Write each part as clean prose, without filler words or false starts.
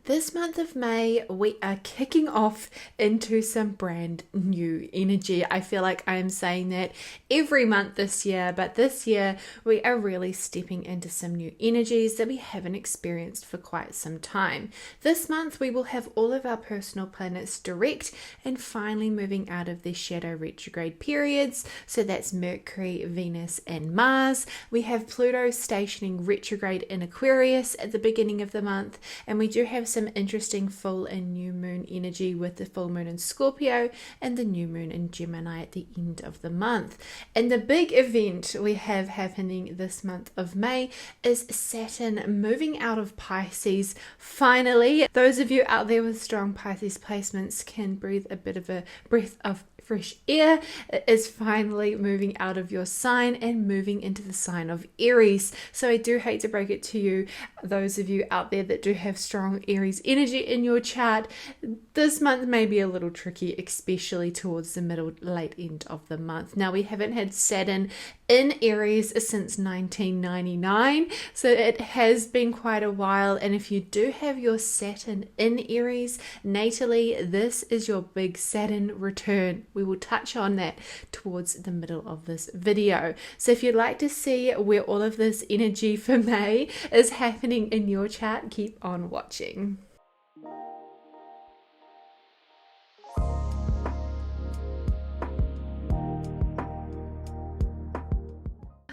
This month of May, we are kicking off into some brand new energy. I feel like I am saying that every month this year, but this year we are really stepping into some new energies that we haven't experienced for quite some time. This month we will have all of our personal planets direct and finally moving out of their shadow retrograde periods. So that's Mercury, Venus, and Mars. We have Pluto stationing retrograde in Aquarius at the beginning of the month, and we do have some interesting full and new moon energy with the full moon in Scorpio and the new moon in Gemini at the end of the month. And the big event we have happening this month of May is Saturn moving out of Pisces. Finally, those of you out there with strong Pisces placements can breathe a bit of a breath of fresh air. It is finally moving out of your sign and moving into the sign of Aries. So I do hate to break it to you, those of you out there that do have strong Aries energy in your chart, this month may be a little tricky, especially towards the middle, late end of the month. Now, we haven't had Saturn in Aries since 1999, so it has been quite a while. And if you do have your Saturn in Aries natally, this is your big Saturn return. We will touch on that towards the middle of this video. So if you'd like to see where all of this energy for May is happening in your chart, keep on watching.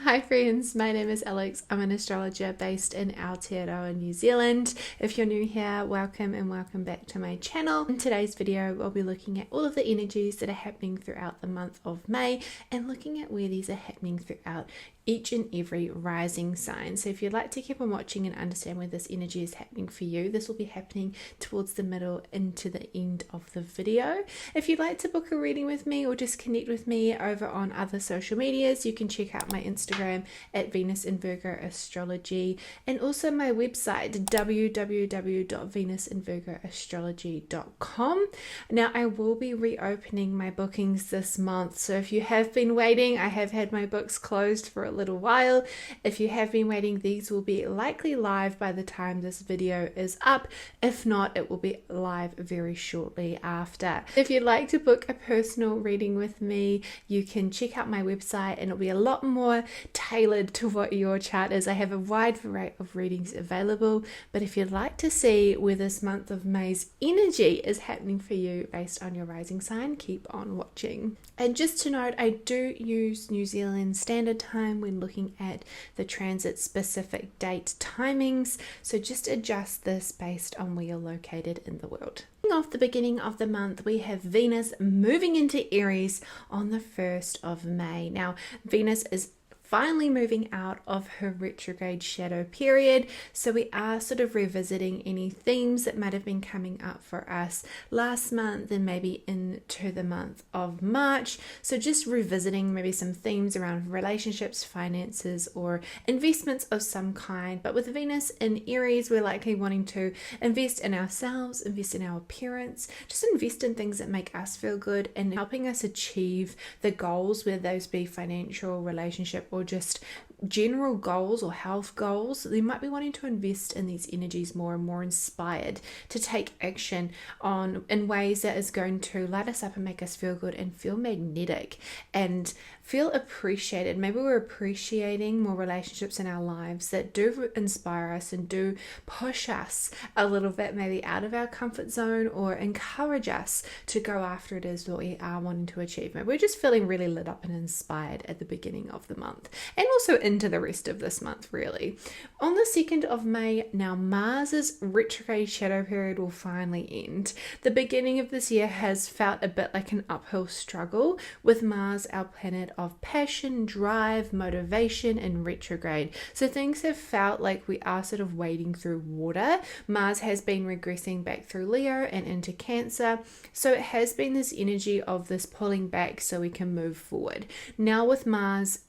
Hi friends, my name is Alex. I'm an astrologer based in Aotearoa, New Zealand. If you're new here, welcome and welcome back to my channel. In today's video, we'll be looking at all of the energies that are happening throughout the month of May and looking at where these are happening throughout each and every rising sign. So if you'd like to keep on watching and understand where this energy is happening for you, this will be happening towards the middle into the end of the video. If you'd like to book a reading with me or just connect with me over on other social medias, you can check out my Instagram at Venus in Virgo Astrology and also my website www.venusinvirgoastrology.com. Now I will be reopening my bookings this month, so if you have been waiting, I have had my books closed for a little while. If you have been waiting, these will be likely live by the time this video is up. If not, it will be live very shortly after. If you'd like to book a personal reading with me, you can check out my website and it'll be a lot more tailored to what your chart is. I have a wide variety of readings available, but if you'd like to see where this month of May's energy is happening for you based on your rising sign, keep on watching. And just to note, I do use New Zealand Standard Time when looking at the transit specific date timings, so just adjust this based on where you're located in the world. Off the beginning of the month, we have Venus moving into Aries on the 1st of May. Now, Venus is finally moving out of her retrograde shadow period, so we are sort of revisiting any themes that might have been coming up for us last month and maybe into the month of March. So just revisiting maybe some themes around relationships, finances, or investments of some kind. But with Venus in Aries, we're likely wanting to invest in ourselves, invest in our appearance, just invest in things that make us feel good and helping us achieve the goals, whether those be financial, relationship, or just general goals or health goals. They might be wanting to invest in these energies more and more inspired to take action on in ways that is going to light us up and make us feel good and feel magnetic and feel appreciated. Maybe we're appreciating more relationships in our lives that do inspire us and do push us a little bit maybe out of our comfort zone or encourage us to go after it as what we are wanting to achieve. Maybe we're just feeling really lit up and inspired at the beginning of the month and also into the rest of this month really. On the 2nd of May, now Mars's retrograde shadow period will finally end. The beginning of this year has felt a bit like an uphill struggle with Mars, our planet of passion, drive, motivation, and retrograde. So things have felt like we are sort of wading through water. Mars has been regressing back through Leo and into Cancer. So it has been this energy of this pulling back so we can move forward. Now with Mars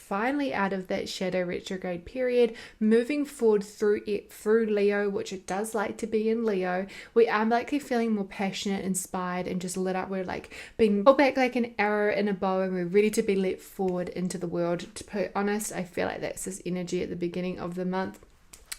finally out of that shadow retrograde period, moving forward through Leo, which it does like to be in Leo, we are likely feeling more passionate, inspired, and just lit up. We're like being pulled back like an arrow in a bow, and we're ready to be let forward into the world. To be honest, I feel like that's this energy at the beginning of the month.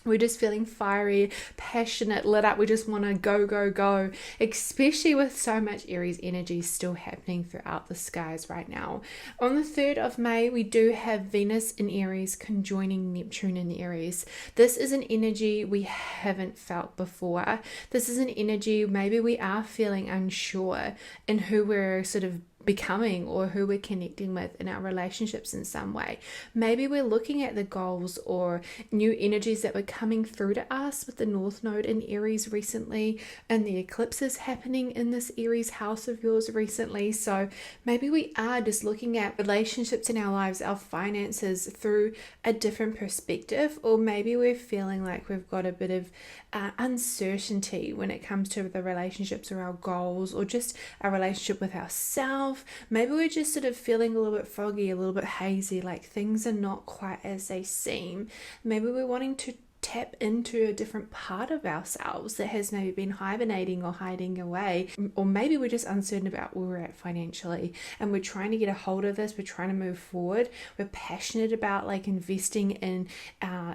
We're just feeling fiery, passionate, lit up. We just want to go, go, go, especially with so much Aries energy still happening throughout the skies right now. On the 3rd of May, we do have Venus in Aries conjoining Neptune in Aries. This is an energy we haven't felt before. This is an energy maybe we are feeling unsure in who we're sort of becoming or who we're connecting with in our relationships in some way. Maybe we're looking at the goals or new energies that were coming through to us with the North Node in Aries recently and the eclipses happening in this Aries house of yours recently. So maybe we are just looking at relationships in our lives, our finances through a different perspective, or maybe we're feeling like we've got a bit of uncertainty when it comes to the relationships or our goals or just our relationship with ourselves. Maybe we're just sort of feeling a little bit foggy, a little bit hazy, like things are not quite as they seem. Maybe we're wanting to tap into a different part of ourselves that has maybe been hibernating or hiding away, or maybe we're just uncertain about where we're at financially and we're trying to get a hold of this, we're trying to move forward, we're passionate about like investing in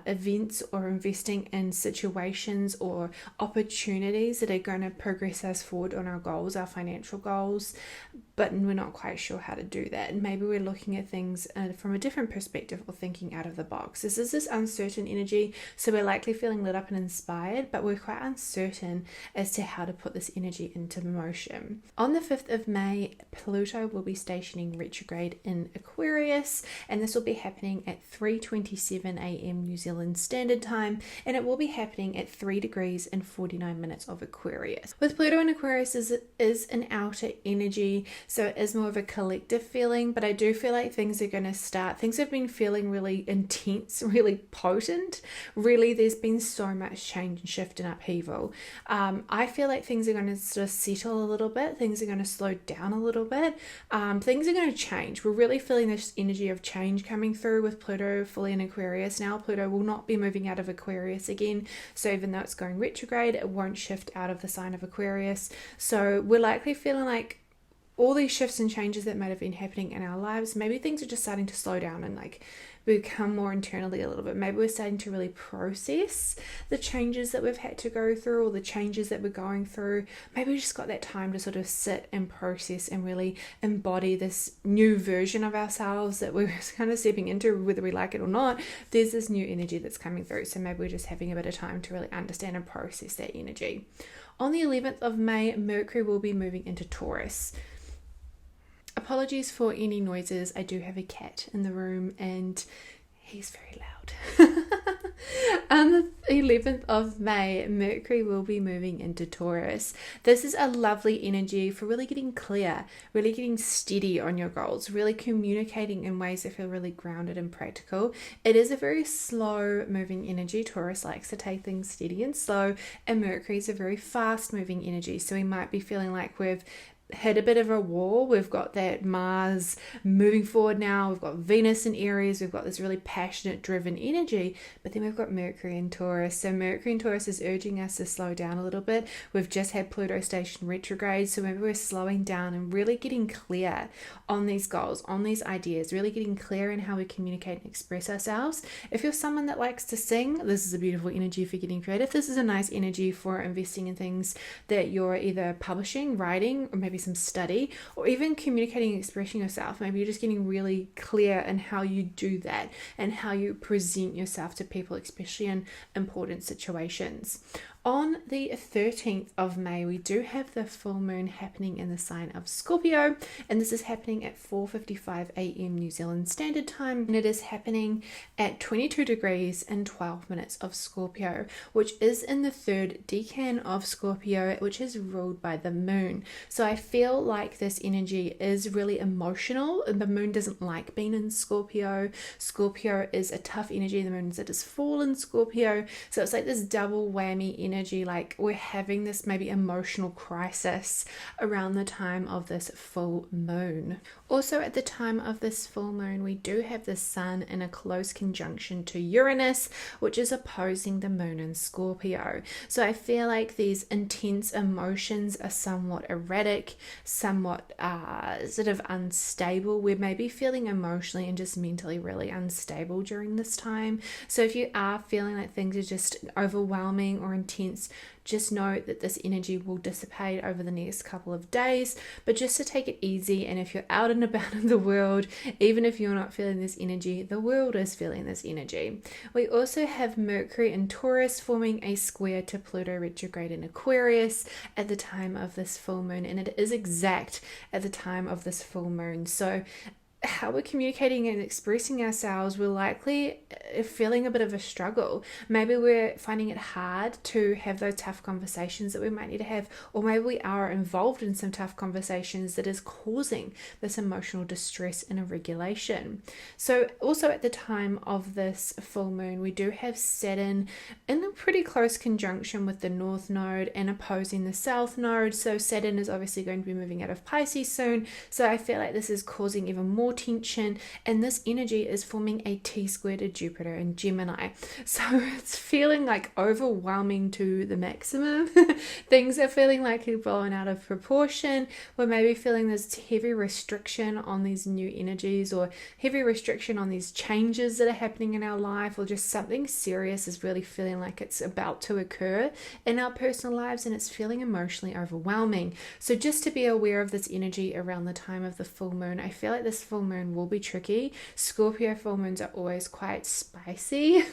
events or investing in situations or opportunities that are going to progress us forward on our goals, our financial goals, but we're not quite sure how to do that. And maybe we're looking at things from a different perspective or thinking out of the box. This is this uncertain energy, so we're likely feeling lit up and inspired, but we're quite uncertain as to how to put this energy into motion. On the 5th of May, Pluto will be stationing retrograde in Aquarius, and this will be happening at 3:27 a.m. New Zealand Standard Time, and it will be happening at 3 degrees and 49 minutes of Aquarius. With Pluto in Aquarius is an outer energy, so it is more of a collective feeling, but I do feel like things have been feeling really intense, really potent, really there's been so much change and shift and upheaval. I feel like things are going to sort of settle a little bit, things are going to slow down a little bit, things are going to change. We're really feeling this energy of change coming through with Pluto fully in Aquarius. Now Pluto will not be moving out of Aquarius again, so even though it's going retrograde, it won't shift out of the sign of Aquarius. So we're likely feeling like all these shifts and changes that might have been happening in our lives, maybe things are just starting to slow down and like become more internally a little bit. Maybe we're starting to really process the changes that we've had to go through or the changes that we're going through. Maybe we just got that time to sort of sit and process and really embody this new version of ourselves that we're kind of stepping into, whether we like it or not. There's this new energy that's coming through, so maybe we're just having a bit of time to really understand and process that energy. On the 11th of May, Mercury will be moving into Taurus. Apologies for any noises. I do have a cat in the room and he's very loud. On the 11th of May, Mercury will be moving into Taurus. This is a lovely energy for really getting clear, really getting steady on your goals, really communicating in ways that feel really grounded and practical. It is a very slow moving energy. Taurus likes to take things steady and slow, and Mercury is a very fast moving energy. So we might be feeling like we've hit a bit of a wall. We've got that Mars moving forward now, we've got Venus in Aries, we've got this really passionate driven energy, but then we've got Mercury in Taurus. So Mercury in Taurus is urging us to slow down a little bit. We've just had Pluto station retrograde, so maybe we're slowing down and really getting clear on these goals, on these ideas, really getting clear in how we communicate and express ourselves. If you're someone that likes to sing, this is a beautiful energy for getting creative. This is a nice energy for investing in things that you're either publishing, writing, or maybe some study, or even communicating and expressing yourself. Maybe you're just getting really clear in how you do that and how you present yourself to people, especially in important situations. On the 13th of May, we do have the full moon happening in the sign of Scorpio, and this is happening at 4:55 a.m. New Zealand Standard Time, and it is happening at 22 degrees and 12 minutes of Scorpio, which is in the third decan of Scorpio, which is ruled by the moon. So I feel like this energy is really emotional, and the moon doesn't like being in Scorpio. Scorpio is a tough energy, the moon is at its fall in Scorpio, so it's like this double whammy energy energy like we're having this maybe emotional crisis around the time of this full moon. Also at the time of this full moon, we do have the sun in a close conjunction to Uranus, which is opposing the moon in Scorpio. So I feel like these intense emotions are somewhat erratic, somewhat sort of unstable. We're maybe feeling emotionally and just mentally really unstable during this time. So if you are feeling like things are just overwhelming or intense, just know that this energy will dissipate over the next couple of days, but just to take it easy. And if you're out and about in the world, even if you're not feeling this energy, the world is feeling this energy. We also have Mercury in Taurus forming a square to Pluto retrograde in Aquarius at the time of this full moon, and it is exact at the time of this full moon. So how we're communicating and expressing ourselves, we're likely feeling a bit of a struggle. Maybe we're finding it hard to have those tough conversations that we might need to have, or maybe we are involved in some tough conversations that is causing this emotional distress and irregulation. So also at the time of this full moon, we do have Saturn in a pretty close conjunction with the North Node and opposing the South Node. So Saturn is obviously going to be moving out of Pisces soon. So I feel like this is causing even more tension, and this energy is forming a T-square to Jupiter in Gemini. So it's feeling like overwhelming to the maximum. Things are feeling like they're blown out of proportion. We're maybe feeling this heavy restriction on these new energies, or heavy restriction on these changes that are happening in our life, or just something serious is really feeling like it's about to occur in our personal lives, and it's feeling emotionally overwhelming. So just to be aware of this energy around the time of the full moon. I feel like this full moon will be tricky. Scorpio full moons are always quite spicy.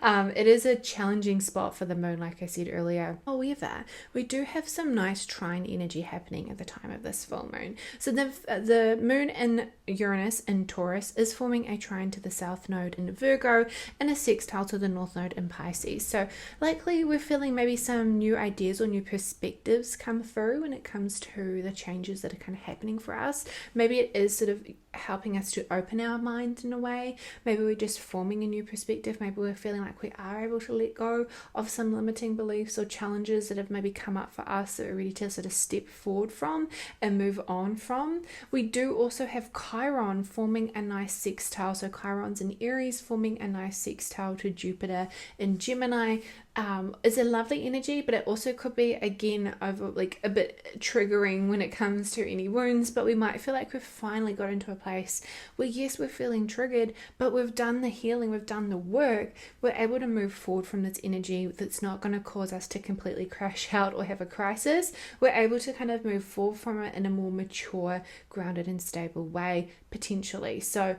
It is a challenging spot for the moon, like I said earlier. However, we do have some nice trine energy happening at the time of this full moon. So the moon in Uranus in Taurus is forming a trine to the South Node in Virgo and a sextile to the North Node in Pisces. So likely we're feeling maybe some new ideas or new perspectives come through when it comes to the changes that are kind of happening for us. Maybe it is sort of helping us to open our mind in a way. Maybe we're just forming a new perspective. Maybe we're feeling like we are able to let go of some limiting beliefs or challenges that have maybe come up for us that we're ready to sort of step forward from and move on from. We do also have Chiron forming a nice sextile. So Chiron's in Aries forming a nice sextile to Jupiter in Gemini. It's a lovely energy, but it also could be again over like a bit triggering when it comes to any wounds. But we might feel like we've finally got into a place where yes, we're feeling triggered, but we've done the healing, we've done the work, we're able to move forward from this energy that's not going to cause us to completely crash out or have a crisis. We're able to kind of move forward from it in a more mature, grounded and stable way potentially. So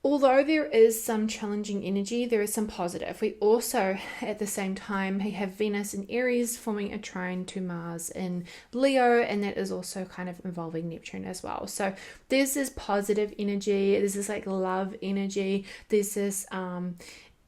although there is some challenging energy, there is some positive. We also, at the same time, have Venus in Aries forming a trine to Mars in Leo, and that is also kind of involving Neptune as well. So there's this positive energy, there's this like love energy, there's this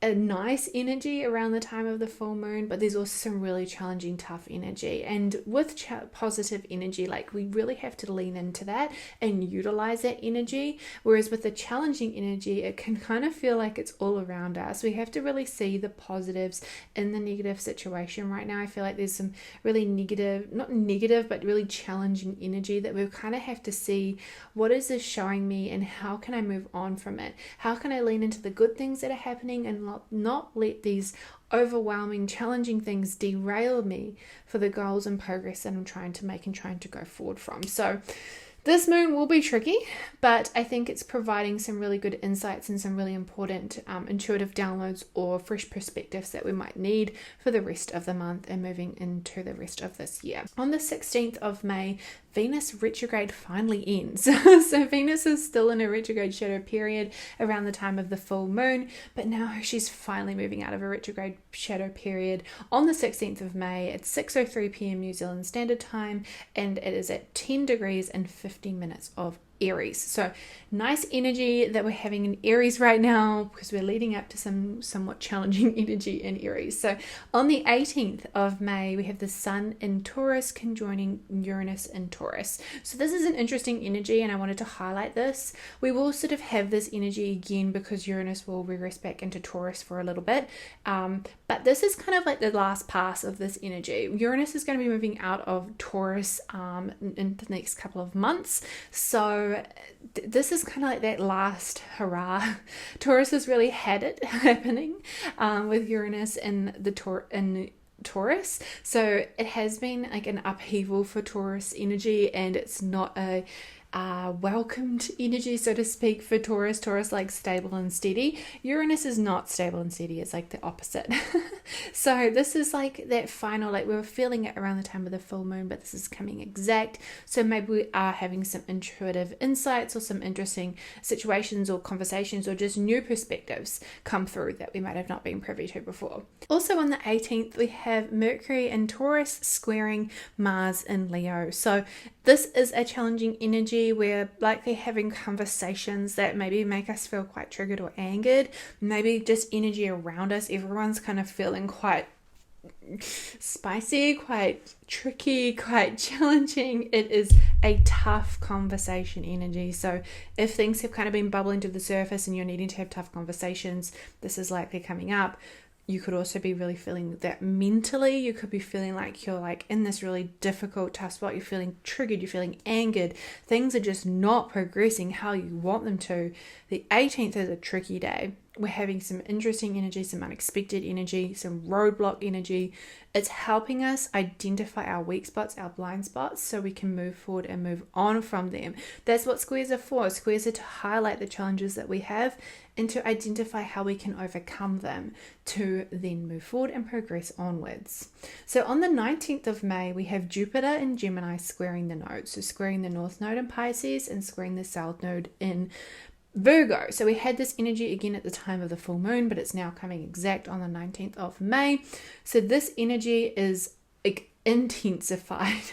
a nice energy around the time of the full moon, but there's also some really challenging, tough energy. And with positive energy, like we really have to lean into that and utilize that energy. Whereas with the challenging energy, it can kind of feel like it's all around us. We have to really see the positives in the negative situation right now. I feel like there's some really negative, not negative, but really challenging energy that we kind of have to see, what is this showing me and how can I move on from it? How can I lean into the good things that are happening and not let these overwhelming, challenging things derail me for the goals and progress that I'm trying to make and trying to go forward from. So this moon will be tricky, but I think it's providing some really good insights and some really important intuitive downloads or fresh perspectives that we might need for the rest of the month and moving into the rest of this year. On the 16th of May, Venus retrograde finally ends. So Venus is still in a retrograde shadow period around the time of the full moon, but now she's finally moving out of a retrograde shadow period on the 16th of May at 6:03 p.m. New Zealand Standard Time, and it is at 10 degrees and 50 minutes of Aries. So nice energy that we're having in Aries right now, because we're leading up to some somewhat challenging energy in Aries. So on the 18th of May, we have the Sun in Taurus conjoining Uranus in Taurus. So this is an interesting energy, and I wanted to highlight this. We will sort of have this energy again because Uranus will regress back into Taurus for a little bit. But this is kind of like the last pass of this energy. Uranus is going to be moving out of Taurus in the next couple of months. So this is kind of like that last hurrah. Taurus has really had it happening with Uranus in the Taurus. So it has been like an upheaval for Taurus energy, and it's not a welcomed energy, so to speak, for Taurus. Taurus like stable and steady. Uranus is not stable and steady. It's like the opposite. So this is like that final, like we were feeling it around the time of the full moon, but this is coming exact. So maybe we are having some intuitive insights or some interesting situations or conversations or just new perspectives come through that we might have not been privy to before. Also on the 18th, we have Mercury in Taurus squaring Mars in Leo. So this is a challenging energy. We're likely having conversations that maybe make us feel quite triggered or angered. Maybe just energy around us. Everyone's kind of feeling quite spicy, quite tricky, quite challenging. It is a tough conversation energy. So if things have kind of been bubbling to the surface and you're needing to have tough conversations, this is likely coming up. You could also be really feeling that mentally. You could be feeling like you're like in this really difficult, tough spot. You're feeling triggered. You're feeling angered. Things are just not progressing how you want them to. The 18th is a tricky day. We're having some interesting energy, some unexpected energy, some roadblock energy. It's helping us identify our weak spots, our blind spots, so we can move forward and move on from them. That's what squares are for. Squares are to highlight the challenges that we have and to identify how we can overcome them to then move forward and progress onwards. So on the 19th of May, we have Jupiter in Gemini squaring the nodes. So squaring the North Node in Pisces and squaring the South Node in Virgo. So we had this energy again at the time of the full moon, but it's now coming exact on the 19th of May. So this energy is intensified.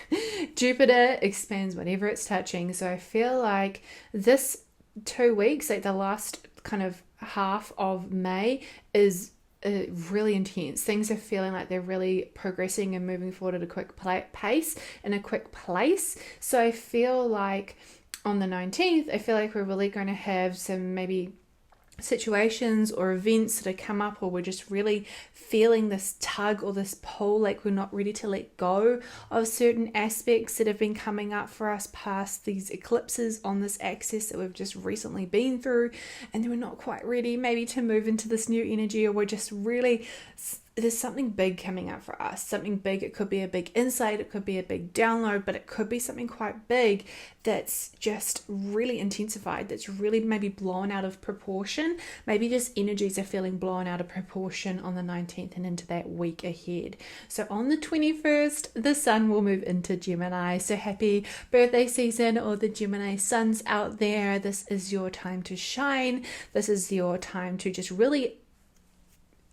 Jupiter expands whatever it's touching. So I feel like this 2 weeks, like the last kind of half of May, is really intense. Things are feeling like they're really progressing and moving forward at a quick pace in a quick place. So I feel like on the 19th, I feel like we're really going to have some maybe situations or events that come up, or we're just really feeling this tug or this pull, like we're not ready to let go of certain aspects that have been coming up for us past these eclipses on this axis that we've just recently been through, and then we're not quite ready maybe to move into this new energy, or we're just really, there's something big coming up for us, something big. It could be a big insight, it could be a big download, but it could be something quite big that's just really intensified, that's really maybe blown out of proportion. Maybe just energies are feeling blown out of proportion on the 19th and into that week ahead. So on the 21st, the sun will move into Gemini. So happy birthday season, all the Gemini suns out there. This is your time to shine. This is your time to just really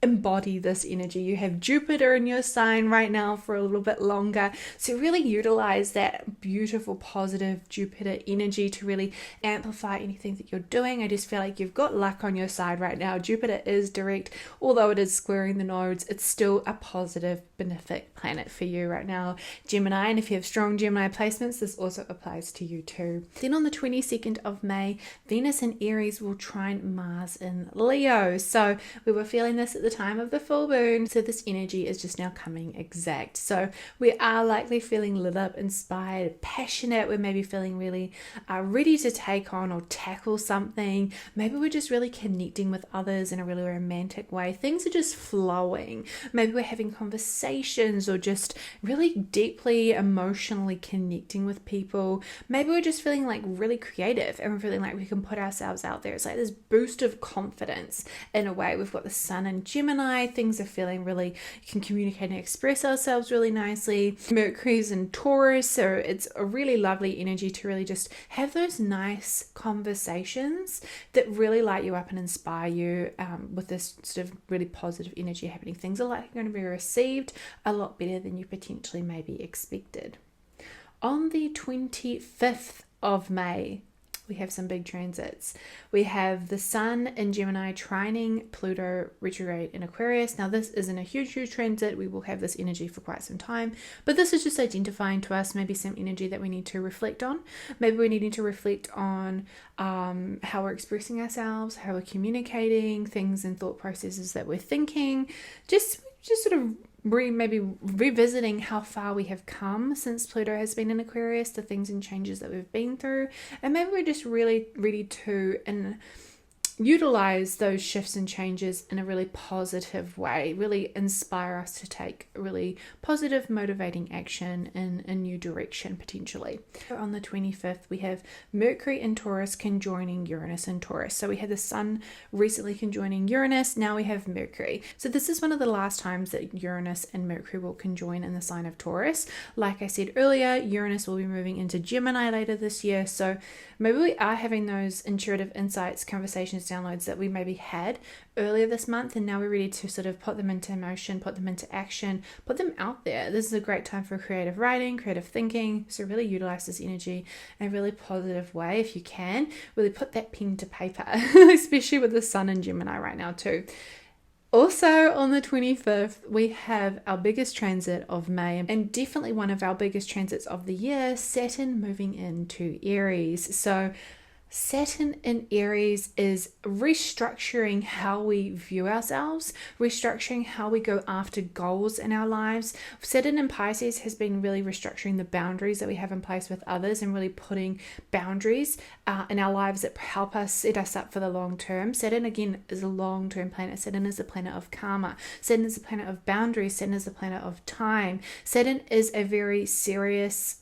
embody this energy. You have Jupiter in your sign right now for a little bit longer, so really utilize that beautiful positive Jupiter energy to really amplify anything that you're doing. I just feel like you've got luck on your side right now. Jupiter is direct, although it is squaring the nodes, it's still a positive benefic planet for you right now, Gemini. And if you have strong Gemini placements, this also applies to you too. Then on the 22nd of May, Venus in Aries will trine Mars in Leo. So we were feeling this at the time of the full moon, so this energy is just now coming exact. So we are likely feeling lit up, inspired, passionate. We're maybe feeling really ready to take on or tackle something. Maybe we're just really connecting with others in a really romantic way. Things are just flowing. Maybe we're having conversations or just really deeply emotionally connecting with people. Maybe we're just feeling like really creative and we're feeling like we can put ourselves out there. It's like this boost of confidence in a way. We've got the sun in Gemini. Things are feeling really, you can communicate and express ourselves really nicely. Mercury's in Taurus, so it's a really lovely energy to really just have those nice conversations that really light you up and inspire you with this sort of really positive energy happening. Things are likely going to be received a lot better than you potentially maybe expected. On the 25th of May, we have some big transits. We have the Sun in Gemini trining Pluto retrograde in Aquarius. Now this isn't a huge transit. We will have this energy for quite some time, but this is just identifying to us maybe some energy that we need to reflect on. Maybe we need to reflect on how we're expressing ourselves, how we're communicating, things and thought processes that we're thinking. Just sort of maybe revisiting how far we have come since Pluto has been in Aquarius, the things and changes that we've been through, and maybe we're just really ready to utilize those shifts and changes in a really positive way, really inspire us to take really positive, motivating action in a new direction potentially. On the 25th, we have Mercury in Taurus conjoining Uranus in Taurus. So we had the Sun recently conjoining Uranus, now we have Mercury. So this is one of the last times that Uranus and Mercury will conjoin in the sign of Taurus. Like I said earlier, Uranus will be moving into Gemini later this year, so maybe we are having those intuitive insights, conversations, downloads that we maybe had earlier this month, and now we're ready to sort of put them into motion, put them into action, put them out there. This is a great time for creative writing, creative thinking, so really utilize this energy in a really positive way if you can. Really put that pen to paper, especially with the Sun in Gemini right now too. Also on the 25th, we have our biggest transit of May, and definitely one of our biggest transits of the year, Saturn moving into Aries. So Saturn in Aries is restructuring how we view ourselves, restructuring how we go after goals in our lives. Saturn in Pisces has been really restructuring the boundaries that we have in place with others and really putting boundaries in our lives that help us set us up for the long term. Saturn, again, is a long-term planet. Saturn is a planet of karma. Saturn is a planet of boundaries. Saturn is a planet of time. Saturn is a very serious,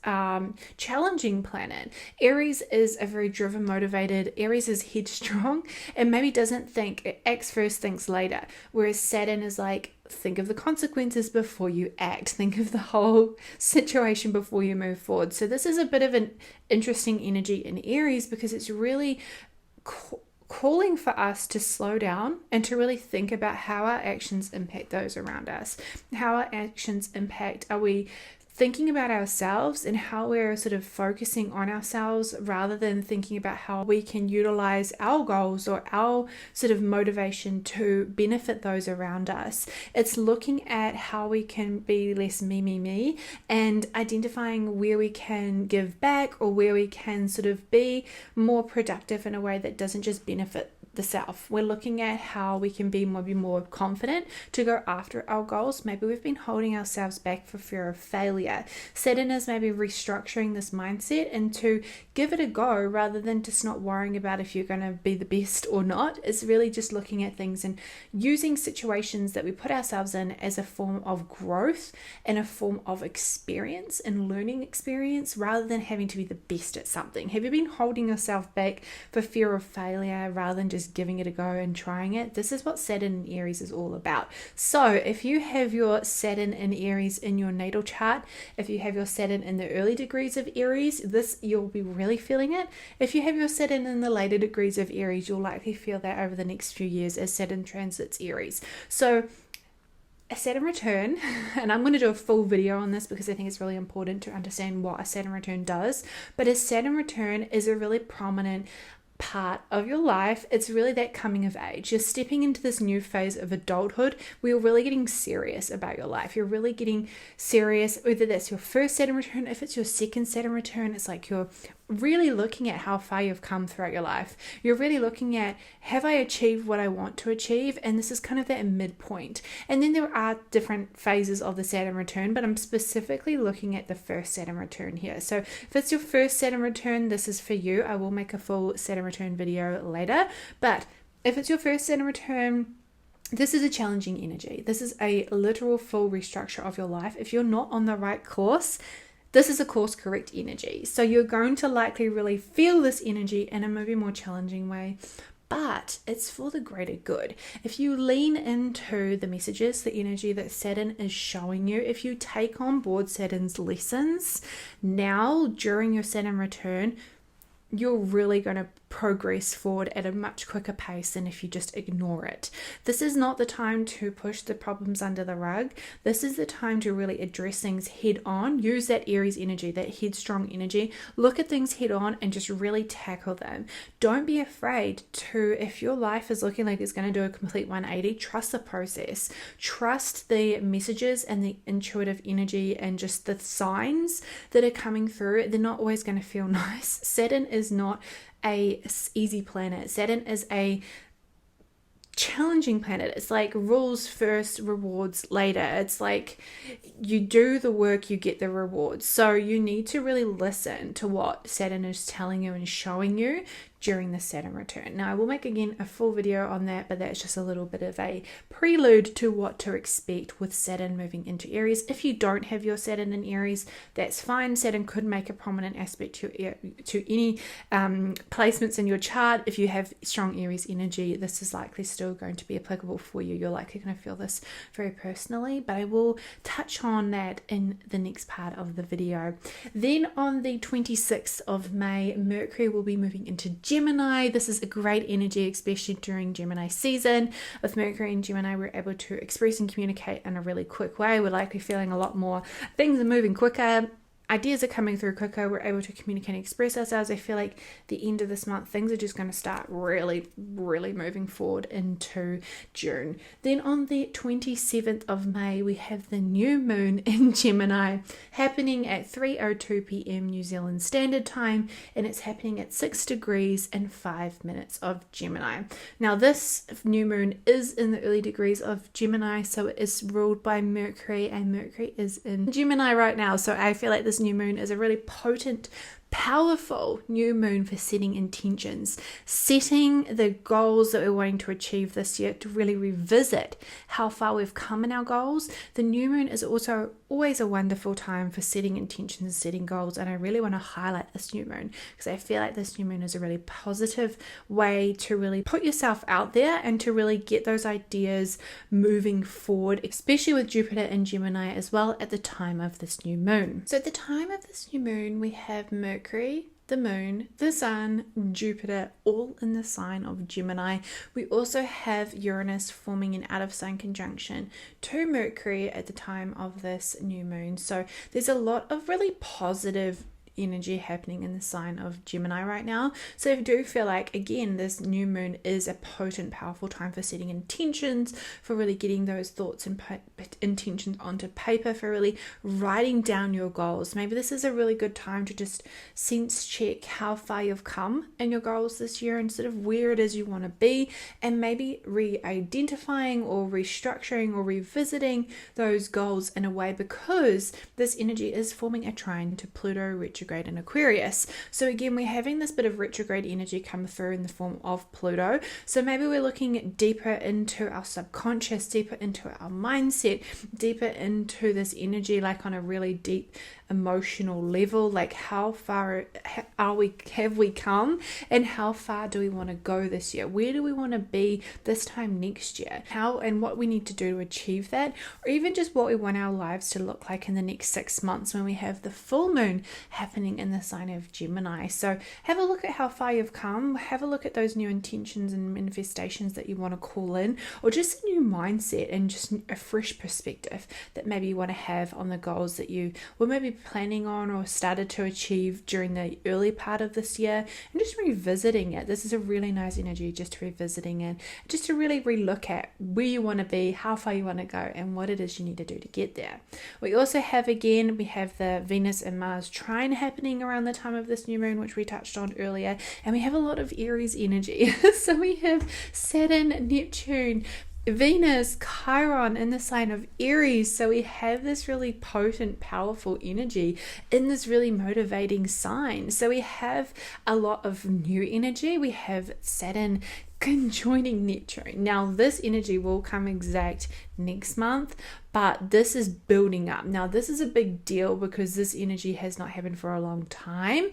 challenging planet. Aries is a very driven, motivated. Aries is headstrong and maybe doesn't think, it acts first, thinks later. Whereas Saturn is like, think of the consequences before you act. Think of the whole situation before you move forward. So this is a bit of an interesting energy in Aries because it's really calling for us to slow down and to really think about how our actions impact those around us. How our actions impact, are we thinking about ourselves and how we're sort of focusing on ourselves rather than thinking about how we can utilize our goals or our sort of motivation to benefit those around us. It's looking at how we can be less me, and identifying where we can give back or where we can sort of be more productive in a way that doesn't just benefit the self. We're looking at how we can be maybe more confident to go after our goals. Maybe we've been holding ourselves back for fear of failure. Saturn is maybe restructuring this mindset and to give it a go rather than just not worrying about if you're going to be the best or not. It's really just looking at things and using situations that we put ourselves in as a form of growth and a form of experience and learning experience rather than having to be the best at something. Have you been holding yourself back for fear of failure rather than just giving it a go and trying it? This is what Saturn in Aries is all about. So if you have your Saturn in Aries in your natal chart, if you have your Saturn in the early degrees of Aries, this you'll be really feeling it. If you have your Saturn in the later degrees of Aries, you'll likely feel that over the next few years as Saturn transits Aries. So a Saturn return, and I'm going to do a full video on this because I think it's really important to understand what a Saturn return does, but a Saturn return is a really prominent part of your life. It's really that coming of age. You're stepping into this new phase of adulthood where you're really getting serious about your life. You're really getting serious, whether that's your first Saturn return, if it's your second Saturn return, it's like you're really looking at how far you've come throughout your life. You're really looking at, have I achieved what I want to achieve? And this is kind of that midpoint. And then there are different phases of the Saturn return, but I'm specifically looking at the first Saturn return here. So if it's your first Saturn return, this is for you. I will make a full Saturn return video later. But if it's your first Saturn return, this is a challenging energy. This is a literal full restructure of your life. If you're not on the right course, this is a course correct energy. So you're going to likely really feel this energy in a maybe more challenging way, but it's for the greater good. If you lean into the messages, the energy that Saturn is showing you, if you take on board Saturn's lessons now during your Saturn return, you're really going to progress forward at a much quicker pace than if you just ignore it. This is not the time to push the problems under the rug. This is the time to really address things head on. Use that Aries energy, that headstrong energy. Look at things head on and just really tackle them. Don't be afraid to, if your life is looking like it's going to do a complete 180, trust the process. Trust the messages and the intuitive energy and just the signs that are coming through. They're not always going to feel nice. Saturn is not a easy planet. Saturn is a challenging planet. It's like rules first, rewards later. It's like you do the work, you get the rewards. So you need to really listen to what Saturn is telling you and showing you during the Saturn return. Now I will make again a full video on that, but that's just a little bit of a prelude to what to expect with Saturn moving into Aries. If you don't have your Saturn in Aries, that's fine. Saturn could make a prominent aspect to any placements in your chart. If you have strong Aries energy, this is likely still going to be applicable for you. You're likely going to feel this very personally, but I will touch on that in the next part of the video. Then on the 26th of May, Mercury will be moving into Gemini. This is a great energy, especially during Gemini season. With Mercury and Gemini, we're able to express and communicate in a really quick way. We're likely feeling a lot more. Things are moving quicker. Ideas are coming through quicker. We're able to communicate and express ourselves. I feel like the end of this month, things are just going to start really moving forward into June. Then on the 27th of May, we have the new moon in Gemini happening at 3:02 p.m. New Zealand Standard Time, and it's happening at 6 degrees and 5 minutes of Gemini. Now this new moon is in the early degrees of Gemini, so it is ruled by Mercury, and Mercury is in Gemini right now. So I feel like this new moon is a really potent, powerful new moon for setting intentions, setting the goals that we're wanting to achieve this year, to really revisit how far we've come in our goals. The new moon is also always a wonderful time for setting intentions and setting goals, and I really want to highlight this new moon because I feel like this new moon is a really positive way to really put yourself out there and to really get those ideas moving forward, especially with Jupiter and Gemini as well at the time of this new moon. So at the time of this new moon, we have Mercury, the moon, the sun, Jupiter, all in the sign of Gemini. We also have Uranus forming an out of sign conjunction to Mercury at the time of this new moon. So there's a lot of really positive energy happening in the sign of Gemini right now. So I do feel like, again, this new moon is a potent, powerful time for setting intentions, for really getting those thoughts and intentions onto paper, for really writing down your goals. Maybe this is a really good time to just sense check how far you've come in your goals this year and sort of where it is you want to be, and maybe re-identifying or restructuring or revisiting those goals in a way, because this energy is forming a trine to Pluto, retrograde in Aquarius. So again, we're having this bit of retrograde energy come through in the form of Pluto. So maybe we're looking deeper into our subconscious, deeper into our mindset, deeper into this energy, like on a really deep emotional level, like how far have we come, and how far do we want to go this year? Where do we want to be this time next year? How and what we need to do to achieve that, or even just what we want our lives to look like in the next 6 months when we have the full moon happening in the sign of Gemini. So have a look at how far you've come, have a look at those new intentions and manifestations that you want to call in, or just a new mindset and just a fresh perspective that maybe you want to have on the goals that you were maybe planning on or started to achieve during the early part of this year, and just revisiting it. This is a really nice energy, just revisiting it, just to really relook at where you want to be, how far you want to go, and what it is you need to do to get there. We also have, again, we have the Venus and Mars trine happening around the time of this new moon, which we touched on earlier, and we have a lot of Aries energy. So we have Saturn, Neptune, Venus, Chiron in the sign of Aries. So we have this really potent, powerful energy in this really motivating sign. So we have a lot of new energy. We have Saturn conjoining Neptune. Now this energy will come exact next month, but this is building up. Now, this is a big deal because this energy has not happened for a long time,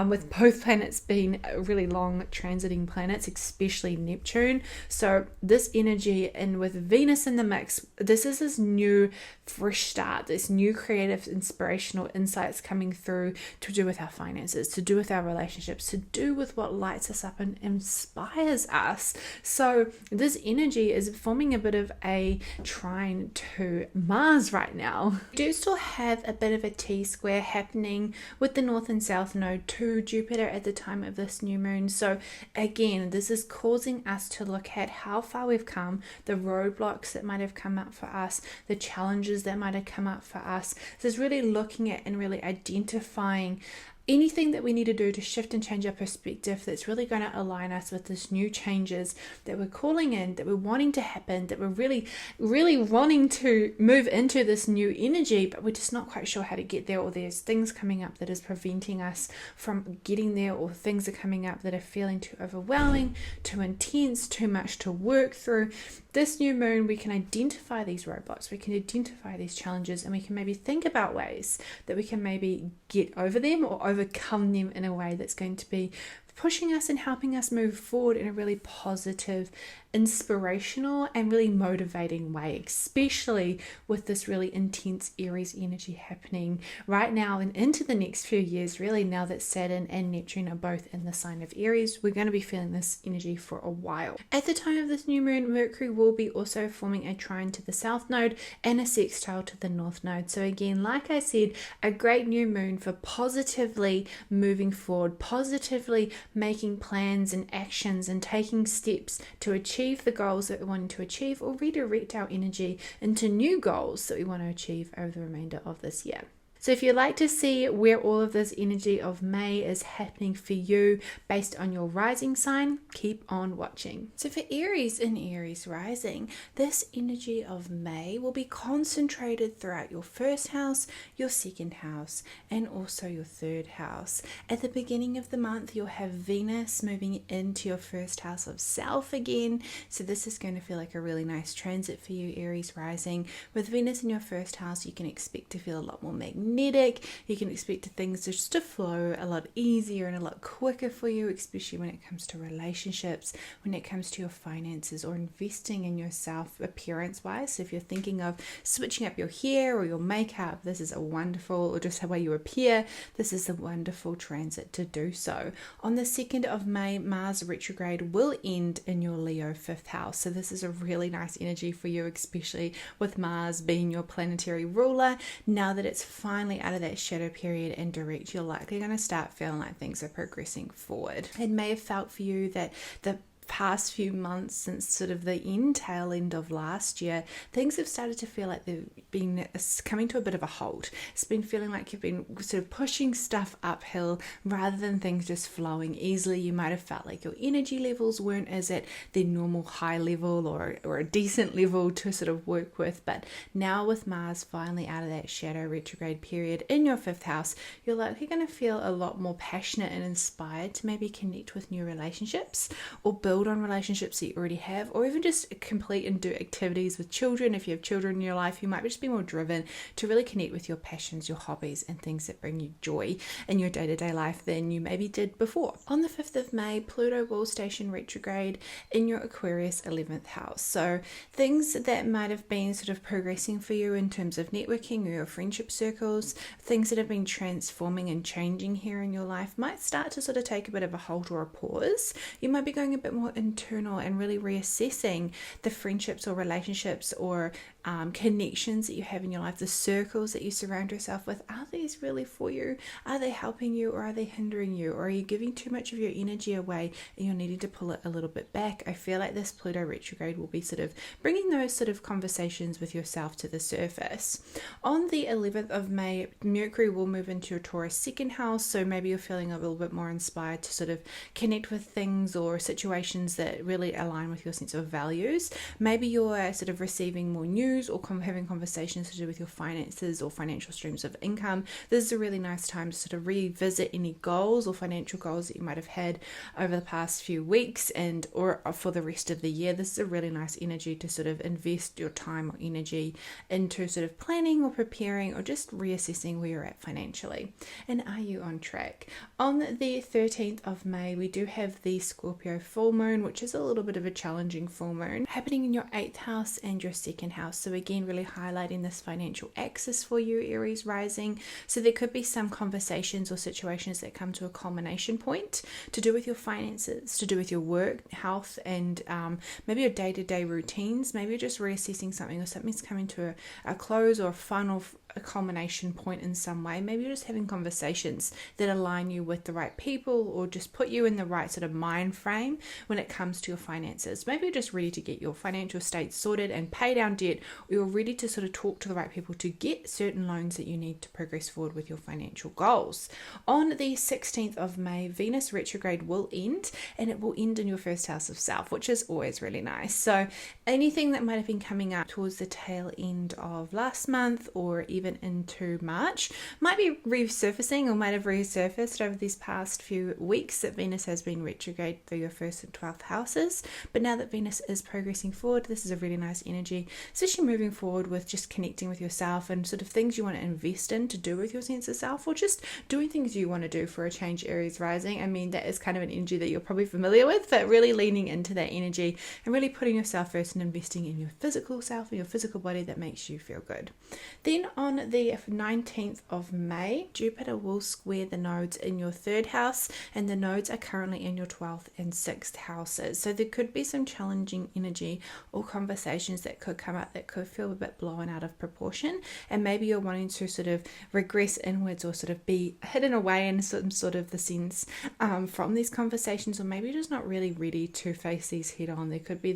with both planets being really long transiting planets, especially Neptune. So this energy, and with Venus in the mix, this is this new fresh start, this new creative inspirational insights coming through to do with our finances, to do with our relationships, to do with what lights us up and inspires us. So this energy is forming a bit of a trine to Mars right now. We do still have a bit of a T-square happening with the North and South node to Jupiter at the time of this new moon. So again, this is causing us to look at how far we've come, the roadblocks that might have come up for us, the challenges that might have come up for us. This is really looking at and really identifying anything that we need to do to shift and change our perspective that's really going to align us with this new changes that we're calling in, that we're wanting to happen, that we're really wanting to move into this new energy, but we're just not quite sure how to get there, or there's things coming up that is preventing us from getting there, or things are coming up that are feeling too overwhelming, too intense, too much to work through. This new moon, we can identify these roadblocks, we can identify these challenges, and we can maybe think about ways that we can maybe get over them or overcome them in a way that's going to be pushing us and helping us move forward in a really positive, inspirational, and really motivating way, especially with this really intense Aries energy happening right now and into the next few years. Really, now that Saturn and Neptune are both in the sign of Aries, we're going to be feeling this energy for a while. At the time of this new moon, Mercury will be also forming a trine to the South node and a sextile to the North node. So again, like I said, a great new moon for positively moving forward, positively making plans and actions and taking steps to achieve the goals that we want to achieve, or redirect our energy into new goals that we want to achieve over the remainder of this year. So if you'd like to see where all of this energy of May is happening for you based on your rising sign, keep on watching. So for Aries and Aries rising, this energy of May will be concentrated throughout your first house, your second house, and also your third house. At the beginning of the month, you'll have Venus moving into your first house of self again. So this is going to feel like a really nice transit for you, Aries rising. With Venus in your first house, you can expect to feel a lot more magnetic. You can expect things just to flow a lot easier and a lot quicker for you, especially when it comes to relationships, when it comes to your finances, or investing in yourself appearance wise. So if you're thinking of switching up your hair or your makeup, this is a wonderful, or just how you appear, this is a wonderful transit to do so. On the 2nd of May, Mars retrograde will end in your Leo 5th house. So this is a really nice energy for you, especially with Mars being your planetary ruler. Now that it's finally out of that shadow period and direct, you're likely going to start feeling like things are progressing forward. It may have felt for you that the past few months, since sort of the tail end of last year, things have started to feel like they've been coming to a bit of a halt. It's been feeling like you've been sort of pushing stuff uphill rather than things just flowing easily. You might have felt like your energy levels weren't as at their normal high level or a decent level to sort of work with. But now with Mars finally out of that shadow retrograde period in your 5th house, you're likely going to feel a lot more passionate and inspired to maybe connect with new relationships, or build on relationships that you already have, or even just complete and do activities with children. If you have children in your life, you might just be more driven to really connect with your passions, your hobbies, and things that bring you joy in your day-to-day life than you maybe did before. On the 5th of May, Pluto will station retrograde in your Aquarius 11th house. So things that might have been sort of progressing for you in terms of networking or your friendship circles, things that have been transforming and changing here in your life, might start to sort of take a bit of a halt or a pause. You might be going a bit more internal and really reassessing the friendships or relationships or connections that you have in your life, the circles that you surround yourself with. Are these really for you? Are they helping you, or are they hindering you? Or are you giving too much of your energy away and you're needing to pull it a little bit back? I feel like this Pluto retrograde will be sort of bringing those sort of conversations with yourself to the surface. On the 11th of May, Mercury will move into your Taurus 2nd house. So maybe you're feeling a little bit more inspired to sort of connect with things or situations situations that really align with your sense of values. Maybe you're sort of receiving more news or having conversations to do with your finances or financial streams of income. This is a really nice time to sort of revisit any goals or financial goals that you might have had over the past few weeks or for the rest of the year. This is a really nice energy to sort of invest your time or energy into sort of planning or preparing or just reassessing where you're at financially. And are you on track? On the 13th of May, we do have the Scorpio full moon, which is a little bit of a challenging full moon, happening in your 8th house and your 2nd house. So again, really highlighting this financial axis for you, Aries rising. So there could be some conversations or situations that come to a culmination point to do with your finances, to do with your work, health, and maybe your day-to-day routines. Maybe you're just reassessing something, or something's coming to a close or a culmination point in some way. Maybe you're just having conversations that align you with the right people or just put you in the right sort of mind frame when it comes to your finances. Maybe you're just ready to get your financial state sorted and pay down debt, or you're ready to sort of talk to the right people to get certain loans that you need to progress forward with your financial goals. On the 16th of May, Venus retrograde will end, and it will end in your 1st house of self, which is always really nice. So anything that might have been coming up towards the tail end of last month or even into March might be resurfacing or might have resurfaced over these past few weeks that Venus has been retrograde through your 1st and 12th houses. But now that Venus is progressing forward, this is a really nice energy, especially moving forward with just connecting with yourself and sort of things you want to invest in to do with your sense of self, or just doing things you want to do for a change, Aries rising. I mean, that is kind of an energy that you're probably familiar with, but really leaning into that energy and really putting yourself first and investing in your physical self and your physical body that makes you feel good. Then on the 19th of May, Jupiter will square the nodes in your 3rd house, and the nodes are currently in your 12th and 6th houses. So there could be some challenging energy or conversations that could come up that could feel a bit blown out of proportion, and maybe you're wanting to sort of regress inwards or sort of be hidden away in some sort of the sense from these conversations, or maybe you're just not really ready to face these head on. There could be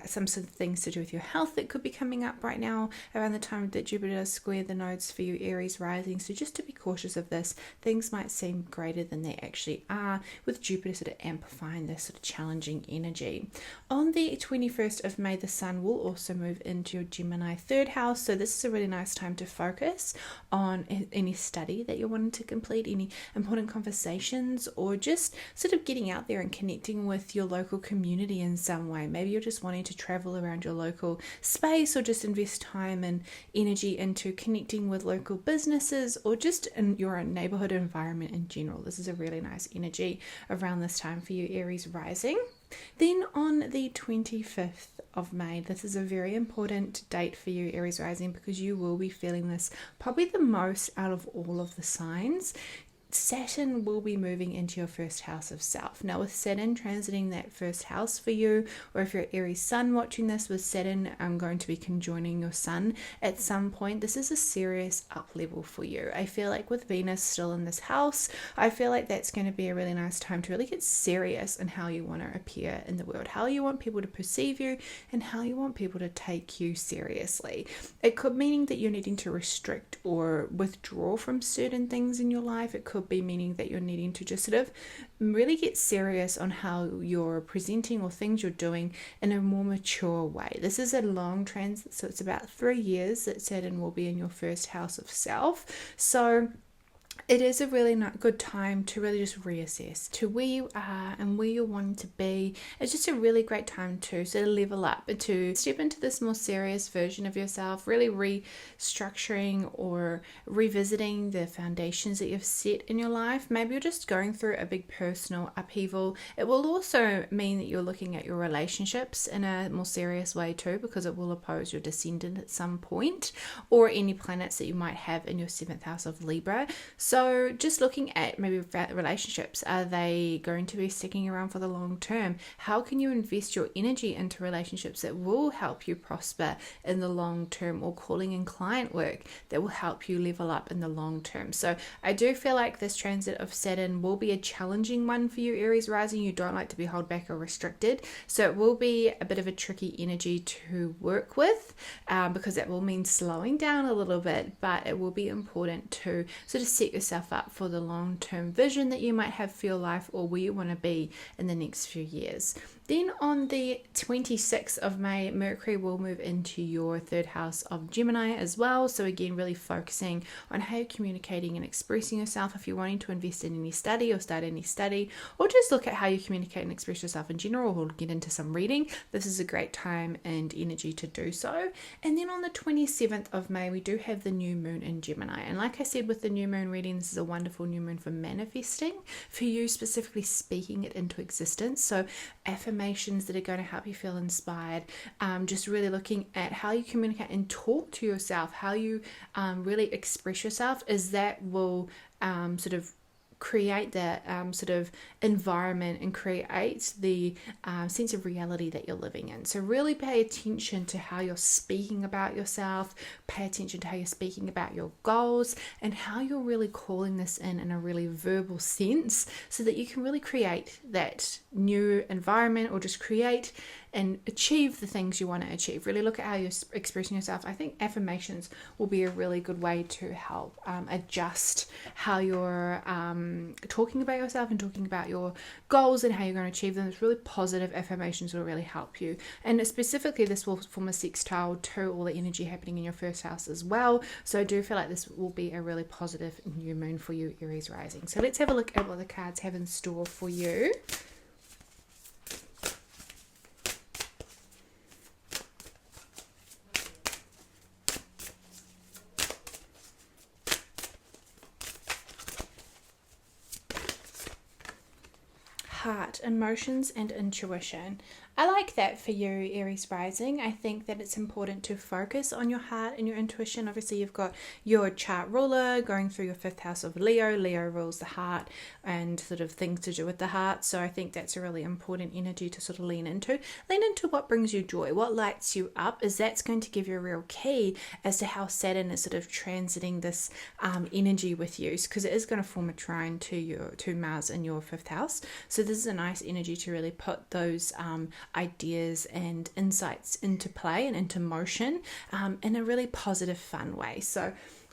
some sort of things to do with your health that could be coming up right now around the time that Jupiter does square the nodes for you, Aries rising. So just to be cautious of this, things might seem greater than they actually are, with Jupiter sort of amplifying this sort of challenging energy. On the 21st of May, the Sun will also move into your Gemini 3rd house. So this is a really nice time to focus on any study that you're wanting to complete, any important conversations, or just sort of getting out there and connecting with your local community in some way. Maybe you're just wanting to travel around your local space, or just invest time and energy into connecting with local businesses, or just in your own neighborhood environment in general. This is a really nice energy around this time for you, Aries rising. Then on the 25th of May, this is a very important date for you, Aries rising, because you will be feeling this probably the most out of all of the signs. Saturn will be moving into your 1st house of self. Now with Saturn transiting that 1st house for you, or if you're Aries sun watching this, with Saturn going to be conjoining your sun at some point, this is a serious up level for you. I feel like with Venus still in this house, I feel like that's going to be a really nice time to really get serious in how you want to appear in the world, how you want people to perceive you, and how you want people to take you seriously. It could mean that you're needing to restrict or withdraw from certain things in your life. It could be meaning that you're needing to just sort of really get serious on how you're presenting or things you're doing in a more mature way. This is a long transit, so it's about 3 years that Saturn will be in your 1st house of self. So it is a really good time to really just reassess to where you are and where you're wanting to be. It's just a really great time to sort of level up, to step into this more serious version of yourself, really restructuring or revisiting the foundations that you've set in your life. Maybe you're just going through a big personal upheaval. It will also mean that you're looking at your relationships in a more serious way too, because it will oppose your descendant at some point, or any planets that you might have in your 7th house of Libra. So just looking at maybe relationships, are they going to be sticking around for the long term? How can you invest your energy into relationships that will help you prosper in the long term, or calling in client work that will help you level up in the long term? So I do feel like this transit of Saturn will be a challenging one for you, Aries rising. You don't like to be held back or restricted, so it will be a bit of a tricky energy to work with, because it will mean slowing down a little bit, but it will be important to sort of set yourself yourself up for the long-term vision that you might have for your life or where you want to be in the next few years. Then on the 26th of May, Mercury will move into your third house of Gemini as well. So again, really focusing on how you're communicating and expressing yourself. If you're wanting to invest in any study or start any study, or just look at how you communicate and express yourself in general, or get into some reading, this is a great time and energy to do so. And then on the 27th of May, we do have the new moon in Gemini. And like I said with the new moon reading, this is a wonderful new moon for manifesting, for you specifically speaking it into existence. So affirmations that are going to help you feel inspired, just really looking at how you communicate and talk to yourself, how you really express yourself, is that will sort of create that sort of environment and create the sense of reality that you're living in. So really pay attention to how you're speaking about yourself, pay attention to how you're speaking about your goals, and how you're really calling this in a really verbal sense, so that you can really create that new environment, or just create and achieve the things you want to achieve. Really look at how you're expressing yourself. I think affirmations will be a really good way to help adjust how you're talking about yourself and talking about your goals and how you're going to achieve them. It's really positive affirmations will really help you. And specifically, this will form a sextile to all the energy happening in your first house as well. So I do feel like this will be a really positive new moon for you, Aries rising. So let's have a look at what the cards have in store for you. Heart, emotions, and intuition. I like that for you, Aries rising. I think that it's important to focus on your heart and your intuition. Obviously, you've got your chart ruler going through your fifth house of Leo. Leo rules the heart and sort of things to do with the heart. So I think that's a really important energy to sort of lean into. Lean into what brings you joy, what lights you up, is that's going to give you a real key as to how Saturn is sort of transiting this energy with you, because it is going to form a trine to Mars in your fifth house. So this is a nice energy to really put those ideas and insights into play and into motion in a really positive, fun way. So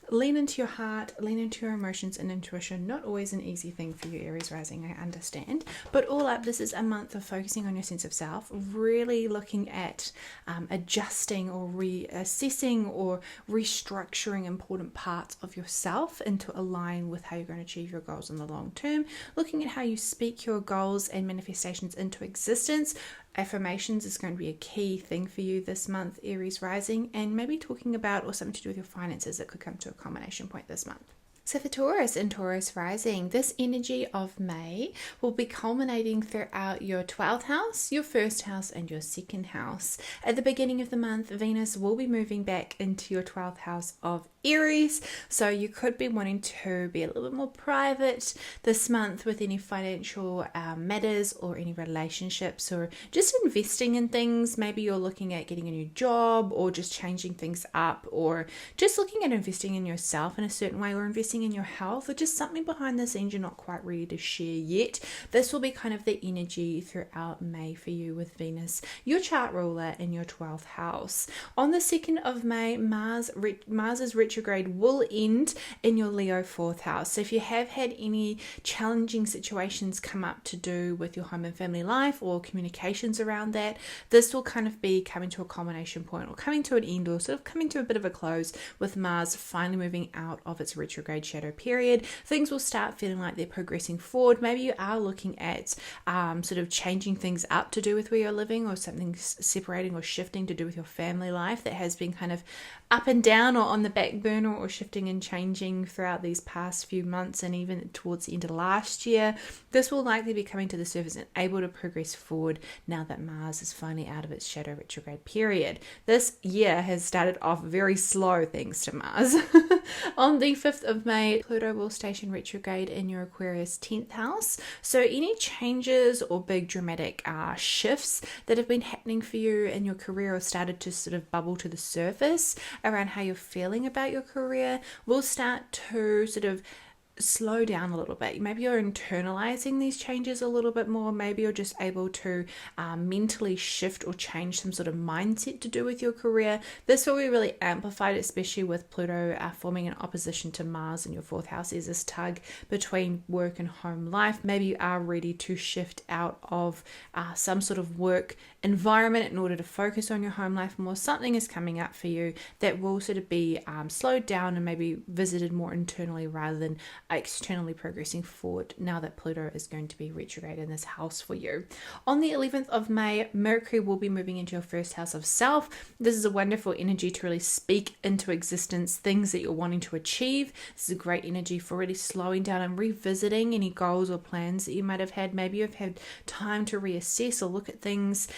lean into your heart, lean into your emotions and intuition. Not always an easy thing for you, Aries rising, I understand. But all up, this is a month of focusing on your sense of self, really looking at adjusting or reassessing or restructuring important parts of yourself and to align with how you're going to achieve your goals in the long term. Looking at how you speak your goals and manifestations into existence. Affirmations is going to be a key thing for you this month, Aries rising, and maybe talking about or something to do with your finances that could come to a combination point this month. So for Taurus and Taurus rising, this energy of May will be culminating throughout your 12th house, your first house, and your second house. At the beginning of the month, Venus will be moving back into your 12th house of Aries, so you could be wanting to be a little bit more private this month with any financial matters or any relationships, or just investing in things. Maybe you're looking at getting a new job or just changing things up, or just looking at investing in yourself in a certain way, or investing in your health, or just something behind the scenes you're not quite ready to share yet. This will be kind of the energy throughout May for you with Venus, your chart ruler, in your 12th house. On the 2nd of May, Mars's retrograde will end in your Leo 4th house. So if you have had any challenging situations come up to do with your home and family life or communications around that, this will kind of be coming to a culmination point, or coming to an end, or sort of coming to a bit of a close, with Mars finally moving out of its retrograde shadow period. Things will start feeling like they're progressing forward. Maybe you are looking at sort of changing things up to do with where you're living, or something separating or shifting to do with your family life that has been kind of up and down or on the back burner, or shifting and changing throughout these past few months and even towards the end of last year. This will likely be coming to the surface and able to progress forward now that Mars is finally out of its shadow retrograde period. This year has started off very slow thanks to Mars. On the 5th of May, Pluto will station retrograde in your Aquarius 10th house. So any changes or big dramatic shifts that have been happening for you in your career, or started to sort of bubble to the surface around how you're feeling about your career, will start to sort of slow down a little bit. Maybe you're internalizing these changes a little bit more. Maybe you're just able to mentally shift or change some sort of mindset to do with your career. This will be really amplified, especially with Pluto forming an opposition to Mars in your fourth house. There's this tug between work and home life. Maybe you are ready to shift out of some sort of work environment in order to focus on your home life more. Something is coming up for you that will sort of be slowed down and maybe visited more internally rather than externally progressing forward, now that Pluto is going to be retrograde in this house for you. On the 11th of May, Mercury will be moving into your first house of self. This is a wonderful energy to really speak into existence things that you're wanting to achieve. This is a great energy for really slowing down and revisiting any goals or plans that you might have had. Maybe you've had time to reassess or look at things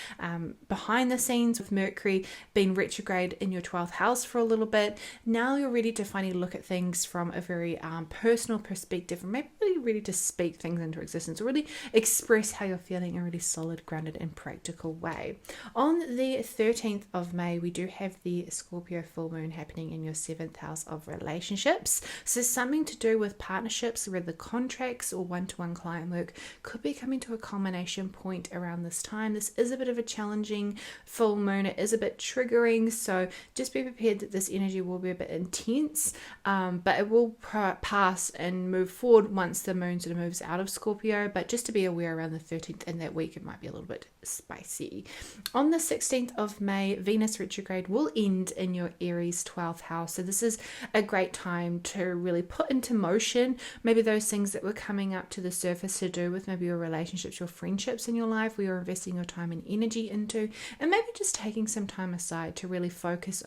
behind the scenes with Mercury being retrograde in your 12th house for a little bit. Now you're ready to finally look at things from a very personal perspective, and maybe really ready to speak things into existence, or really express how you're feeling in a really solid, grounded and practical way. On the 13th of May, we do have the Scorpio full moon happening in your 7th house of relationships. So something to do with partnerships, whether contracts or one-to-one client work, could be coming to a culmination point around this time. This is a bit of a challenging full moon. It is a bit triggering, so just be prepared that this energy will be a bit intense, but it will pass and move forward once the moon sort of moves out of Scorpio. But just to be aware, around the 13th in that week, it might be a little bit spicy. On the 16th of May, Venus retrograde will end in your Aries 12th house. So this is a great time to really put into motion maybe those things that were coming up to the surface to do with maybe your relationships, your friendships in your life, where you're investing your time and energy into, and maybe just taking some time aside to really focus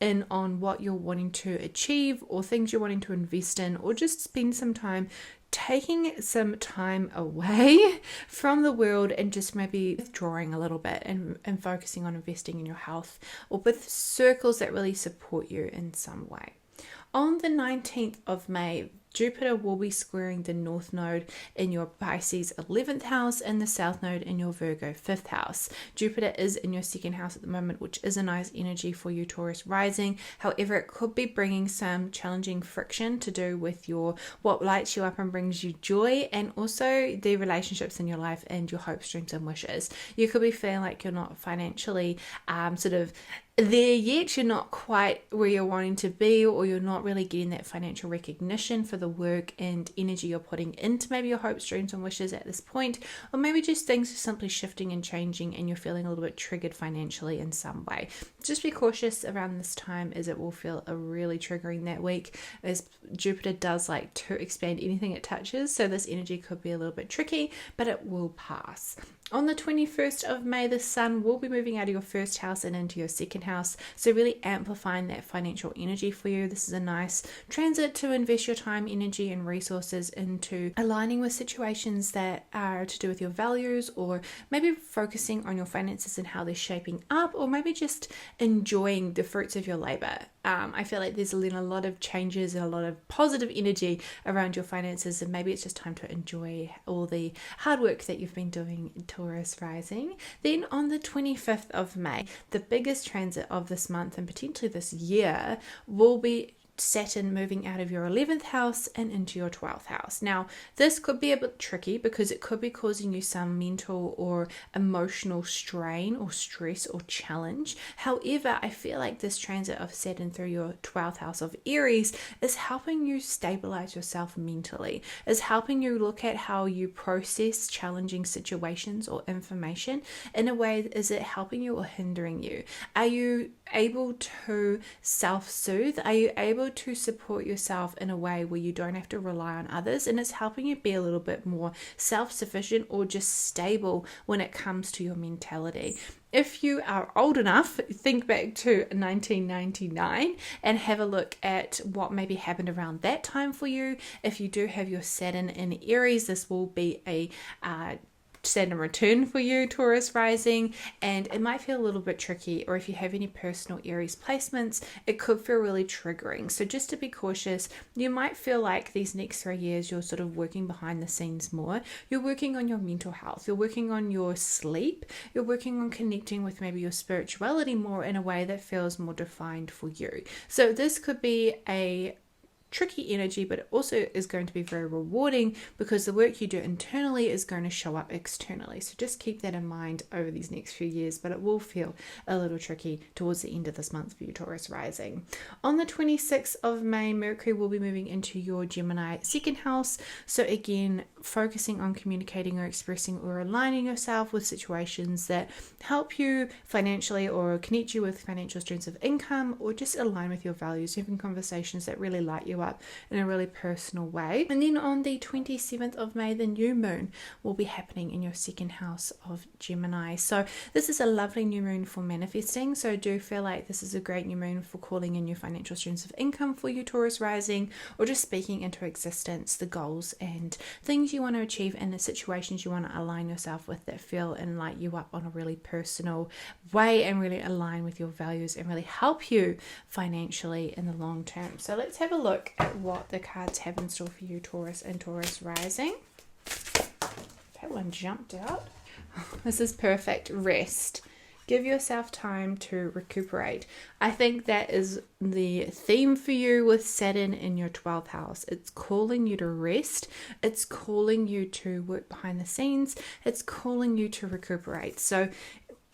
in on what you're wanting to achieve, or things you're wanting to invest in, or just spend some time taking some time away from the world and just maybe withdrawing a little bit and focusing on investing in your health, or with circles that really support you in some way. On the 19th of May, Jupiter will be squaring the North Node in your Pisces 11th house and the South Node in your Virgo 5th house. Jupiter is in your 2nd house at the moment, which is a nice energy for you, Taurus rising. However, it could be bringing some challenging friction to do with what lights you up and brings you joy, and also the relationships in your life and your hopes, dreams and wishes. You could be feeling like you're not financially sort of there yet. You're not quite where you're wanting to be, or you're not really getting that financial recognition for the work and energy you're putting into maybe your hopes, dreams and wishes at this point, or maybe just things are simply shifting and changing and you're feeling a little bit triggered financially in some way. Just be cautious around this time, as it will feel really triggering that week, as Jupiter does like to expand anything it touches. So this energy could be a little bit tricky, but it will pass. On the 21st of May, the Sun will be moving out of your 1st house and into your 2nd house, so really amplifying that financial energy for you. This is a nice transit to invest your time, energy and resources into aligning with situations that are to do with your values, or maybe focusing on your finances and how they're shaping up, or maybe just enjoying the fruits of your labor. I feel like there's been a lot of changes and a lot of positive energy around your finances, and maybe it's just time to enjoy all the hard work that you've been doing, Taurus rising. Then on the 25th of May, the biggest transit of this month and potentially this year will be Saturn moving out of your 11th house and into your 12th house. Now, this could be a bit tricky because it could be causing you some mental or emotional strain or stress or challenge. However, I feel like this transit of Saturn through your 12th house of Aries is helping you stabilize yourself mentally, is helping you look at how you process challenging situations or information in a way. Is it helping you or hindering you? Are you able to self-soothe? Are you able to support yourself in a way where you don't have to rely on others, and it's helping you be a little bit more self-sufficient or just stable when it comes to your mentality? If you are old enough, think back to 1999 and have a look at what maybe happened around that time for you. If you do have your Saturn in Aries, this will be a Saturn return for you, Taurus rising, and it might feel a little bit tricky, or if you have any personal Aries placements, it could feel really triggering. So just to be cautious, you might feel like these next 3 years you're sort of working behind the scenes more. You're working on your mental health, you're working on your sleep, you're working on connecting with maybe your spirituality more in a way that feels more defined for you. So this could be a tricky energy, but it also is going to be very rewarding because the work you do internally is going to show up externally. So just keep that in mind over these next few years, but it will feel a little tricky towards the end of this month for you, Taurus rising. On the 26th of May, Mercury will be moving into your Gemini second house. So again, focusing on communicating or expressing or aligning yourself with situations that help you financially or connect you with financial streams of income, or just align with your values, having conversations that really light you up in a really personal way. And then on the 27th of May, the new moon will be happening in your second house of Gemini. So this is a lovely new moon for manifesting. So do feel like this is a great new moon for calling in your financial streams of income for you, Taurus rising, or just speaking into existence the goals and things you want to achieve and the situations you want to align yourself with that feel and light you up on a really personal way and really align with your values and really help you financially in the long term. So let's have a look at what the cards have in store for you, Taurus and Taurus rising. That one jumped out. This is perfect. Rest. Give yourself time to recuperate. I think that is the theme for you with Saturn in your 12th house. It's calling you to rest. It's calling you to work behind the scenes. It's calling you to recuperate. So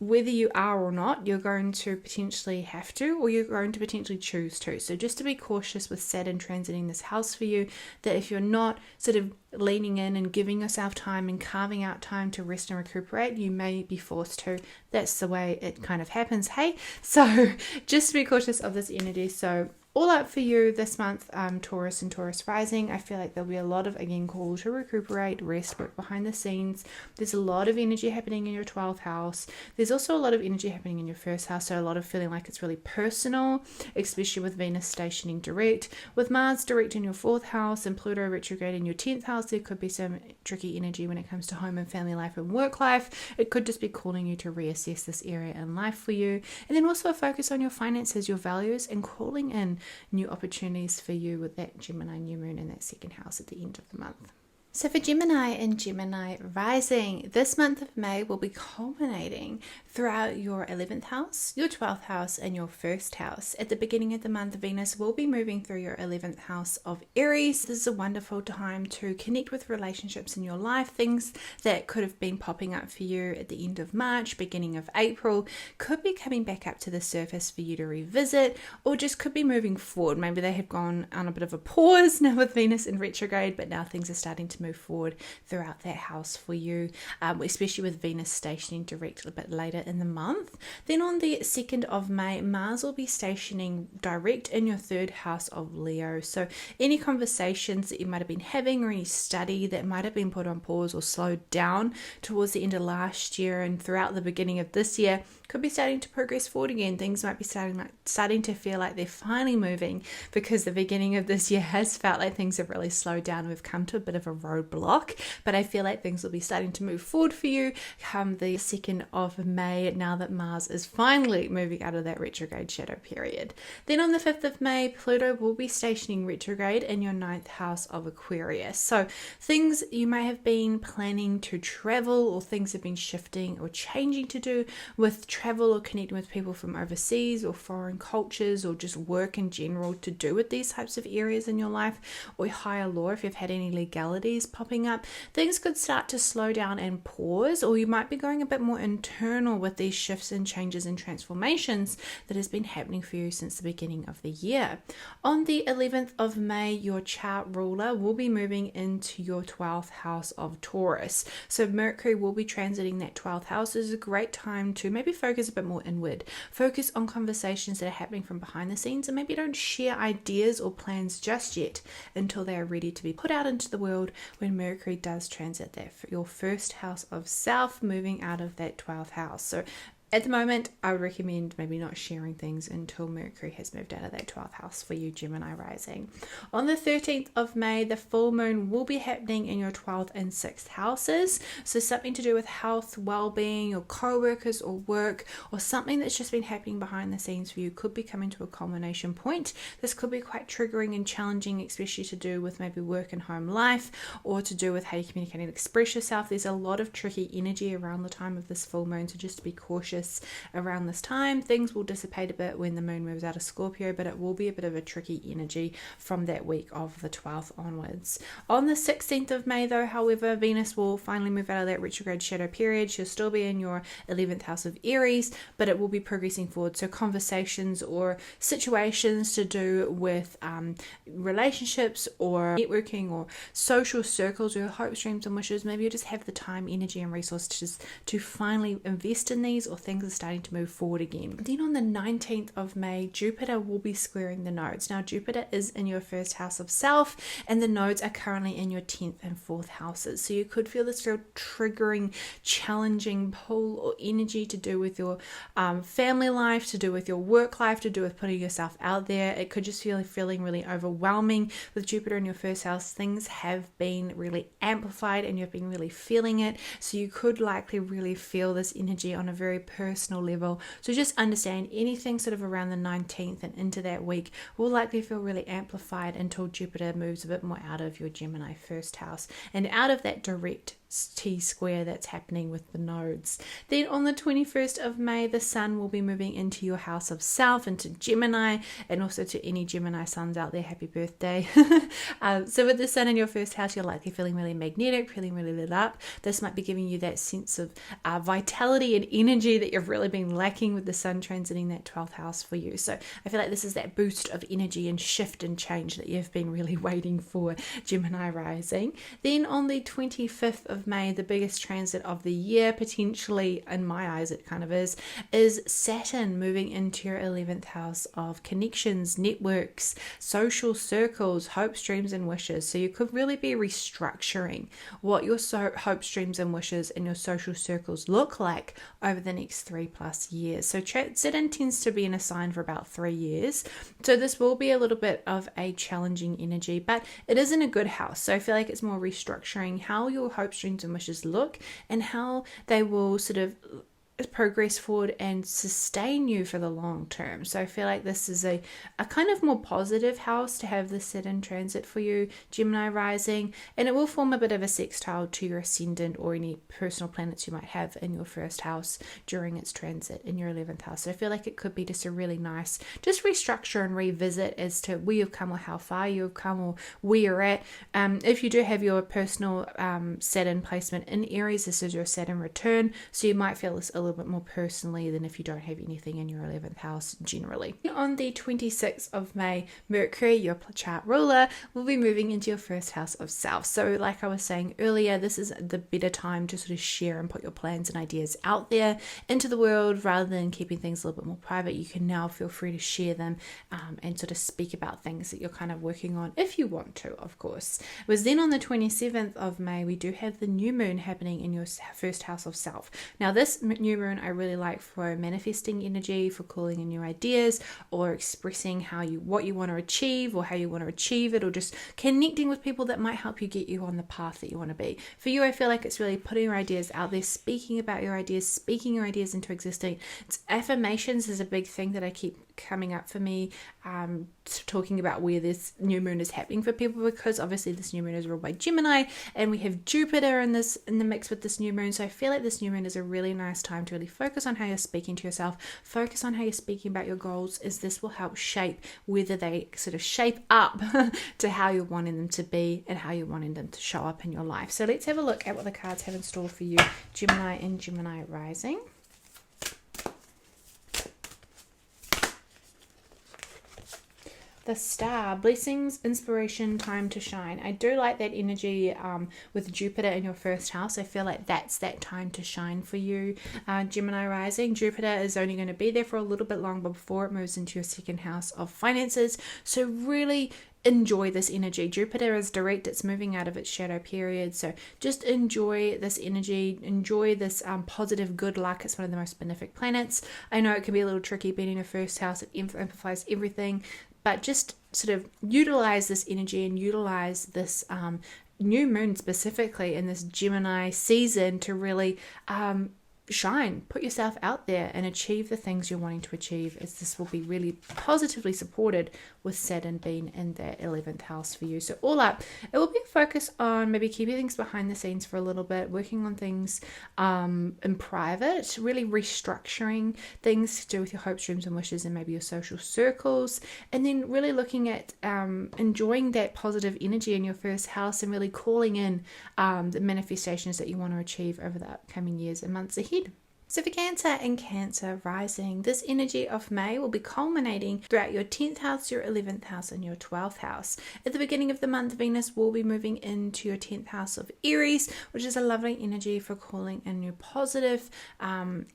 whether you are or not, you're going to potentially have to, or you're going to potentially choose to. So just to be cautious with Saturn transiting this house for you, that if you're not sort of leaning in and giving yourself time and carving out time to rest and recuperate, you may be forced to. That's the way it kind of happens, hey? So just be cautious of this energy. So all up for you this month, Taurus and Taurus rising. I feel like there'll be a lot of, again, call to recuperate, rest, work behind the scenes. There's a lot of energy happening in your 12th house. There's also a lot of energy happening in your first house, so a lot of feeling like it's really personal, especially with Venus stationing direct. With Mars direct in your 4th house and Pluto retrograde in your 10th house, there could be some tricky energy when it comes to home and family life and work life. It could just be calling you to reassess this area in life for you. And then also focus on your finances, your values, and calling in new opportunities for you with that Gemini new moon in that second house at the end of the month. So for Gemini and Gemini rising, this month of May will be culminating throughout your 11th house, your 12th house, and your first house. At the beginning of the month, Venus will be moving through your 11th house of Aries. This is a wonderful time to connect with relationships in your life. Things that could have been popping up for you at the end of March, beginning of April, could be coming back up to the surface for you to revisit, or just could be moving forward. Maybe they have gone on a bit of a pause now with Venus in retrograde, but now things are starting to move forward throughout that house for you, especially with Venus stationing direct a bit later in the month. Then on the 2nd of May, Mars will be stationing direct in your 3rd house of Leo. So any conversations that you might have been having or any study that might have been put on pause or slowed down towards the end of last year and throughout the beginning of this year could be starting to progress forward again. Things might be starting to feel like they're finally moving, because the beginning of this year has felt like things have really slowed down. We've come to a bit of a roadblock, but I feel like things will be starting to move forward for you come the 2nd of May, now that Mars is finally moving out of that retrograde shadow period. Then on the 5th of May, Pluto will be stationing retrograde in your 9th house of Aquarius. So things you may have been planning to travel, or things have been shifting or changing to do with travel or connecting with people from overseas or foreign cultures, or just work in general to do with these types of areas in your life, or higher law if you've had any legalities popping up. Things could start to slow down and pause, or you might be going a bit more internal with these shifts and changes and transformations that has been happening for you since the beginning of the year. On the 11th of May, your chart ruler will be moving into your 12th house of Taurus. So Mercury will be transiting that 12th house. This is a great time to maybe focus a bit more inward, focus on conversations that are happening from behind the scenes, and maybe don't share ideas or plans just yet until they are ready to be put out into the world when Mercury does transit that for your 1st house of Self, moving out of that 12th house. So at the moment, I would recommend maybe not sharing things until Mercury has moved out of that 12th house for you, Gemini rising. On the 13th of May, the full moon will be happening in your 12th and 6th houses. So something to do with health, well-being, your co-workers or work, or something that's just been happening behind the scenes for you could be coming to a culmination point. This could be quite triggering and challenging, especially to do with maybe work and home life, or to do with how you communicate and express yourself. There's a lot of tricky energy around the time of this full moon, so just be cautious Aquarius around this time. Things will dissipate a bit when the moon moves out of Scorpio, but it will be a bit of a tricky energy from that week of the 12th onwards. On the 16th of May though, however, Venus will finally move out of that retrograde shadow period. She'll still be in your 11th house of Aries, but it will be progressing forward. So conversations or situations to do with relationships or networking or social circles, your hopes, dreams and wishes, maybe you just have the time, energy and resources to finally invest in these, or things are starting to move forward again. Then on the 19th of May, Jupiter will be squaring the nodes. Now Jupiter is in your first house of self, and the nodes are currently in your 10th and 4th houses. So you could feel this real triggering, challenging pull or energy to do with your family life, to do with your work life, to do with putting yourself out there. It could just feel feeling really overwhelming. With Jupiter in your first house, things have been really amplified and you've been really feeling it. So you could likely really feel this energy on a very personal level. So just understand anything sort of around the 19th and into that week will likely feel really amplified until Jupiter moves a bit more out of your Gemini first house and out of that direct T-square that's happening with the nodes. Then on the 21st of May, the Sun will be moving into your house of self, into Gemini, and also to any Gemini suns out there, happy birthday. So with the Sun in your first house, you're likely feeling really magnetic, feeling really lit up. This might be giving you that sense of vitality and energy that you've really been lacking with the Sun transiting that 12th house for you. So I feel like this is that boost of energy and shift and change that you've been really waiting for, Gemini rising. Then on the 25th of May, the biggest transit of the year, potentially in my eyes it kind of is Saturn moving into your 11th house of connections, networks, social circles, hopes, dreams and wishes. So you could really be restructuring what your hopes, dreams and wishes and your social circles look like over the next 3+ years. So Saturn tends to be in a sign for about 3 years. So this will be a little bit of a challenging energy, but it is in a good house. So I feel like it's more restructuring how your hopes, dreams and wishes look and how they will sort of progress forward and sustain you for the long term. So I feel like this is a kind of more positive house to have the Saturn transit for you, Gemini rising, and it will form a bit of a sextile to your Ascendant or any personal planets you might have in your first house during its transit in your 11th house. So I feel like it could be just a really nice just restructure and revisit as to where you've come or how far you've come or where you're at. If you do have your personal Saturn placement in Aries, this is your Saturn return, so you might feel this a little bit more personally than if you don't have anything in your 11th house generally. On the 26th of May, Mercury, your chart ruler, will be moving into your first house of self. So like I was saying earlier, this is the better time to sort of share and put your plans and ideas out there into the world rather than keeping things a little bit more private. You can now feel free to share them and sort of speak about things that you're kind of working on if you want to, of course. It was then on the 27th of May, we do have the new moon happening in your first house of self. Now this new moon I really like for manifesting energy, for calling in new ideas or expressing what you want to achieve or how you want to achieve it, or just connecting with people that might help you get you on the path that you want to be. For you, I feel like it's really putting your ideas out there, speaking about your ideas, speaking your ideas into existence. Affirmations is a big thing that I keep coming up for me, talking about where this new moon is happening for people, because obviously this new moon is ruled by Gemini and we have Jupiter in the mix with this new moon. So I feel like this new moon is a really nice time to really focus on how you're speaking to yourself, focus on how you're speaking about your goals, as this will help shape whether they sort of shape up to how you're wanting them to be and how you're wanting them to show up in your life. So let's have a look at what the cards have in store for you, Gemini and Gemini rising. The Star, blessings, inspiration, time to shine. I do like that energy with Jupiter in your first house. I feel like that's that time to shine for you, Gemini rising. Jupiter is only going to be there for a little bit longer before it moves into your second house of finances. So really enjoy this energy. Jupiter is direct, it's moving out of its shadow period, so just enjoy this energy, enjoy this positive good luck. It's one of the most benefic planets. I know it can be a little tricky being in your first house, it amplifies everything, but just sort of utilize this energy and utilize this new moon specifically in this Gemini season to really shine, put yourself out there and achieve the things you're wanting to achieve, as this will be really positively supported with Saturn being in that 11th house for you. So all up, it will be a focus on maybe keeping things behind the scenes for a little bit, working on things in private, really restructuring things to do with your hopes, dreams and wishes and maybe your social circles, and then really looking at enjoying that positive energy in your first house and really calling in the manifestations that you want to achieve over the upcoming years and months ahead. So for Cancer and Cancer rising, this energy of May will be culminating throughout your 10th house, your 11th house and your 12th house. At the beginning of the month, Venus will be moving into your 10th house of Aries, which is a lovely energy for calling in your positive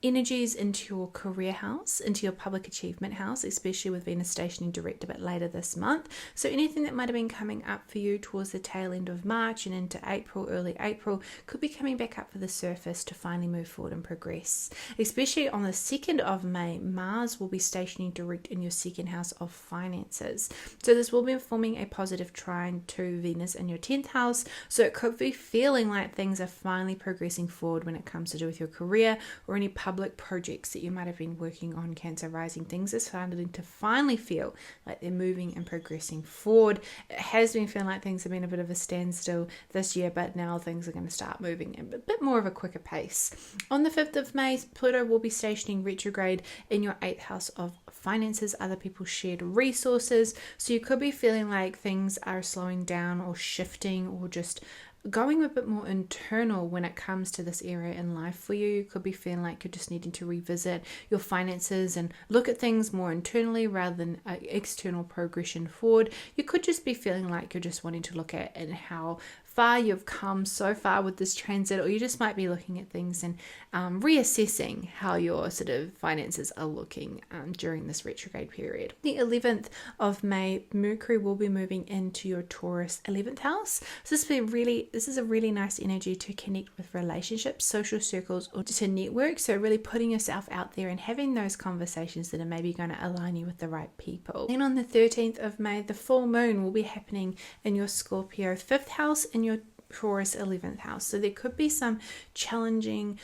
energies into your career house, into your public achievement house, especially with Venus stationing direct a bit later this month. So anything that might have been coming up for you towards the tail end of March and into April, early April, could be coming back up for the surface to finally move forward and progress. Especially on the 2nd of May, Mars will be stationing direct in your 2nd house of finances. So this will be forming a positive trine to Venus in your 10th house. So it could be feeling like things are finally progressing forward when it comes to do with your career or any public projects that you might have been working on, Cancer rising. Things are starting to finally feel like they're moving and progressing forward. It has been feeling like things have been a bit of a standstill this year, but now things are going to start moving at a bit more of a quicker pace. On the 5th of May, Pluto will be stationing retrograde in your 8th house of finances, other people's shared resources. So you could be feeling like things are slowing down or shifting or just going a bit more internal when it comes to this area in life for you. You could be feeling like you're just needing to revisit your finances and look at things more internally rather than external progression forward. You could just be feeling like you're just wanting to look at and how far you've come so far with this transit, or you just might be looking at things and reassessing how your sort of finances are looking during this retrograde period. The 11th of May, Mercury will be moving into your Taurus 11th house. So this is a really nice energy to connect with relationships, social circles, or to network. So really putting yourself out there and having those conversations that are maybe going to align you with the right people. Then on the 13th of May, the full moon will be happening in your Scorpio 5th house and your Taurus 11th house. So there could be some challenging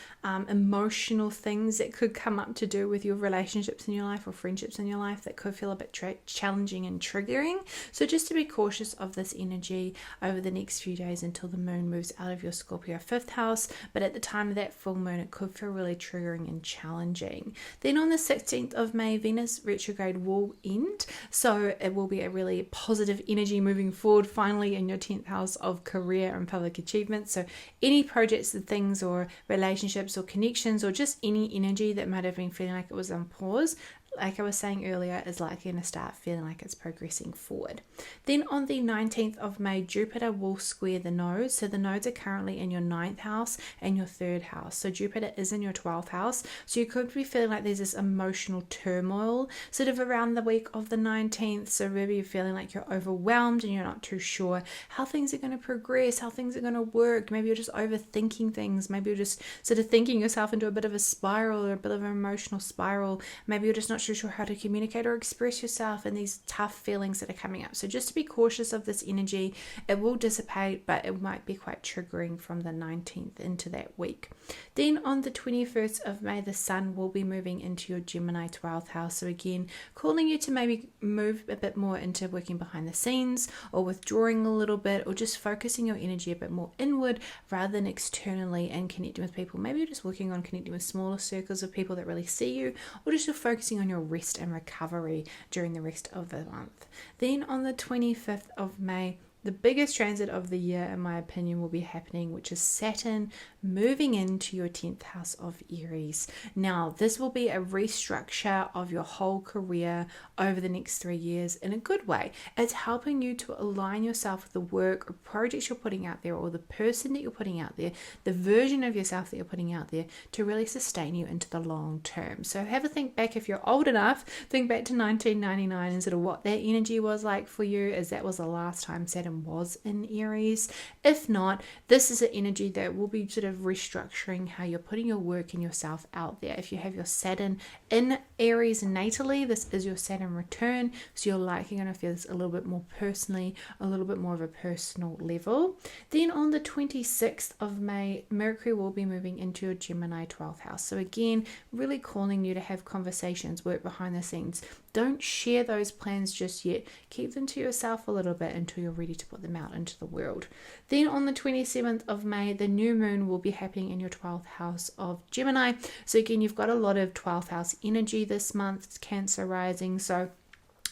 emotional things that could come up to do with your relationships in your life or friendships in your life that could feel a bit challenging and triggering. So just to be cautious of this energy over the next few days until the moon moves out of your Scorpio 5th house. But at the time of that full moon, it could feel really triggering and challenging. Then on the 16th of May, Venus retrograde will end. So it will be a really positive energy moving forward finally in your 10th house of career and public achievements. So any projects and things or relationships or connections or just any energy that might have been feeling like it was on pause, like I was saying earlier, is likely going to start feeling like it's progressing forward. Then on the 19th of May, Jupiter will square the nodes. So the nodes are currently in your 9th house and your 3rd house. So Jupiter is in your 12th house. So you could be feeling like there's this emotional turmoil sort of around the week of the 19th. So maybe you're feeling like you're overwhelmed and you're not too sure how things are going to progress, how things are going to work. Maybe you're just overthinking things. Maybe you're just sort of thinking yourself into a bit of a spiral or a bit of an emotional spiral. Maybe you're just not sure how to communicate or express yourself and these tough feelings that are coming up. So just to be cautious of this energy. It will dissipate, but it might be quite triggering from the 19th into that week. Then on the 21st of May, the sun will be moving into your Gemini 12th house. So again, calling you to maybe move a bit more into working behind the scenes or withdrawing a little bit or just focusing your energy a bit more inward rather than externally and connecting with people. Maybe you're just working on connecting with smaller circles of people that really see you, or just you're focusing on your rest and recovery during the rest of the month. Then on the 25th of May, the biggest transit of the year, in my opinion, will be happening, which is Saturn moving into your 10th house of Aries. Now, this will be a restructure of your whole career over the next 3 years in a good way. It's helping you to align yourself with the work or projects you're putting out there, or the person that you're putting out there, the version of yourself that you're putting out there, to really sustain you into the long term. So have a think back, if you're old enough, think back to 1999 and sort of what that energy was like for you, as that was the last time Saturn Saturn was in Aries. If not, this is an energy that will be sort of restructuring how you're putting your work and yourself out there. If you have your Saturn in Aries natally, this is your Saturn return, so you're likely going to feel this a little bit more personally, a little bit more of a personal level. Then on the 26th of May, Mercury will be moving into your Gemini 12th house. So again, really calling you to have conversations, work behind the scenes. Don't share those plans just yet. Keep them to yourself a little bit until you're ready to put them out into the world. Then on the 27th of May, the new moon will be happening in your 12th house of Gemini. So again, you've got a lot of 12th house energy this month. It's Cancer rising. So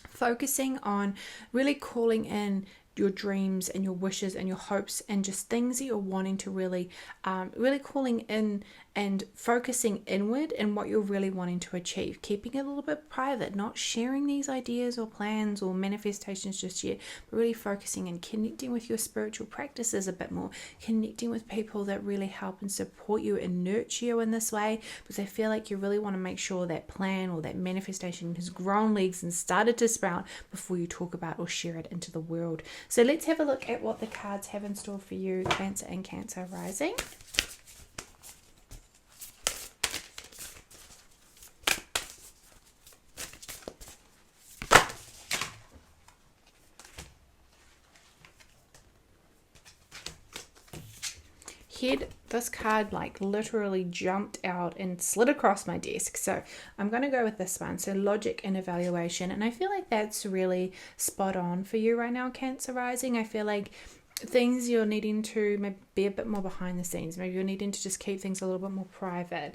focusing on really calling in your dreams and your wishes and your hopes and just things that you're wanting to really calling in and focusing inward in what you're really wanting to achieve, keeping it a little bit private, not sharing these ideas or plans or manifestations just yet, but really focusing and connecting with your spiritual practices a bit more, connecting with people that really help and support you and nurture you in this way, because I feel like you really want to make sure that plan or that manifestation has grown legs and started to sprout before you talk about or share it into the world. So let's have a look at what the cards have in store for you, Cancer and Cancer rising. This card like literally jumped out and slid across my desk, so I'm going to go with this one. So logic and evaluation, and I feel like that's really spot on for you right now, Cancer rising. I feel like things you're needing to maybe be a bit more behind the scenes. Maybe you're needing to just keep things a little bit more private.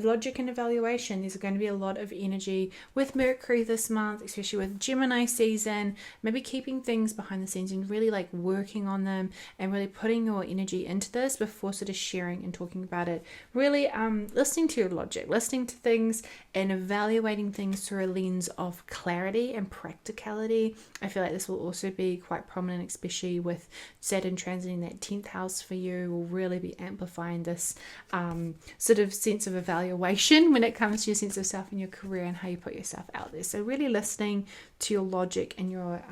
Logic and evaluation, there's going to be a lot of energy with Mercury this month, especially with Gemini season, maybe keeping things behind the scenes and really like working on them and really putting your energy into this before sort of sharing and talking about it. Really listening to your logic, listening to things and evaluating things through a lens of clarity and practicality. I feel like this will also be quite prominent, especially with Saturn transiting that 10th house for you, will really be amplifying this sort of sense of evaluation when it comes to your sense of self and your career and how you put yourself out there. So really listening to your logic and your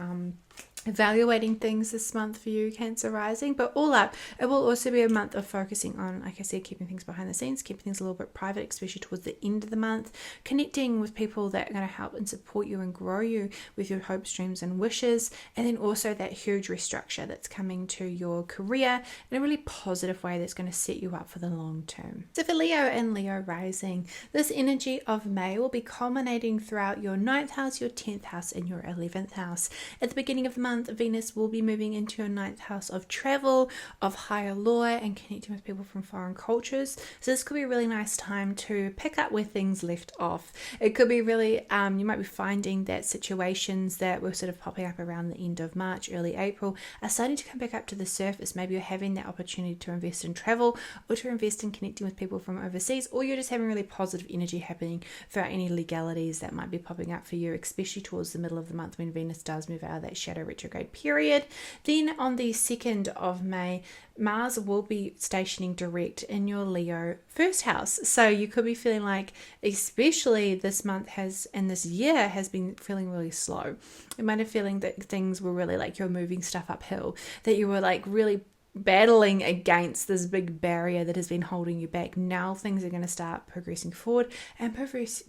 evaluating things this month for you, Cancer rising. But all up, it will also be a month of focusing on, like I said, keeping things behind the scenes, keeping things a little bit private, especially towards the end of the month, connecting with people that are going to help and support you and grow you with your hopes, dreams and wishes, and then also that huge restructure that's coming to your career in a really positive way that's going to set you up for the long term. So for Leo and Leo rising, this energy of May will be culminating throughout your 9th house, your 10th house and your 11th house. At the beginning of the month, Venus will be moving into your 9th house of travel, of higher law and connecting with people from foreign cultures. So this could be a really nice time to pick up where things left off. It could be really, you might be finding that situations that were sort of popping up around the end of March, early April are starting to come back up to the surface. Maybe you're having that opportunity to invest in travel or to invest in connecting with people from overseas, or you're just having really positive energy happening throughout any legalities that might be popping up for you, especially towards the middle of the month when Venus does move out of that shadow retrograde period. Then on the 2nd of May, Mars will be stationing direct in your Leo first house. So you could be feeling like, especially this month and this year has been feeling really slow. You might have feeling that things were really like you're moving stuff uphill, that you were like really battling against this big barrier that has been holding you back. Now things are going to start progressing forward and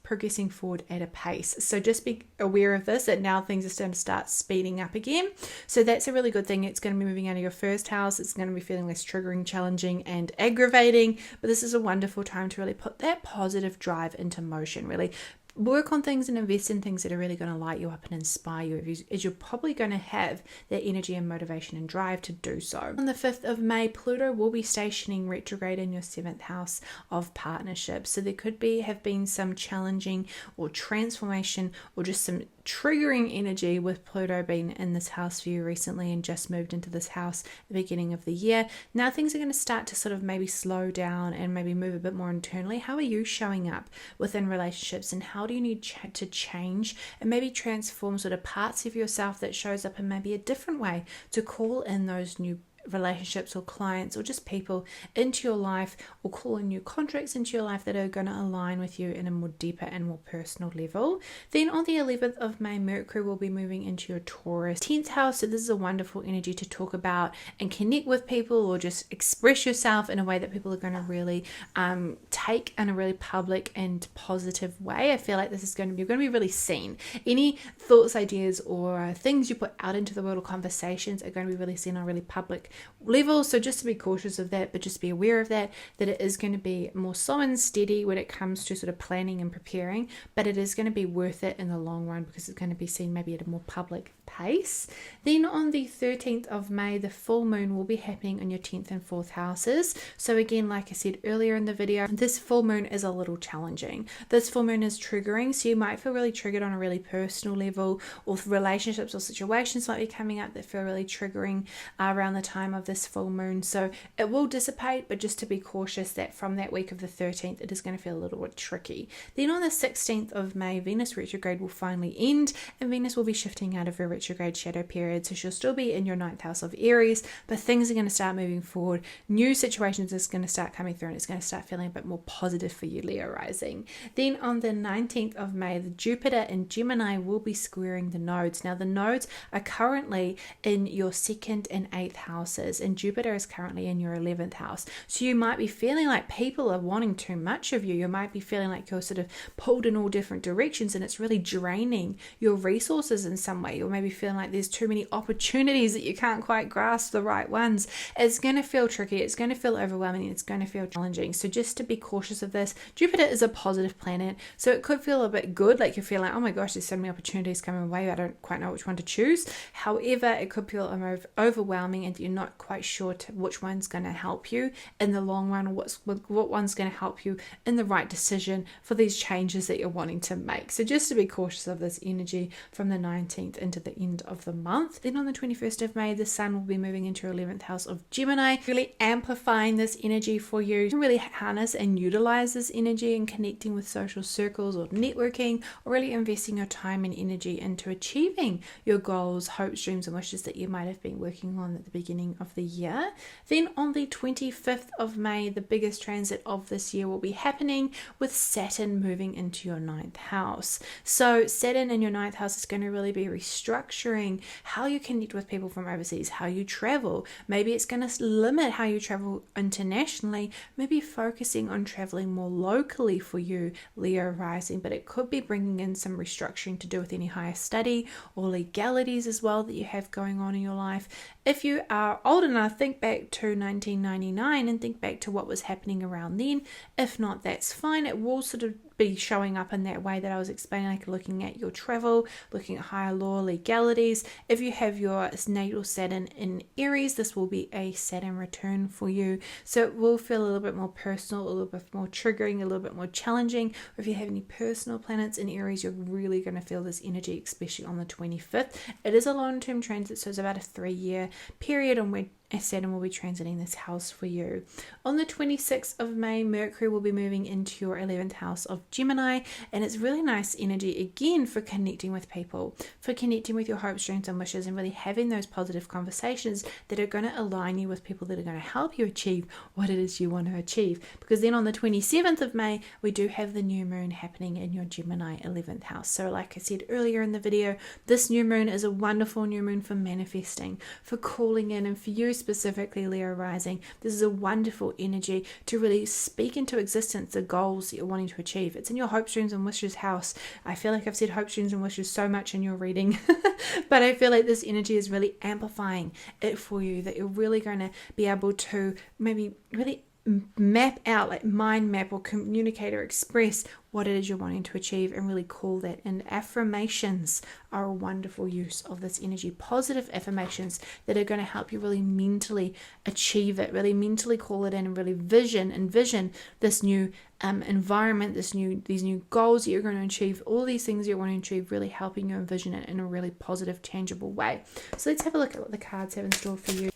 progressing forward at a pace. So just be aware of this, that now things are starting to start speeding up again. So that's a really good thing. It's going to be moving out of your first house. It's going to be feeling less triggering, challenging and aggravating. But this is a wonderful time to really put that positive drive into motion, really work on things and invest in things that are really going to light you up and inspire you, as you're probably going to have that energy and motivation and drive to do so. On the 5th of May, Pluto will be stationing retrograde in your 7th house of partnerships. So there could have been some challenging or transformation or just some triggering energy with Pluto being in this house for you recently and just moved into this house at the beginning of the year. Now things are going to start to sort of maybe slow down and maybe move a bit more internally. How are you showing up within relationships, and how do you need to change and maybe transform sort of parts of yourself that shows up in maybe a different way to call in those new relationships or clients or just people into your life, or call in new contracts into your life that are going to align with you in a more deeper and more personal level. Then on the 11th of May, Mercury will be moving into your Taurus 10th house. So this is a wonderful energy to talk about and connect with people, or just express yourself in a way that people are going to really take in a really public and positive way. I feel like this is going to be, you're going to be really seen. Any thoughts, ideas, or things you put out into the world, or conversations, are going to be really seen on a really public level. So just to be cautious of that, but just be aware of that it is going to be more slow and steady when it comes to sort of planning and preparing, but it is going to be worth it in the long run because it's going to be seen maybe at a more public pace. Then on the 13th of May, the full moon will be happening on your 10th and 4th houses. So again, like I said earlier in the video, this full moon is a little challenging. This full moon is triggering, so you might feel really triggered on a really personal level, or relationships or situations might be coming up that feel really triggering around the time of this full moon. So it will dissipate, but just to be cautious that from that week of the 13th, it is going to feel a little bit tricky. Then on the 16th of May, Venus retrograde will finally end, and Venus will be shifting out of her retrograde shadow period. So she'll still be in your 9th house of Aries, but things are going to start moving forward. New situations is going to start coming through, and it's going to start feeling a bit more positive for you, Leo rising. Then on the 19th of May, the Jupiter in Gemini will be squaring the nodes. Now the nodes are currently in your 2nd and 8th houses, and Jupiter is currently in your 11th house. So you might be feeling like people are wanting too much of you. You might be feeling like you're sort of pulled in all different directions, and it's really draining your resources in some way. Or maybe feeling like there's too many opportunities that you can't quite grasp the right ones. It's going to feel tricky. It's going to feel overwhelming. It's going to feel challenging. So just to be cautious of this. Jupiter is a positive planet, so it could feel a bit good, like you feel like, oh my gosh, there's so many opportunities coming away, I don't quite know which one to choose. However, it could feel overwhelming, and you're not quite sure which one's going to help you in the long run, or what one's going to help you in the right decision for these changes that you're wanting to make. So just to be cautious of this energy from the 19th into the end of the month. Then on the 21st of May, the Sun will be moving into your 11th house of Gemini, really amplifying this energy for you to really harness and utilize this energy and connecting with social circles or networking, or really investing your time and energy into achieving your goals, hopes, dreams, and wishes that you might have been working on at the beginning of the year. Then on the 25th of May, the biggest transit of this year will be happening with Saturn moving into your 9th house. So Saturn in your 9th house is going to really be restructuring how you connect with people from overseas, how you travel. Maybe it's going to limit how you travel internationally, maybe focusing on traveling more locally for you, Leo rising, but it could be bringing in some restructuring to do with any higher study or legalities as well that you have going on in your life. If you are old enough, think back to 1999 and think back to what was happening around then. If not, that's fine. It will sort of be showing up in that way that I was explaining, like looking at your travel, looking at higher law legalities. If you have your natal Saturn in Aries, this will be a Saturn return for you. So it will feel a little bit more personal, a little bit more triggering, a little bit more challenging. If you have any personal planets in Aries, you're really going to feel this energy, especially on the 25th. It is a long-term transit, so it's about a 3-year period on when Saturn will be transiting this house for you. On the 26th of May, Mercury will be moving into your 11th house of Gemini, and it's really nice energy again for connecting with people, for connecting with your hopes, dreams, and wishes, and really having those positive conversations that are going to align you with people that are going to help you achieve what it is you want to achieve. Because then on the 27th of May, we do have the new moon happening in your Gemini 11th house. So like I said earlier in the video, this new moon is a wonderful new moon for manifesting, for calling in, and for you specifically, Leo rising, this is a wonderful energy to really speak into existence the goals that you're wanting to achieve. It's in your hopes, dreams, and wishes house. I feel like I've said hopes, dreams, and wishes so much in your reading, but I feel like this energy is really amplifying it for you, that you're really going to be able to maybe really map out, like mind map or communicate or express what it is you're wanting to achieve, and really call that. And affirmations are a wonderful use of this energy. Positive affirmations that are going to help you really mentally achieve it, really mentally call it in, and really envision this new environment, these new goals that you're going to achieve, all these things you're wanting to achieve, really helping you envision it in a really positive, tangible way. So let's have a look at what the cards have in store for you.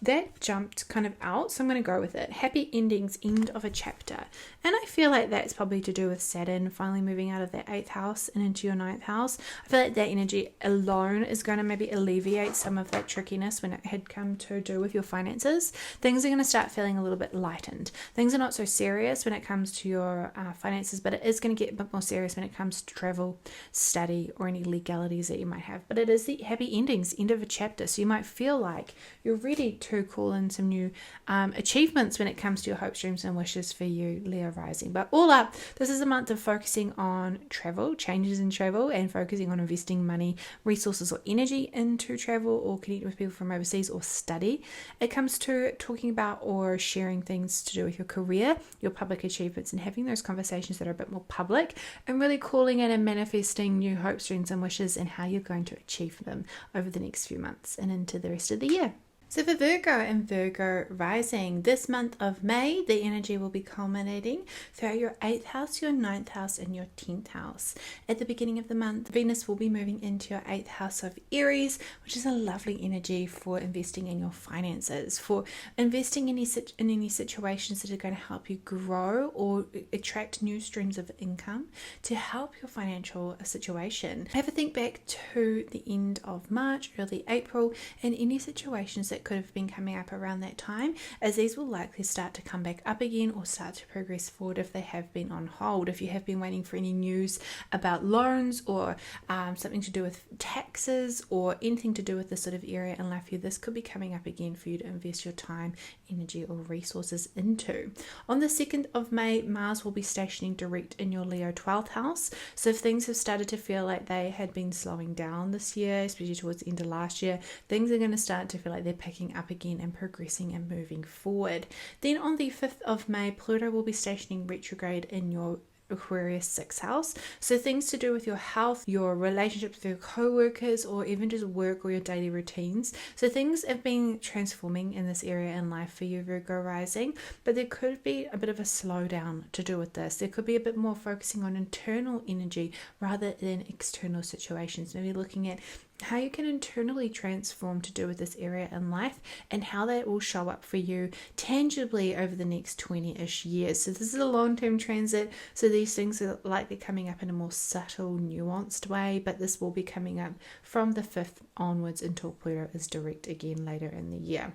that jumped kind of out, so I'm going to go with it. Happy endings, end of a chapter. And I feel like that's probably to do with Saturn finally moving out of that 8th house and into your 9th house. I feel like that energy alone is going to maybe alleviate some of that trickiness when it had come to do with your finances. Things are going to start feeling a little bit lightened. Things are not so serious when it comes to your finances, but it is going to get a bit more serious when it comes to travel, study, or any legalities that you might have. But it is the happy endings, end of a chapter. So you might feel like you're ready to call in some new achievements when it comes to your hopes, dreams, and wishes for you, Leo rising. But all up, this is a month of focusing on travel, changes in travel, and focusing on investing money, resources, or energy into travel or connecting with people from overseas or study. It comes to talking about or sharing things to do with your career, your public achievements, and having those conversations that are a bit more public, and really calling in and manifesting new hopes, dreams, and wishes and how you're going to achieve them over the next few months and into the rest of the year. So for Virgo and Virgo rising, this month of May, the energy will be culminating throughout your 8th house, your 9th house, and your 10th house. At the beginning of the month, Venus will be moving into your 8th house of Aries, which is a lovely energy for investing in your finances, for investing in any situations that are going to help you grow or attract new streams of income to help your financial situation. Have a think back to the end of March, early April, and any situations that could have been coming up around that time, as these will likely start to come back up again or start to progress forward if they have been on hold. If you have been waiting for any news about loans or something to do with taxes or anything to do with this sort of area in life, this could be coming up again for you to invest your time, energy, or resources into. On the 2nd of May, Mars will be stationing direct in your Leo 12th house. So if things have started to feel like they had been slowing down this year, especially towards the end of last year, things are going to start to feel like they're picking up again and progressing and moving forward. Then on the 5th of May, Pluto will be stationing retrograde in your Aquarius 6th house. So things to do with your health, your relationships with your co-workers, or even just work or your daily routines. So things have been transforming in this area in life for you, Virgo rising, but there could be a bit of a slowdown to do with this. There could be a bit more focusing on internal energy rather than external situations. Maybe looking at how you can internally transform to do with this area in life and how that will show up for you tangibly over the next 20-ish years. So this is a long-term transit, so these things are likely coming up in a more subtle, nuanced way, but this will be coming up from the 5th onwards until Pluto is direct again later in the year.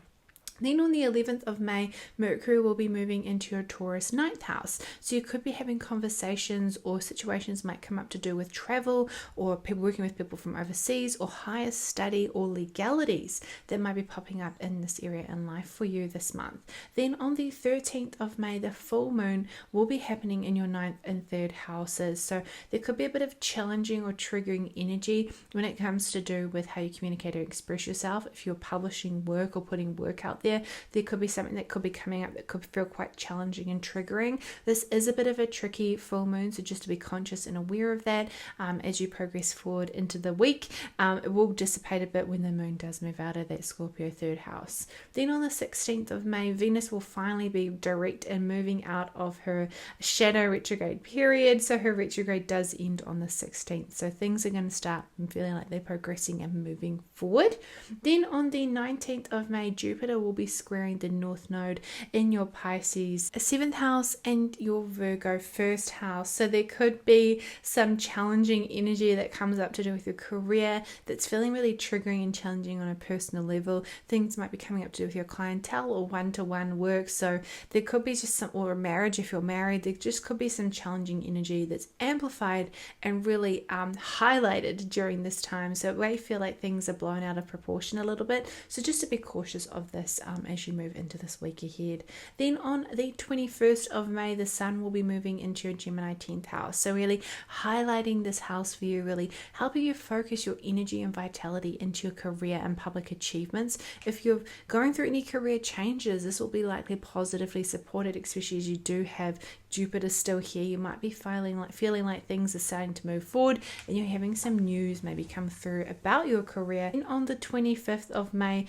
Then on the 11th of May, Mercury will be moving into your Taurus 9th house. So you could be having conversations or situations might come up to do with travel or people working with people from overseas or higher study or legalities that might be popping up in this area in life for you this month. Then on the 13th of May, the full moon will be happening in your 9th and 3rd houses. So there could be a bit of challenging or triggering energy when it comes to do with how you communicate or express yourself. If you're publishing work or putting work out there could be something that could be coming up that could feel quite challenging and triggering. This is a bit of a tricky full moon, so just to be conscious and aware of that as you progress forward into the week. It will dissipate a bit when the moon does move out of that Scorpio 3rd house. Then on the 16th of May, Venus will finally be direct and moving out of her shadow retrograde period. So her retrograde does end on the 16th. So things are going to start feeling like they're progressing and moving forward. Then on the 19th of May, Jupiter will be squaring the North Node in your Pisces 7th house and your Virgo 1st house. So there could be some challenging energy that comes up to do with your career that's feeling really triggering and challenging on a personal level. Things might be coming up to do with your clientele or one-to-one work. So there could be just some, or a marriage if you're married, there just could be some challenging energy that's amplified and really highlighted during this time. So it may feel like things are blown out of proportion a little bit. So just to be cautious of this as you move into this week ahead. Then on the 21st of May, the Sun will be moving into your Gemini 10th house. So really highlighting this house for you, really helping you focus your energy and vitality into your career and public achievements. If you're going through any career changes, this will be likely positively supported, especially as you do have Jupiter still here. You might be feeling like things are starting to move forward and you're having some news maybe come through about your career. And on the 25th of May,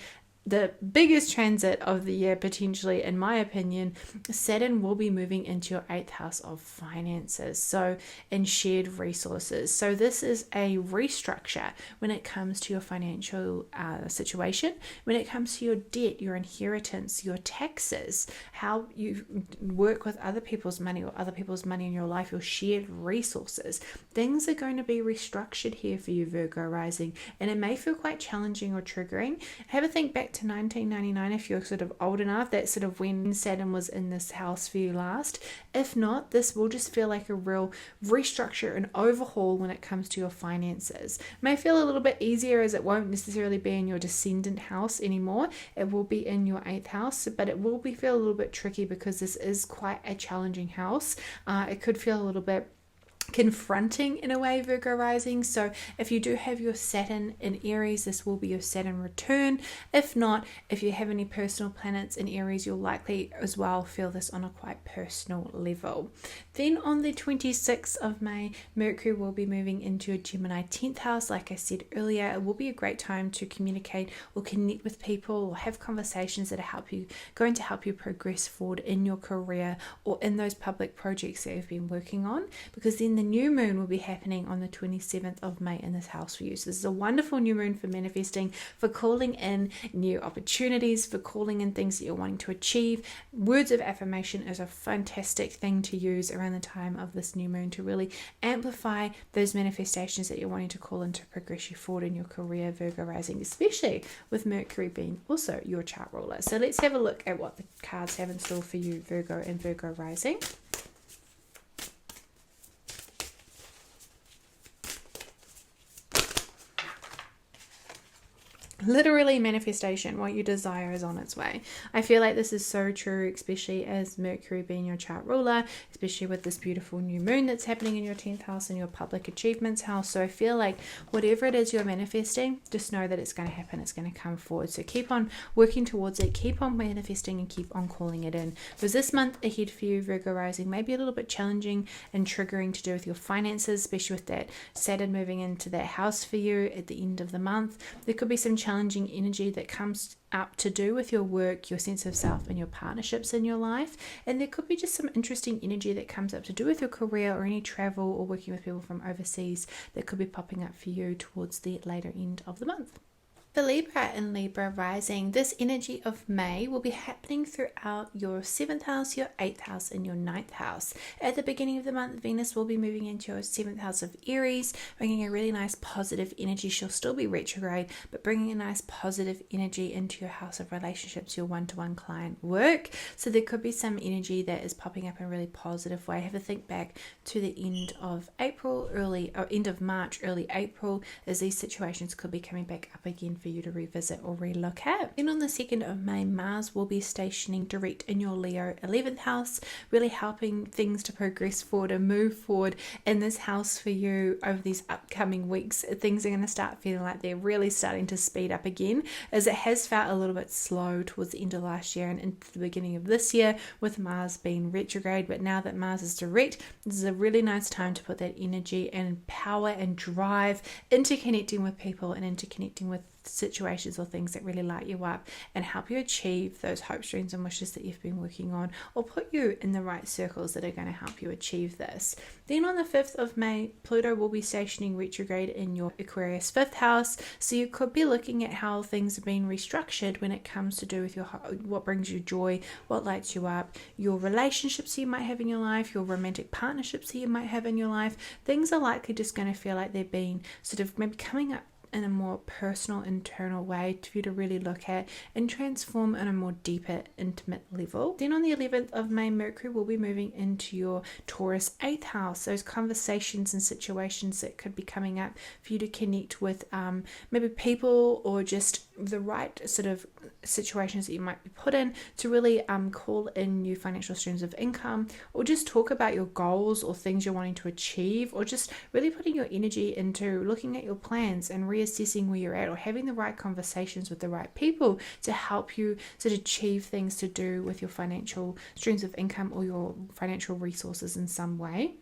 the biggest transit of the year, potentially, in my opinion, Saturn will be moving into your 8th house of finances, so and shared resources. So this is a restructure when it comes to your financial situation, when it comes to your debt, your inheritance, your taxes, how you work with other people's money or other people's money in your life, your shared resources. Things are going to be restructured here for you, Virgo rising, and it may feel quite challenging or triggering. Have a think back to 1999 if you're sort of old enough. That's sort of when Saturn was in this house for you last. If not, this will just feel like a real restructure and overhaul when it comes to your finances. It may feel a little bit easier as it won't necessarily be in your descendant house anymore. It will be in your 8th house, but it will feel a little bit tricky because this is quite a challenging house. It could feel a little bit confronting in a way, Virgo rising. So if you do have your Saturn in Aries, this will be your Saturn return. If not, if you have any personal planets in Aries, you'll likely as well feel this on a quite personal level. Then on the 26th of May, Mercury will be moving into your Gemini 10th house. Like I said earlier, it will be a great time to communicate or connect with people or have conversations that are going to help you progress forward in your career or in those public projects that you've been working on, because then the new moon will be happening on the 27th of May in this house for you. So this is a wonderful new moon for manifesting, for calling in new opportunities, for calling in things that you're wanting to achieve. Words of affirmation is a fantastic thing to use around the time of this new moon to really amplify those manifestations that you're wanting to call in to progress you forward in your career, Virgo rising, especially with Mercury being also your chart ruler. So let's have a look at what the cards have in store for you, Virgo and Virgo rising. Literally manifestation, what you desire is on its way. I feel like this is so true, especially as Mercury being your chart ruler, especially with this beautiful new moon that's happening in your 10th house and your public achievements house. So I feel like whatever it is you're manifesting, just know that it's going to happen, it's going to come forward. So keep on working towards it, keep on manifesting and keep on calling it in. Because this month ahead for you, Virgo rising, may be a little bit challenging and triggering to do with your finances, especially with that Saturn moving into that house for you at the end of the month. There could be some challenging energy that comes up to do with your work, your sense of self and your partnerships in your life, and there could be just some interesting energy that comes up to do with your career or any travel or working with people from overseas that could be popping up for you towards the later end of the month. For Libra and Libra rising, this energy of May will be happening throughout your 7th house, your 8th house, and your 9th house. At the beginning of the month, Venus will be moving into your 7th house of Aries, bringing a really nice positive energy. She'll still be retrograde, but bringing a nice positive energy into your house of relationships, your one-to-one client work. So there could be some energy that is popping up in a really positive way. Have a think back to the end of end of March, early April, as these situations could be coming back up again for you to revisit or relook at. Then on the 2nd of May, Mars will be stationing direct in your Leo 11th house, really helping things to progress forward and move forward in this house for you over these upcoming weeks. Things are going to start feeling like they're really starting to speed up again, as it has felt a little bit slow towards the end of last year and into the beginning of this year with Mars being retrograde. But now that Mars is direct, this is a really nice time to put that energy and power and drive into connecting with people and into connecting with situations or things that really light you up and help you achieve those hopes, dreams and wishes that you've been working on, or put you in the right circles that are going to help you achieve this. Then on the 5th of May, Pluto will be stationing retrograde in your Aquarius 5th house, so you could be looking at how things have been restructured when it comes to do with what brings you joy, what lights you up, your relationships you might have in your life, your romantic partnerships that you might have in your life. Things are likely just going to feel like they've been sort of maybe coming up in a more personal, internal way for you to really look at and transform on a more deeper, intimate level. Then on the 11th of May, Mercury will be moving into your Taurus 8th house. Those conversations and situations that could be coming up for you to connect with maybe people or just the right sort of situations that you might be put in to really call in new financial streams of income, or just talk about your goals or things you're wanting to achieve, or just really putting your energy into looking at your plans and reassessing where you're at, or having the right conversations with the right people to help you sort of achieve things to do with your financial streams of income or your financial resources in some way.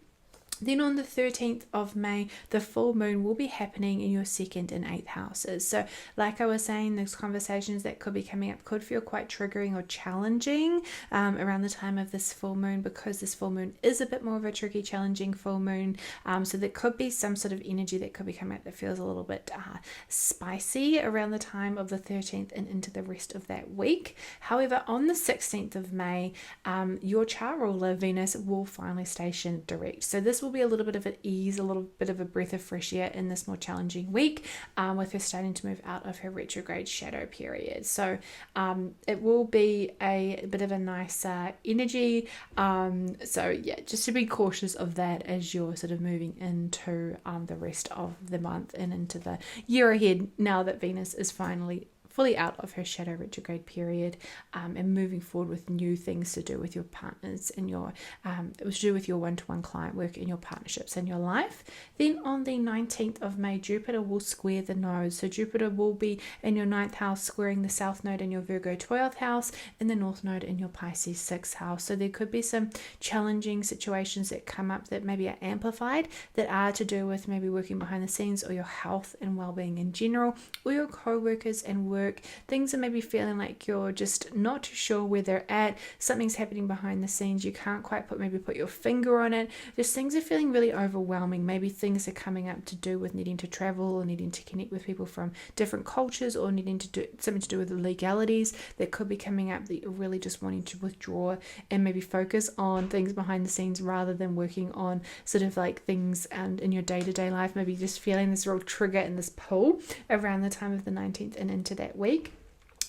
Then on the 13th of May, the full moon will be happening in your second and eighth houses. So like I was saying, those conversations that could be coming up could feel quite triggering or challenging around the time of this full moon, because this full moon is a bit more of a tricky, challenging full moon. So there could be some sort of energy that could be coming up that feels a little bit spicy around the time of the 13th and into the rest of that week. However, on the 16th of May, your chart ruler, Venus, will finally station direct. So this will be a little bit of an ease, a little bit of a breath of fresh air in this more challenging week, with her starting to move out of her retrograde shadow period. So it will be a bit of a nicer energy. So yeah, just to be cautious of that as you're sort of moving into the rest of the month and into the year ahead, now that Venus is finally fully out of her shadow retrograde period, and moving forward with new things to do with your partners and your it was to do with your one-to-one client work and your partnerships in your life. Then on the 19th of May, Jupiter will square the node. So Jupiter will be in your 9th house, squaring the south node in your Virgo 12th house and the north node in your Pisces 6th house. So there could be some challenging situations that come up that maybe are amplified, that are to do with maybe working behind the scenes, or your health and well-being in general, or your co-workers and work. Things are maybe feeling like you're just not too sure where they're at. Something's happening behind the scenes. You can't quite put your finger on it. Just things are feeling really overwhelming. Maybe things are coming up to do with needing to travel, or needing to connect with people from different cultures, or needing to do something to do with the legalities that could be coming up, that you're really just wanting to withdraw and maybe focus on things behind the scenes rather than working on sort of like things and in your day-to-day life. Maybe just feeling this real trigger and this pull around the time of the 19th and into that week.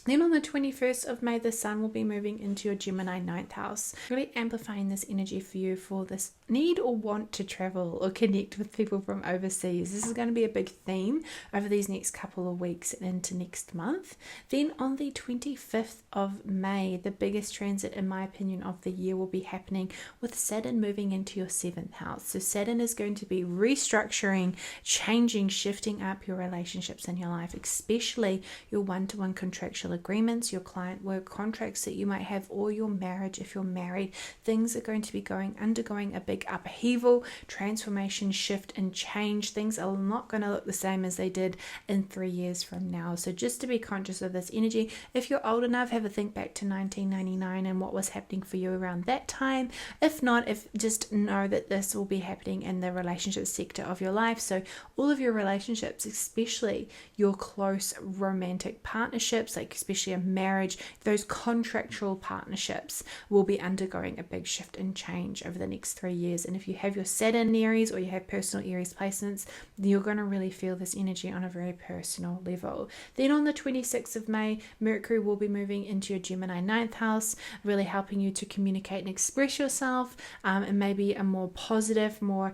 Then on the 21st of May, the sun will be moving into your Gemini 9th house, really amplifying this energy for you for this need or want to travel or connect with people from overseas. This is going to be a big theme over these next couple of weeks and into next month. Then on the 25th of May, the biggest transit, in my opinion, of the year will be happening with Saturn moving into your 7th house. So Saturn is going to be restructuring, changing, shifting up your relationships in your life, especially your one-to-one contractual agreements, your client work contracts that you might have, or your marriage if you're married. Things are going to be undergoing a big upheaval, transformation, shift and change. Things are not going to look the same as they did in 3 years from now. So just to be conscious of this energy. If you're old enough, have a think back to 1999 and what was happening for you around that time. If not, just know that this will be happening in the relationship sector of your life. So all of your relationships, especially your close romantic partnerships, like especially a marriage, those contractual partnerships will be undergoing a big shift and change over the next 3 years. And if you have your Saturn in Aries, or you have personal Aries placements, you're going to really feel this energy on a very personal level. Then on the 26th of May, Mercury will be moving into your Gemini 9th house, really helping you to communicate and express yourself, and maybe a more positive, more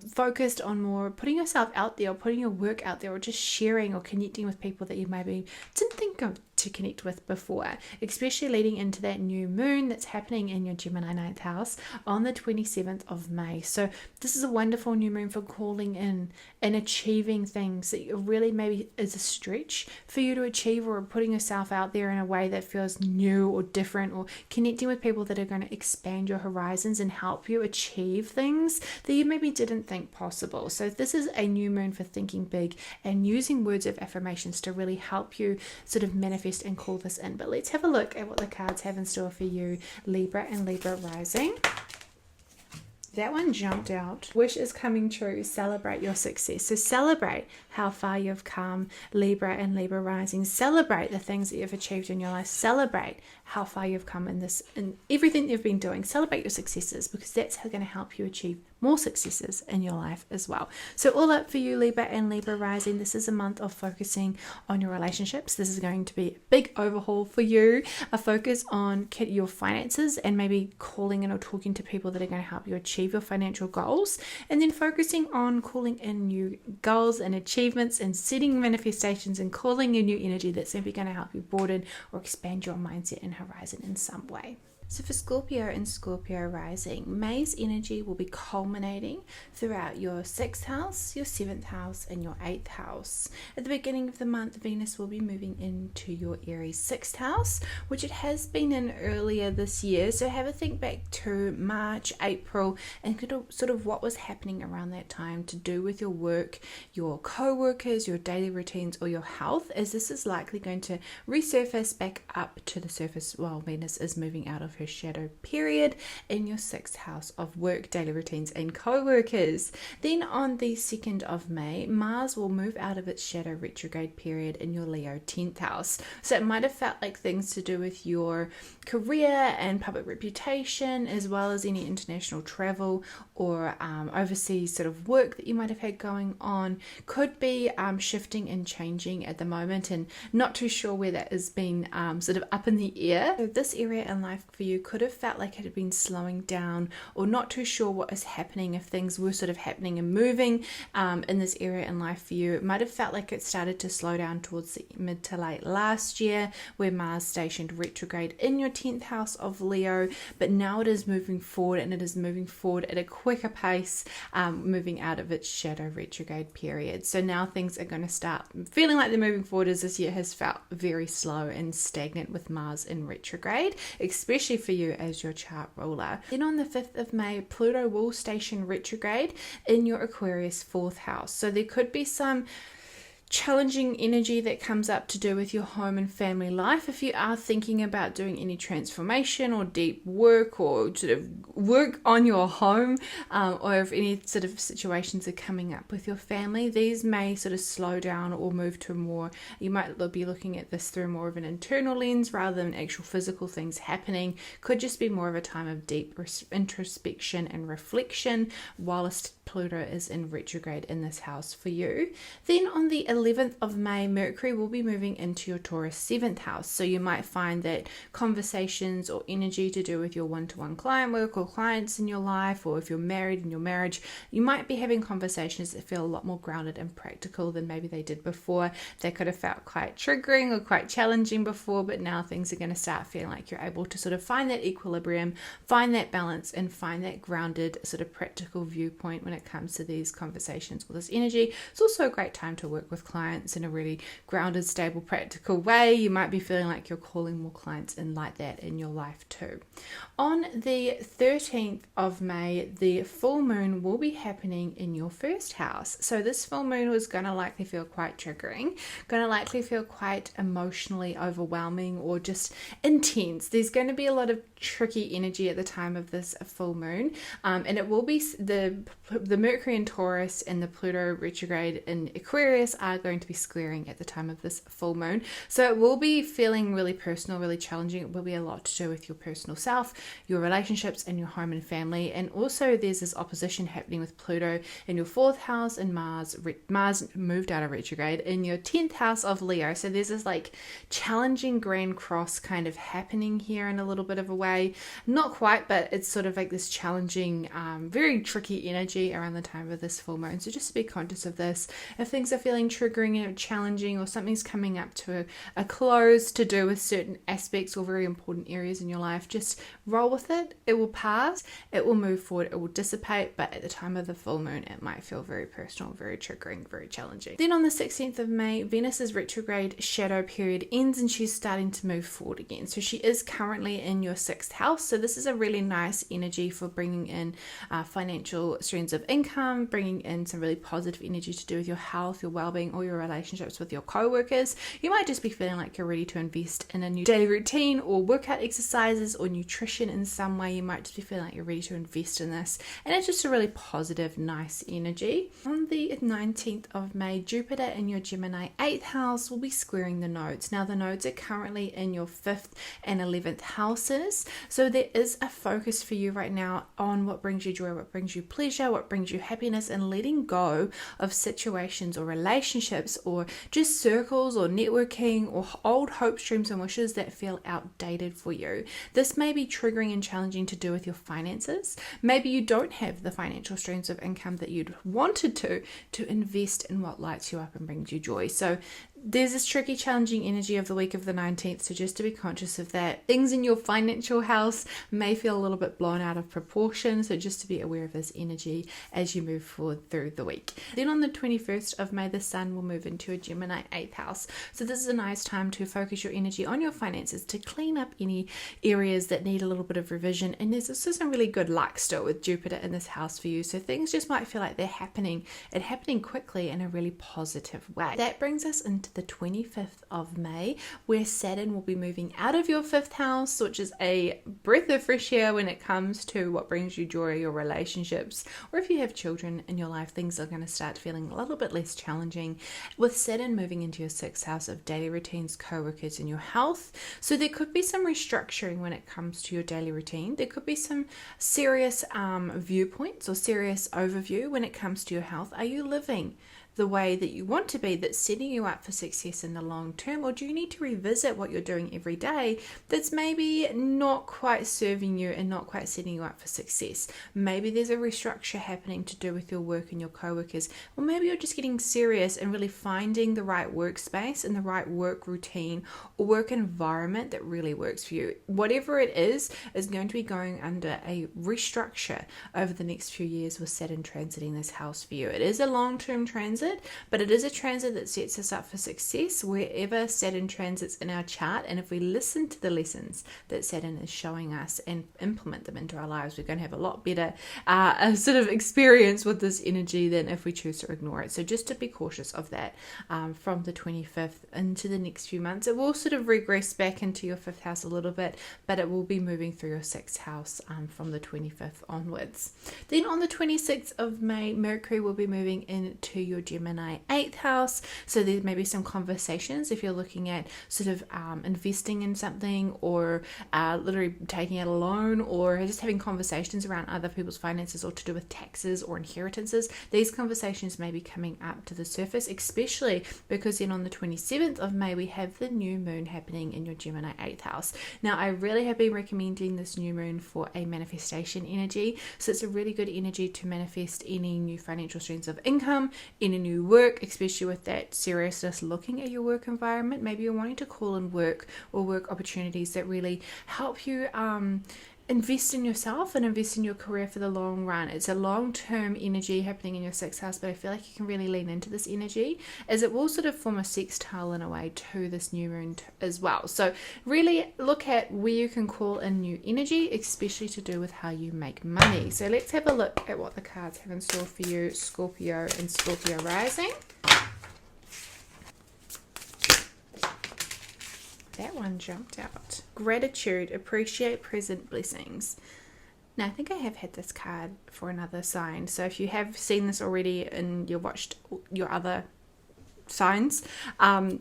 focused on more putting yourself out there, or putting your work out there, or just sharing or connecting with people that you maybe didn't think of to connect with before, especially leading into that new moon that's happening in your Gemini 9th house on the 27th of May. So this is a wonderful new moon for calling in and achieving things that really maybe is a stretch for you to achieve, or putting yourself out there in a way that feels new or different, or connecting with people that are going to expand your horizons and help you achieve things that you maybe didn't think possible. So this is a new moon for thinking big and using words of affirmations to really help you sort of manifest and call this in. But let's have a look at what the cards have in store for you, Libra and Libra rising. That one jumped out. Wish is coming true. Celebrate your success. So celebrate how far you've come, Libra and Libra rising. Celebrate the things that you've achieved in your life. Celebrate how far you've come in everything you've been doing. Celebrate your successes, because that's going to help you achieve more successes in your life as well. So all up for you, Libra and Libra rising. This is a month of focusing on your relationships. This is going to be a big overhaul for you, a focus on your finances, and maybe calling in or talking to people that are going to help you achieve your financial goals, and then focusing on calling in new goals and achievements and setting manifestations and calling in new energy that's maybe going to help you broaden or expand your mindset and horizon in some way. So for Scorpio and Scorpio rising, May's energy will be culminating throughout your 6th house, your 7th house, and your 8th house. At the beginning of the month, Venus will be moving into your Aries 6th house, which it has been in earlier this year. So have a think back to March, April, and sort of what was happening around that time to do with your work, your co-workers, your daily routines, or your health, as this is likely going to resurface back up to the surface while Venus is moving out of her shadow period in your 6th house of work, daily routines, and co-workers. Then on the 2nd of May, Mars will move out of its shadow retrograde period in your Leo 10th house. So it might have felt like things to do with your career and public reputation, as well as any international travel or overseas sort of work that you might have had going on, could be shifting and changing at the moment, and not too sure where that has been sort of up in the air. So this area in life for you could have felt like it had been slowing down, or not too sure what is happening, if things were sort of happening and moving in this area in life for you. It might have felt like it started to slow down towards the mid to late last year, where Mars stationed retrograde in your 10th house of Leo, but now it is moving forward, and it is moving forward at a quicker pace, moving out of its shadow retrograde period. So now things are going to start feeling like they're moving forward, as this year has felt very slow and stagnant with Mars in retrograde, especially for you as your chart ruler. Then on the 5th of May, Pluto will station retrograde in your Aquarius 4th house. So there could be some challenging energy that comes up to do with your home and family life. If you are thinking about doing any transformation or deep work, or sort of work on your home, or if any sort of situations are coming up with your family, these may sort of slow down or move to more, you might be looking at this through more of an internal lens rather than actual physical things happening. Could just be more of a time of deep introspection and reflection whilst Pluto is in retrograde in this house for you. Then on the 11th of May, Mercury will be moving into your Taurus 7th house. So you might find that conversations or energy to do with your one-to-one client work or clients in your life, or if you're married in your marriage, you might be having conversations that feel a lot more grounded and practical than maybe they did before. They could have felt quite triggering or quite challenging before, but now things are going to start feeling like you're able to sort of find that equilibrium, find that balance, and find that grounded sort of practical viewpoint when it comes to these conversations or this energy. It's also a great time to work with clients in a really grounded, stable, practical way. You might be feeling like you're calling more clients in like that in your life too. On the 13th of May, the full moon will be happening in your 1st house. So this full moon was going to likely feel quite triggering, going to likely feel quite emotionally overwhelming or just intense. There's going to be a lot of tricky energy at the time of this full moon, and it will be the Mercury in Taurus and the Pluto retrograde in Aquarius are going to be squaring at the time of this full moon. So it will be feeling really personal, really challenging. It will be a lot to do with your personal self, your relationships, and your home and family. And also there's this opposition happening with Pluto in your 4th house, and Mars moved out of retrograde in your 10th house of Leo. So there's this like challenging grand cross kind of happening here in a little bit of a way. Not quite, but it's sort of like this challenging, very tricky energy around the time of this full moon. So just be conscious of this. If things are feeling triggering and challenging, or something's coming up to a close to do with certain aspects or very important areas in your life, just roll with it. It will pass, it will move forward, it will dissipate, but at the time of the full moon it might feel very personal, very triggering, very challenging. Then on the 16th of May, Venus's retrograde shadow period ends and she's starting to move forward again. So she is currently in your 6th house. So this is a really nice energy for bringing in financial streams of income, bringing in some really positive energy to do with your health, your well-being, or your relationships with your co-workers. You might just be feeling like you're ready to invest in a new daily routine or workout exercises or nutrition in some way. You might just be feeling like you're ready to invest in this, and it's just a really positive, nice energy. On the 19th of May, Jupiter in your Gemini 8th house will be squaring the nodes. Now the nodes are currently in your 5th and 11th houses, so there is a focus for you right now on what brings you joy, what brings you pleasure, what brings you happiness, and letting go of situations or relationships or just circles or networking or old hopes, dreams, and wishes that feel outdated for you. This may be triggering and challenging to do with your finances. Maybe you don't have the financial streams of income that you'd wanted to invest in what lights you up and brings you joy. So There's this tricky, challenging energy of the week of the 19th, so just to be conscious of that. Things in your financial house may feel a little bit blown out of proportion, so just to be aware of this energy as you move forward through the week. Then on the 21st of May, the Sun will move into a Gemini 8th house. So this is a nice time to focus your energy on your finances, to clean up any areas that need a little bit of revision. And there's also some really good luck still with Jupiter in this house for you. So things just might feel like they're happening quickly in a really positive way. That brings us into the 25th of May, where Saturn will be moving out of your 5th house, which is a breath of fresh air when it comes to what brings you joy, your relationships, or if you have children in your life, things are going to start feeling a little bit less challenging with Saturn moving into your 6th house of daily routines, co-workers, and your health. So there could be some restructuring when it comes to your daily routine. There could be some serious viewpoints or serious overview when it comes to your health. Are you living the way that you want to be, that's setting you up for success in the long term? Or do you need to revisit what you're doing every day that's maybe not quite serving you and not quite setting you up for success? Maybe there's a restructure happening to do with your work and your co-workers, or maybe you're just getting serious and really finding the right workspace and the right work routine or work environment that really works for you. Whatever it is going to be going under a restructure over the next few years with Saturn transiting this house for you. It is a long-term transit, but it is a transit that sets us up for success wherever Saturn transits in our chart. And if we listen to the lessons that Saturn is showing us and implement them into our lives, we're going to have a lot better sort of experience with this energy than if we choose to ignore it. So just to be cautious of that from the 25th into the next few months. It will sort of regress back into your 5th house a little bit, but it will be moving through your 6th house from the 25th onwards. Then on the 26th of May, Mercury will be moving into your Gemini 8th house. So there may be some conversations if you're looking at sort of investing in something, or literally taking out a loan, or just having conversations around other people's finances or to do with taxes or inheritances. These conversations may be coming up to the surface, especially because then on the 27th of May we have the new moon happening in your Gemini 8th house. Now I really have been recommending this new moon for a manifestation energy. So it's a really good energy to manifest any new financial streams of income, any new work, especially with that seriousness looking at your work environment. Maybe you're wanting to call in work or work opportunities that really help you invest in yourself and invest in your career for the long run. It's a long-term energy happening in your 6th house, but I feel like you can really lean into this energy as it will sort of form a sextile in a way to this new moon as well. So really look at where you can call in new energy, especially to do with how you make money. So let's have a look at what the cards have in store for you, Scorpio and Scorpio rising. That one jumped out. Gratitude, appreciate present blessings. Now, I think I have had this card for another sign. So if you have seen this already and you watched your other signs,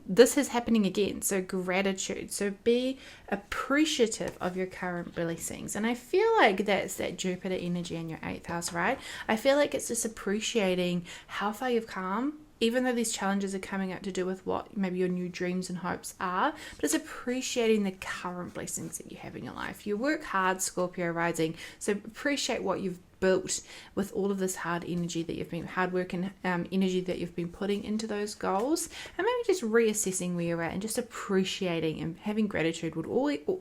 this is happening again. So gratitude. So be appreciative of your current blessings. And I feel like that's that Jupiter energy in your 8th house, right? I feel like it's just appreciating how far you've come, even though these challenges are coming up to do with what maybe your new dreams and hopes are, but it's appreciating the current blessings that you have in your life. You work hard, Scorpio rising, so appreciate what you've built with all of this hard energy that you've been, hard work and energy that you've been putting into those goals, and maybe just reassessing where you're at and just appreciating and having gratitude would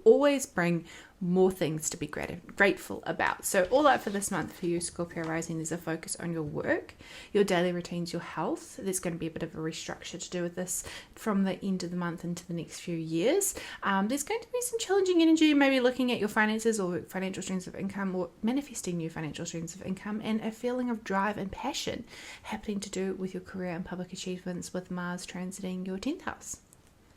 always bring more things to be grateful about. So all that for this month for you, Scorpio rising, there's a focus on your work, your daily routines, your health. There's going to be a bit of a restructure to do with this from the end of the month into the next few years. There's going to be some challenging energy, maybe looking at your finances or financial streams of income, or manifesting new financial streams of income, and a feeling of drive and passion happening to do with your career and public achievements with Mars transiting your 10th house.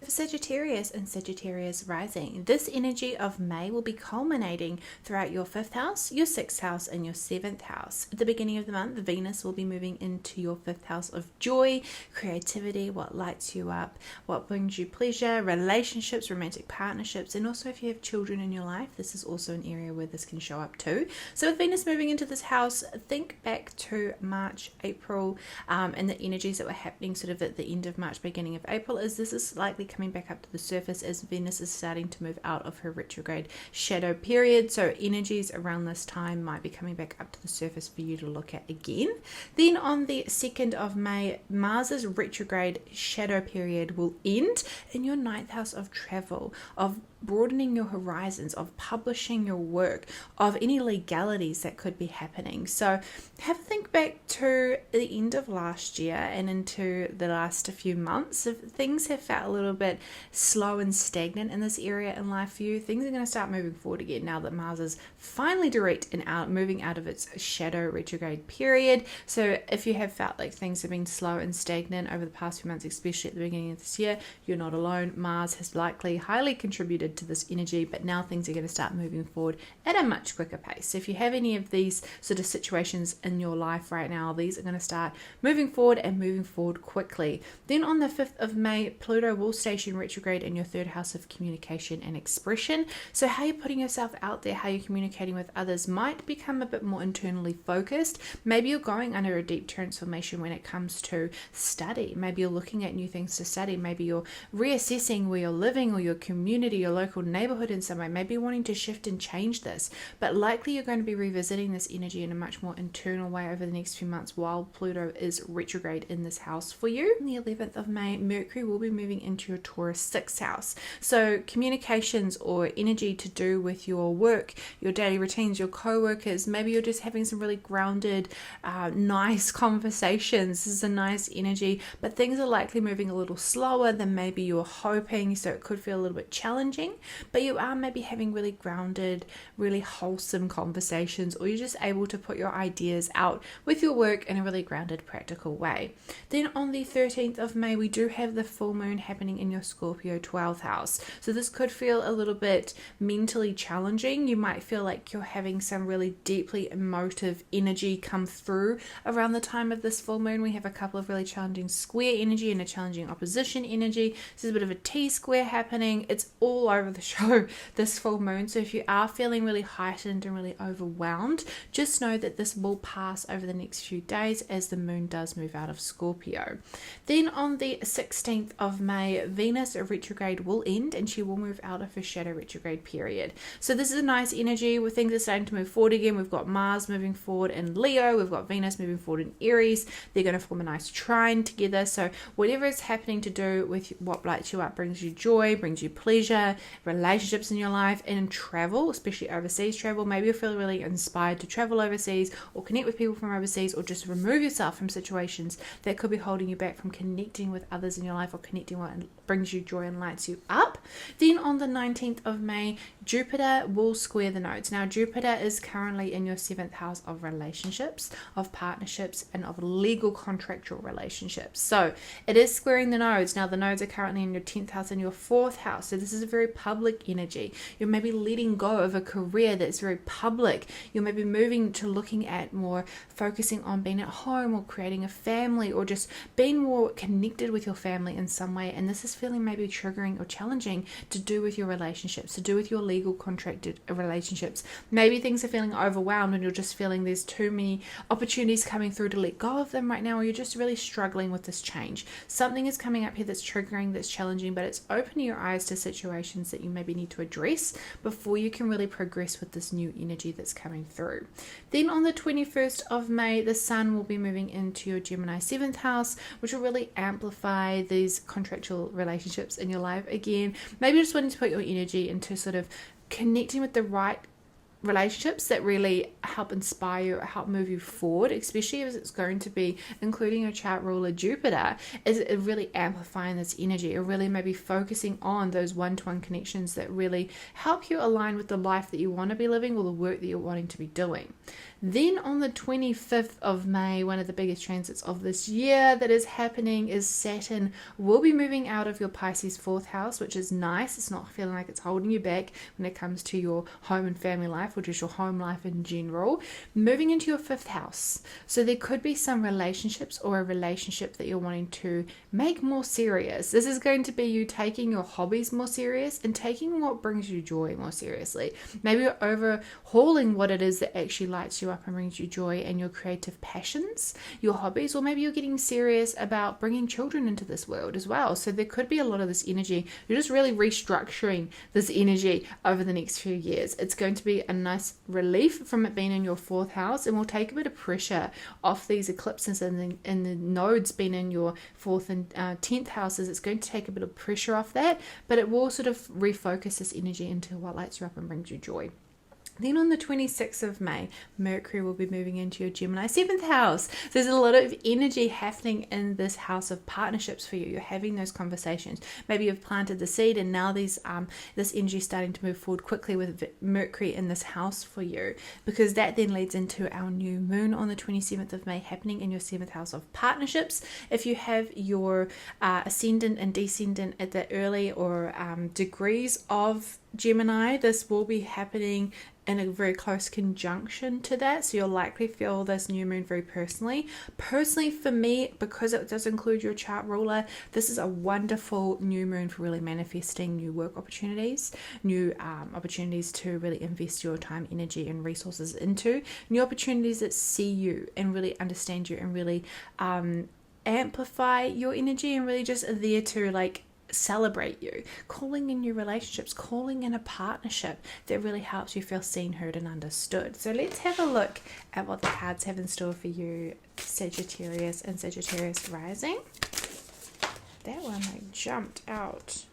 For Sagittarius and Sagittarius rising, this energy of May will be culminating throughout your 5th house, your 6th house, and your 7th house. At the beginning of the month, Venus will be moving into your 5th house of joy, creativity, what lights you up, what brings you pleasure, relationships, romantic partnerships, and also if you have children in your life, this is also an area where this can show up too. So with Venus moving into this house, think back to March, April, and the energies that were happening sort of at the end of March, beginning of April, as this is likely coming back up to the surface as Venus is starting to move out of her retrograde shadow period. So energies around this time might be coming back up to the surface for you to look at again. Then on the 2nd of May, Mars's retrograde shadow period will end in your 9th house of travel, of broadening your horizons, of publishing your work, of any legalities that could be happening. So have a think back to the end of last year and into the last few months. If things have felt a little bit slow and stagnant in this area in life for you, things are going to start moving forward again now that Mars is finally direct and moving out of its shadow retrograde period. So if you have felt like things have been slow and stagnant over the past few months, especially at the beginning of this year, you're not alone. Mars has likely highly contributed to this energy, but now things are going to start moving forward at a much quicker pace. So if you have any of these sort of situations in your life right now, these are going to start moving forward and moving forward quickly. Then on the 5th of May, Pluto will station retrograde in your 3rd house of communication and expression. So how you're putting yourself out there, how you're communicating with others might become a bit more internally focused. Maybe you're going under a deep transformation when it comes to study. Maybe you're looking at new things to study. Maybe you're reassessing where you're living or your community, your local neighborhood in some way. Maybe wanting to shift and change this, but likely you're going to be revisiting this energy in a much more internal way over the next few months while Pluto is retrograde in this house for you. On the 11th of May, Mercury will be moving into your Taurus 6th house. So communications or energy to do with your work, your daily routines, your co-workers, maybe you're just having some really grounded, nice conversations. This is a nice energy, but things are likely moving a little slower than maybe you're hoping, so it could feel a little bit challenging. But you are maybe having really grounded, really wholesome conversations, or you're just able to put your ideas out with your work in a really grounded, practical way. Then on the 13th of May, we do have the full moon happening in your Scorpio 12th house. So this could feel a little bit mentally challenging. You might feel like you're having some really deeply emotive energy come through around the time of this full moon. We have a couple of really challenging square energy and a challenging opposition energy. There's a bit of a T-square happening. It's all over the show this full moon. So if you are feeling really heightened and really overwhelmed, just know that this will pass over the next few days as the moon does move out of Scorpio. Then on the 16th of May, Venus retrograde will end and she will move out of her shadow retrograde period. So this is a nice energy where things are starting to move forward again. We've got Mars moving forward in Leo, we've got Venus moving forward in Aries. They're going to form a nice trine together. So whatever is happening to do with what lights you up, brings you joy, brings you pleasure, relationships in your life, and travel, especially overseas travel. Maybe you're feeling really inspired to travel overseas or connect with people from overseas, or just remove yourself from situations that could be holding you back from connecting with others in your life or connecting what brings you joy and lights you up. Then on the 19th of May, Jupiter will square the nodes. Now Jupiter is currently in your 7th house of relationships, of partnerships, and of legal contractual relationships. So it is squaring the nodes. Now the nodes are currently in your 10th house and your 4th house. So this is a very public energy. You're maybe letting go of a career that's very public. You're maybe moving to looking at more focusing on being at home or creating a family or just being more connected with your family in some way. And this is feeling maybe triggering or challenging to do with your relationships, to do with your legal contracted relationships. Maybe things are feeling overwhelmed and you're just feeling there's too many opportunities coming through to let go of them right now, or you're just really struggling with this change. Something is coming up here that's triggering, that's challenging, but it's opening your eyes to situations that you maybe need to address before you can really progress with this new energy that's coming through. Then on the 21st of May, the Sun will be moving into your Gemini 7th house, which will really amplify these contractual relationships in your life again. Maybe just wanting to put your energy into sort of connecting with the right relationships that really help inspire you or help move you forward, especially as it's going to be including your chart ruler Jupiter, is it really amplifying this energy, or really maybe focusing on those one-to-one connections that really help you align with the life that you want to be living or the work that you're wanting to be doing. Then on the 25th of May, one of the biggest transits of this year that is happening is Saturn will be moving out of your Pisces 4th house, which is nice. It's not feeling like it's holding you back when it comes to your home and family life, or just your home life in general, moving into your 5th house. So there could be some relationships or a relationship that you're wanting to make more serious. This is going to be you taking your hobbies more serious and taking what brings you joy more seriously. Maybe you're overhauling what it is that actually lights you up and brings you joy, and your creative passions, your hobbies, or maybe you're getting serious about bringing children into this world as well. So there could be a lot of this energy. You're just really restructuring this energy over the next few years. It's going to be a nice relief from it being in your 4th house, and will take a bit of pressure off these eclipses and the nodes being in your 4th and 10th houses. It's going to take a bit of pressure off that, but it will sort of refocus this energy into what lights you up and brings you joy. Then on the 26th of May, Mercury will be moving into your Gemini 7th house. So there's a lot of energy happening in this house of partnerships for you. You're having those conversations. Maybe you've planted the seed, and now this energy is starting to move forward quickly with Mercury in this house for you, because that then leads into our new moon on the 27th of May happening in your 7th house of partnerships. If you have your ascendant and descendant at the early or degrees of Gemini, this will be happening in a very close conjunction to that, so you'll likely feel this new moon very personally. Personally for me, because it does include your chart ruler, this is a wonderful new moon for really manifesting new work opportunities, new opportunities to really invest your time, energy and resources into, new opportunities that see you and really understand you and really amplify your energy, and really just are there to like celebrate you, calling in your relationships, calling in a partnership that really helps you feel seen, heard and understood. So let's have a look at what the cards have in store for you, Sagittarius and Sagittarius rising. That one like jumped out.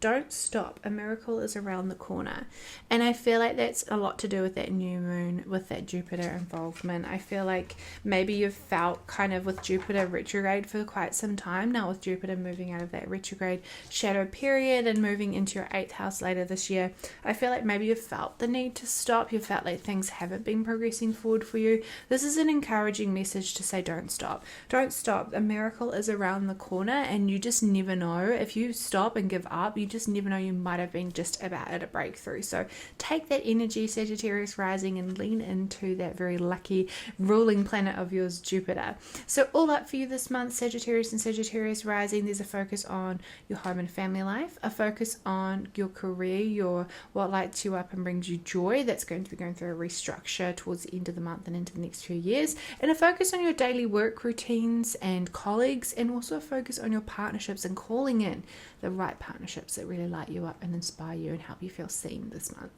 Don't stop. A miracle is around the corner. And I feel like that's a lot to do with that new moon, with that Jupiter involvement. I feel like maybe you've felt kind of with Jupiter retrograde for quite some time now, with Jupiter moving out of that retrograde shadow period and moving into your 8th house later this year. I feel like maybe you've felt the need to stop. You felt like things haven't been progressing forward for you. This is an encouraging message to say don't stop. Don't stop. A miracle is around the corner, and you just never know. If you stop and give up, you just never know, you might have been just about at a breakthrough. So take that energy, Sagittarius rising, and lean into that very lucky ruling planet of yours, Jupiter. So all up for you this month, Sagittarius and Sagittarius rising, there's a focus on your home and family life, a focus on your career, your what lights you up and brings you joy. That's going to be going through a restructure towards the end of the month and into the next few years, and a focus on your daily work routines and colleagues, and also a focus on your partnerships and calling in the right partnerships that really light you up and inspire you and help you feel seen this month.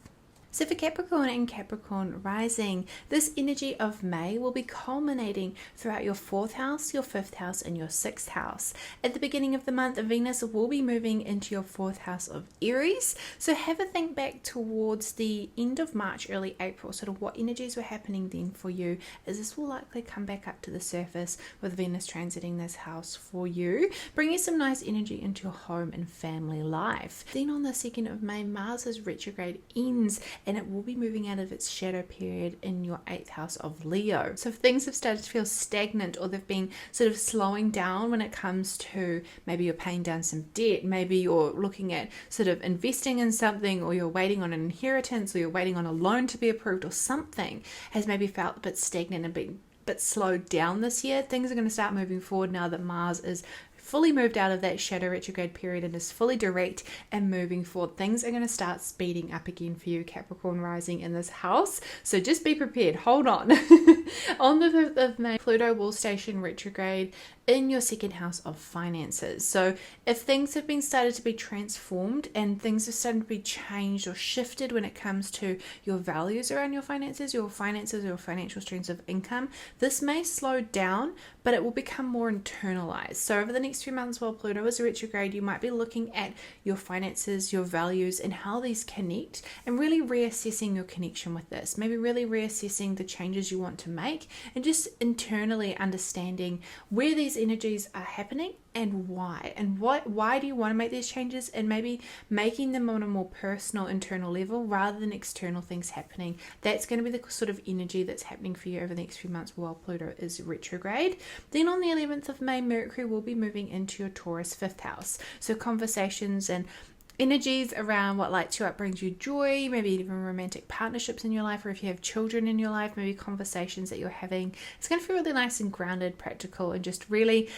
So for Capricorn and Capricorn rising, this energy of May will be culminating throughout your 4th house, your 5th house and your 6th house. At the beginning of the month, Venus will be moving into your 4th house of Aries. So have a think back towards the end of March, early April, sort of what energies were happening then for you, as this will likely come back up to the surface with Venus transiting this house for you, bringing some nice energy into your home and family life. Then on the 2nd of May, Mars's retrograde ends, and it will be moving out of its shadow period in your 8th house of Leo. So if things have started to feel stagnant, or they've been sort of slowing down when it comes to maybe you're paying down some debt, maybe you're looking at sort of investing in something, or you're waiting on an inheritance, or you're waiting on a loan to be approved, or something has maybe felt a bit stagnant and been a bit slowed down this year, things are going to start moving forward now that Mars is fully moved out of that shadow retrograde period and is fully direct and moving forward. Things are going to start speeding up again for you, Capricorn rising in this house. So just be prepared. Hold on. On the 5th of May, Pluto will station retrograde in your 2nd house of finances. So if things have been started to be transformed and things have started to be changed or shifted when it comes to your values around your finances or financial streams of income, this may slow down, but it will become more internalized. So over the next few months while Pluto is retrograde, you might be looking at your finances, your values and how these connect, and really reassessing your connection with this. Maybe really reassessing the changes you want to make, and just internally understanding where these energies are happening and why do you want to make these changes, and maybe making them on a more personal internal level rather than external things happening. That's going to be the sort of energy that's happening for you over the next few months while Pluto is retrograde. Then on the 11th of May, Mercury will be moving into your Taurus 5th house. So conversations and energies around what lights you up, brings you joy, maybe even romantic partnerships in your life, or if you have children in your life, maybe conversations that you're having. It's going to feel really nice and grounded, practical, and just really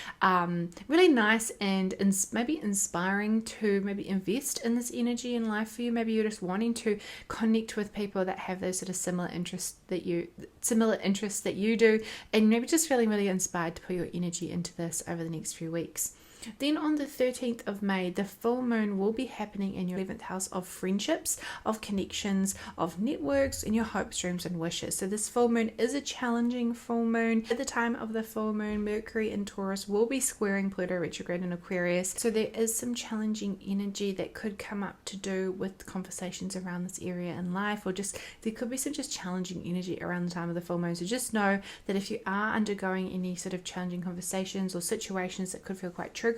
really nice and maybe inspiring to maybe invest in this energy in life for you. Maybe you're just wanting to connect with people that have those sort of similar interests that you do, and maybe just feeling really inspired to put your energy into this over the next few weeks. Then on the 13th of May, the full moon will be happening in your 11th house of friendships, of connections, of networks, and your hopes, dreams, and wishes. So this full moon is a challenging full moon. At the time of the full moon, Mercury in Taurus will be squaring Pluto retrograde in Aquarius. So there is some challenging energy that could come up to do with conversations around this area in life, or just there could be some just challenging energy around the time of the full moon. So just know that if you are undergoing any sort of challenging conversations or situations that could feel quite triggering,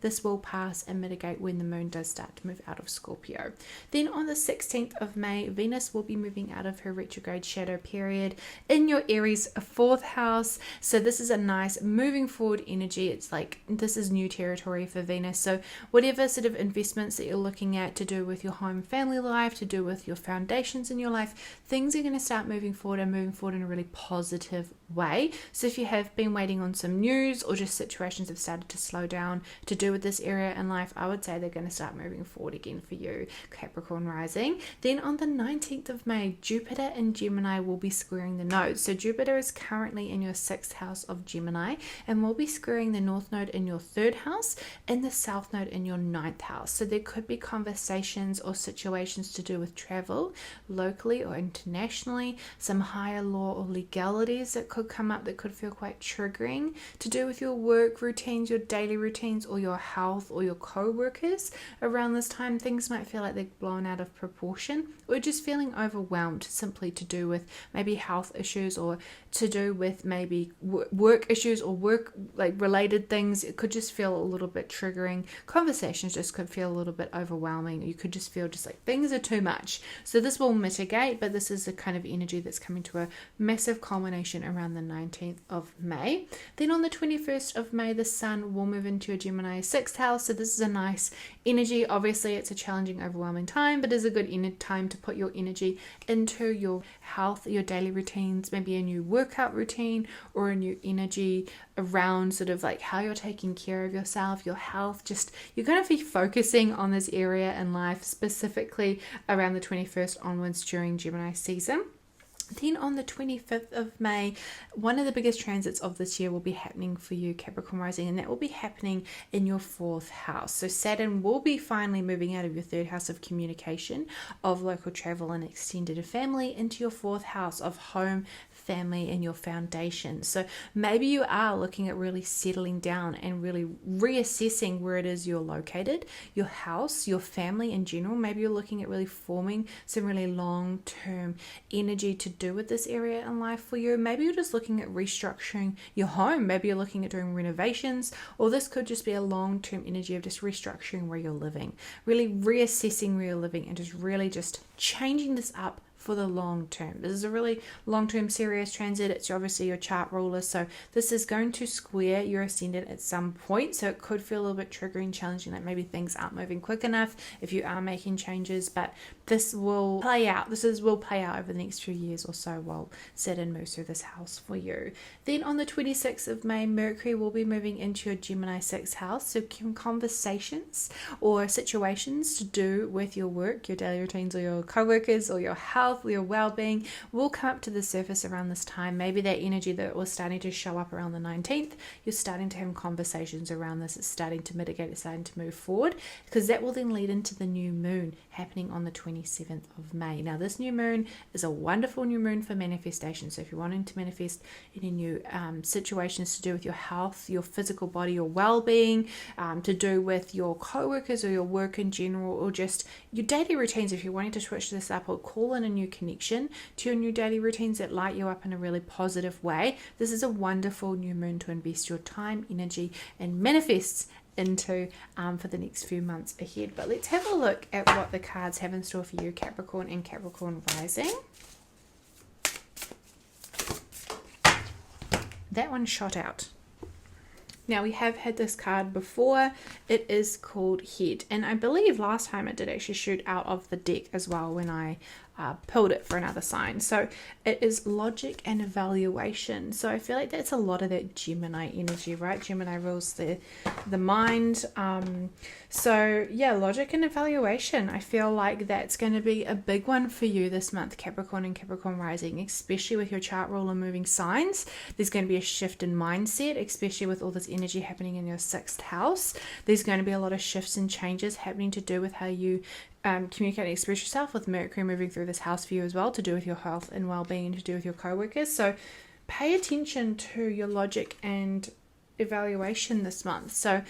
this will pass and mitigate when the moon does start to move out of Scorpio. Then on the 16th of May, Venus will be moving out of her retrograde shadow period in your Aries 4th house. So this is a nice moving forward energy. It's like this is new territory for Venus. So whatever sort of investments that you're looking at to do with your home family life, to do with your foundations in your life, things are going to start moving forward and moving forward in a really positive way. So if you have been waiting on some news, or just situations have started to slow down to do with this area in life, I would say they're going to start moving forward again for you, Capricorn rising. Then on the 19th of May, Jupiter and Gemini will be squaring the nodes. So Jupiter is currently in your 6th house of Gemini and will be squaring the north node in your 3rd house and the south node in your 9th house. So there could be conversations or situations to do with travel locally or internationally, some higher law or legalities that could come up that could feel quite triggering, to do with your work routines, your daily routines, or your health, or your co-workers. Around this time, things might feel like they're blown out of proportion, or just feeling overwhelmed, simply to do with maybe health issues, or to do with maybe work issues or work like related things. It could just feel a little bit triggering. Conversations just could feel a little bit overwhelming. You could just feel just like things are too much. So this will mitigate, but this is the kind of energy that's coming to a massive culmination around the 19th of May. Then on the 21st of May, the sun will move into your Gemini 6th house. So this is a nice energy. Obviously it's a challenging, overwhelming time, but it's a good time to put your energy into your health, your daily routines, maybe a new workout routine, or a new energy around sort of like how you're taking care of yourself, your health. Just you're going to be focusing on this area in life, specifically around the 21st onwards during Gemini season. Then on the 25th of May, one of the biggest transits of this year will be happening for you, Capricorn rising, and that will be happening in your 4th house. So Saturn will be finally moving out of your 3rd house of communication, of local travel and extended family, into your 4th house of home, family, and your foundation. So maybe you are looking at really settling down and really reassessing where it is you're located, your house, your family in general. Maybe you're looking at really forming some really long-term energy to do with this area in life for you. Maybe you're just looking at restructuring your home. Maybe you're looking at doing renovations, or this could just be a long-term energy of just restructuring where you're living, really reassessing where you're living, and just really just changing this up for the long term. This is a really long-term serious transit. It's obviously your chart ruler, so this is going to square your ascendant at some point, so it could feel a little bit triggering, challenging, like maybe things aren't moving quick enough if you are making changes, but this will play out. Will play out over the next few years or so while Saturn moves through this house for you. Then on the 26th of May, Mercury will be moving into your Gemini 6th house, so conversations or situations to do with your work, your daily routines, or your co-workers, or your health, your well-being will come up to the surface around this time. Maybe that energy that was starting to show up around the 19th, you're starting to have conversations around this. It's starting to mitigate, it's starting to move forward, because that will then lead into the new moon happening on the 27th of May. Now this new moon is a wonderful new moon for manifestation. So if you're wanting to manifest any new situations to do with your health, your physical body, your well-being, to do with your co-workers or your work in general, or just your daily routines, if you're wanting to switch this up or call in a new connection to your new daily routines that light you up in a really positive way, this is a wonderful new moon to invest your time, energy, and manifests into for the next few months ahead. But let's have a look at what the cards have in store for you, Capricorn and Capricorn rising. That one shot out. Now, we have had this card before. It is called Head, and I believe last time it did actually shoot out of the deck as well when I pulled it for another sign. So it is logic and evaluation. So I feel like that's a lot of that Gemini energy, right? Gemini rules the mind. So yeah, logic and evaluation. I feel like that's going to be a big one for you this month, Capricorn and Capricorn rising, especially with your chart ruler moving signs. There's going to be a shift in mindset, especially with all this energy happening in your 6th house. There's going to be a lot of shifts and changes happening to do with how you communicate and express yourself, with Mercury moving through this house for you as well, to do with your health and well-being and to do with your co-workers. So pay attention to your logic and evaluation this month. So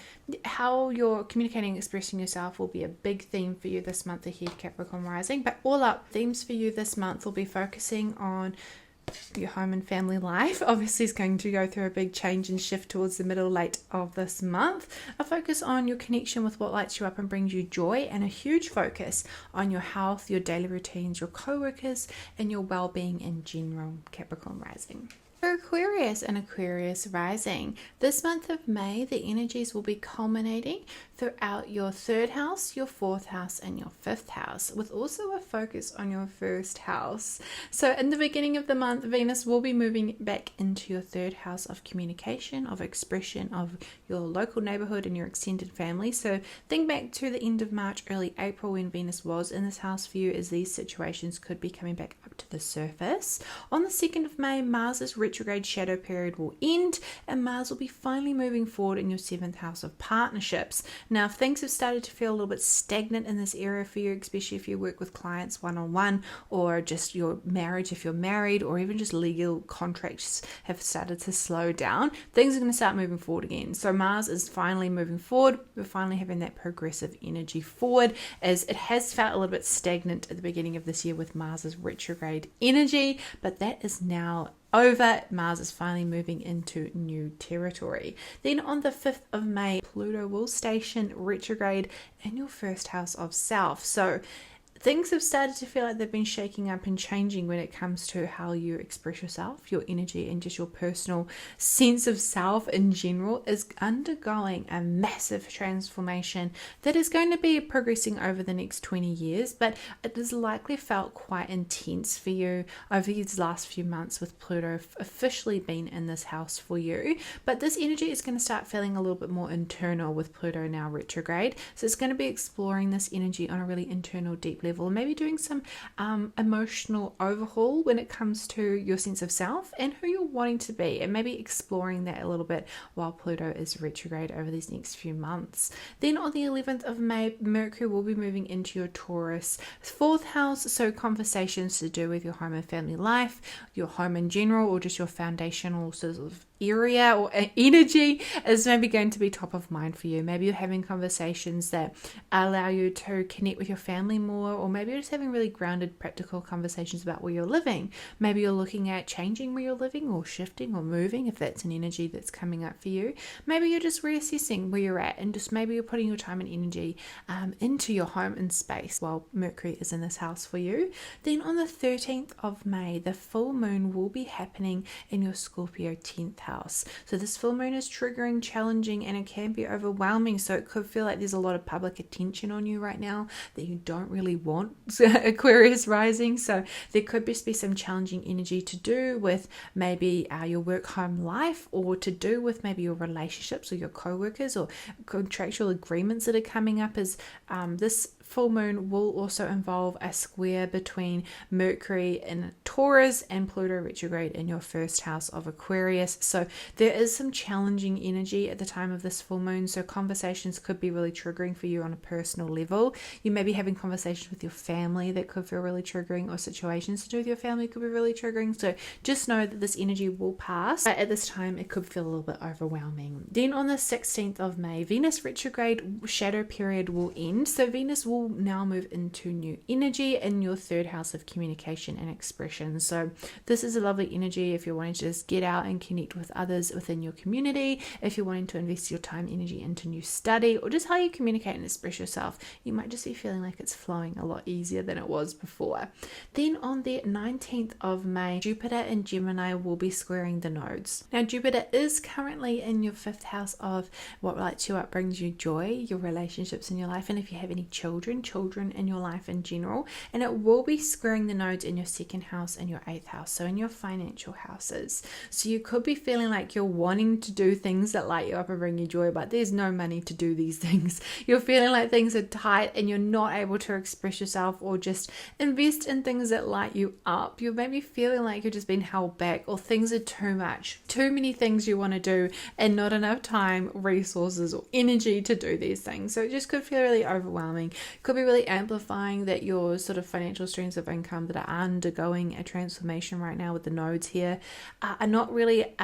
how you're communicating and expressing yourself will be a big theme for you this month ahead, Capricorn rising. But all up, themes for you this month will be focusing on your home and family life. Obviously is going to go through a big change and shift towards the middle late of this month. A focus on your connection with what lights you up and brings you joy, and a huge focus on your health, your daily routines, your co-workers, and your well-being in general, Capricorn rising. For Aquarius and Aquarius rising, this month of May, the energies will be culminating throughout your 3rd house, your 4th house, and your 5th house, with also a focus on your 1st house. So in the beginning of the month, Venus will be moving back into your 3rd house of communication, of expression, of your local neighborhood and your extended family. So think back to the end of March, early April, when Venus was in this house for you, as these situations could be coming back up to the surface. On the 2nd of May, Mars's retrograde shadow period will end, and Mars will be finally moving forward in your 7th house of partnerships. Now, if things have started to feel a little bit stagnant in this area for you, especially if you work with clients one-on-one, or just your marriage if you're married, or even just legal contracts have started to slow down, things are going to start moving forward again. So Mars is finally moving forward. We're finally having that progressive energy forward, as it has felt a little bit stagnant at the beginning of this year with Mars's retrograde energy, but that is now over. Mars is finally moving into new territory. Then on the 5th of May, Pluto will station retrograde in your 1st house of self. So things have started to feel like they've been shaking up and changing when it comes to how you express yourself, your energy, and just your personal sense of self in general is undergoing a massive transformation that is going to be progressing over the next 20 years, but it has likely felt quite intense for you over these last few months with Pluto officially been in this house for you. But this energy is going to start feeling a little bit more internal with Pluto now retrograde. So it's going to be exploring this energy on a really internal, deep level, and maybe doing some emotional overhaul when it comes to your sense of self and who you're wanting to be, and maybe exploring that a little bit while Pluto is retrograde over these next few months. Then on the 11th of May, Mercury will be moving into your Taurus 4th house, so conversations to do with your home and family life, your home in general, or just your foundational sort of area or energy is maybe going to be top of mind for you. Maybe you're having conversations that allow you to connect with your family more, or maybe you're just having really grounded, practical conversations about where you're living. Maybe you're looking at changing where you're living, or shifting, or moving, if that's an energy that's coming up for you. Maybe you're just reassessing where you're at, and just maybe you're putting your time and energy into your home and space while Mercury is in this house for you. Then on the 13th of May, the full moon will be happening in your Scorpio 10th house. So this full moon is triggering, challenging, and it can be overwhelming. So it could feel like there's a lot of public attention on you right now that you don't really want, Aquarius rising. So there could just be some challenging energy to do with maybe your work-home life, or to do with maybe your relationships or your co-workers, or contractual agreements that are coming up, as this full moon will also involve a square between Mercury in Taurus and Pluto retrograde in your 1st house of Aquarius. So there is some challenging energy at the time of this full moon. So conversations could be really triggering for you on a personal level. You may be having conversations with your family that could feel really triggering, or situations to do with your family could be really triggering. So just know that this energy will pass, but at this time it could feel a little bit overwhelming. Then on the 16th of May, Venus retrograde shadow period will end. So Venus will will now move into new energy in your third house of communication and expression. So this is a lovely energy if you're wanting to just get out and connect with others within your community, if you're wanting to invest your time, energy into new study, or just how you communicate and express yourself. You might just be feeling like it's flowing a lot easier than it was before. Then on the 19th of May, Jupiter and Gemini will be squaring the nodes. Now Jupiter is currently in your fifth house of what lights you up, brings you joy, your relationships in your life, and if you have any children in your life in general, and it will be squaring the nodes in your second house and your eighth house, so in your financial houses. So you could be feeling like you're wanting to do things that light you up and bring you joy, but there's no money to do these things. You're feeling like things are tight and you're not able to express yourself or just invest in things that light you up. You're maybe feeling like you're just being held back, or things are too much, too many things you want to do and not enough time, resources, or energy to do these things. So it just could feel really overwhelming. Could be really amplifying that your sort of financial streams of income that are undergoing a transformation right now with the nodes here are not really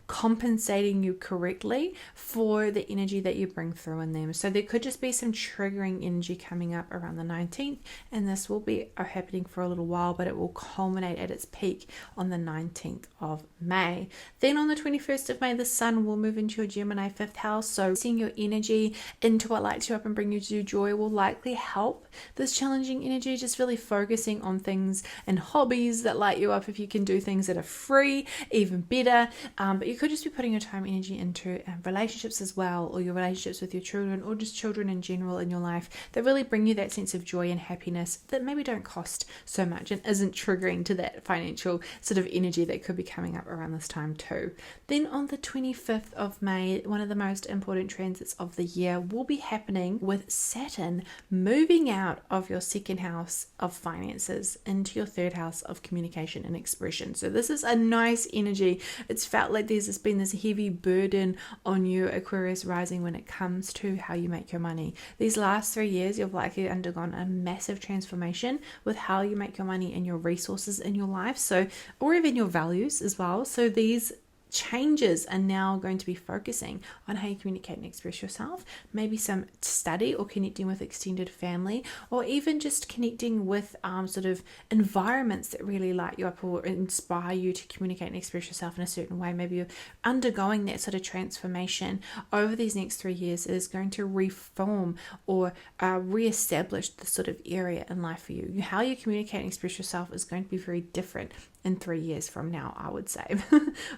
compensating you correctly for the energy that you bring through in them. So there could just be some triggering energy coming up around the 19th, and this will be happening for a little while, but it will culminate at its peak on the 19th of May. Then on the 21st of May, the sun will move into your Gemini fifth house. So seeing your energy into what lights you up and bring you to joy will likely help this challenging energy, just really focusing on things and hobbies that light you up. If you can do things that are free, even better. But you could just be putting your time, energy into relationships as well, or your relationships with your children, or just children in general in your life that really bring you that sense of joy and happiness that maybe don't cost so much and isn't triggering to that financial sort of energy that could be coming up around this time too. Then on the 25th of May, one of the most important transits of the year will be happening with Saturn moving out of your second house of finances into your third house of communication and expression. So this is a nice energy. It's felt like there's been this heavy burden on you, Aquarius rising, when it comes to how you make your money. These last 3 years, you've likely undergone a massive transformation with how you make your money and your resources in your life, so, or even your values as well. So these changes are now going to be focusing on how you communicate and express yourself, maybe some study or connecting with extended family, or even just connecting with sort of environments that really light you up or inspire you to communicate and express yourself in a certain way. Maybe you're undergoing that sort of transformation over these next 3 years is going to reform or reestablish the sort of area in life for you. How you communicate and express yourself is going to be very different in 3 years from now, I would say.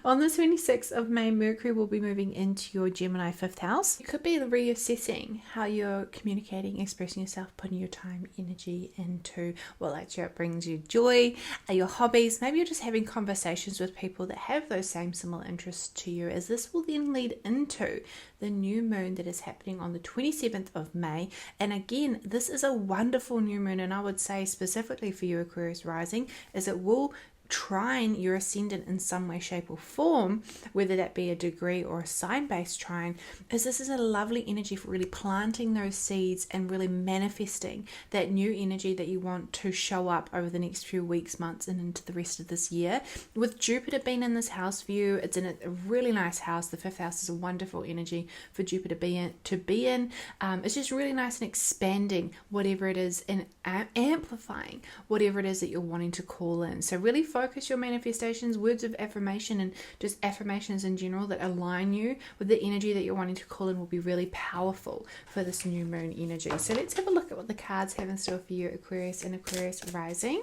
On the 26th of May, Mercury will be moving into your Gemini fifth house. You could be reassessing how you're communicating, expressing yourself, putting your time, energy into what lights you up, brings you joy, your hobbies. Maybe you're just having conversations with people that have those same similar interests to you, as this will then lead into the new moon that is happening on the 27th of May. And again, this is a wonderful new moon, and I would say specifically for you, Aquarius rising, is it will trine your ascendant in some way, shape or form, whether that be a degree or a sign-based trine, is this is a lovely energy for really planting those seeds and really manifesting that new energy that you want to show up over the next few weeks, months, and into the rest of this year. With Jupiter being in this house for you, it's in a really nice house. The fifth house is a wonderful energy for Jupiter to be in. It's just really nice and expanding whatever it is and amplifying whatever it is that you're wanting to call in. So really focus your manifestations, words of affirmation, and just affirmations in general that align you with the energy that you're wanting to call in will be really powerful for this new moon energy. So let's have a look at what the cards have in store for you, Aquarius and Aquarius rising.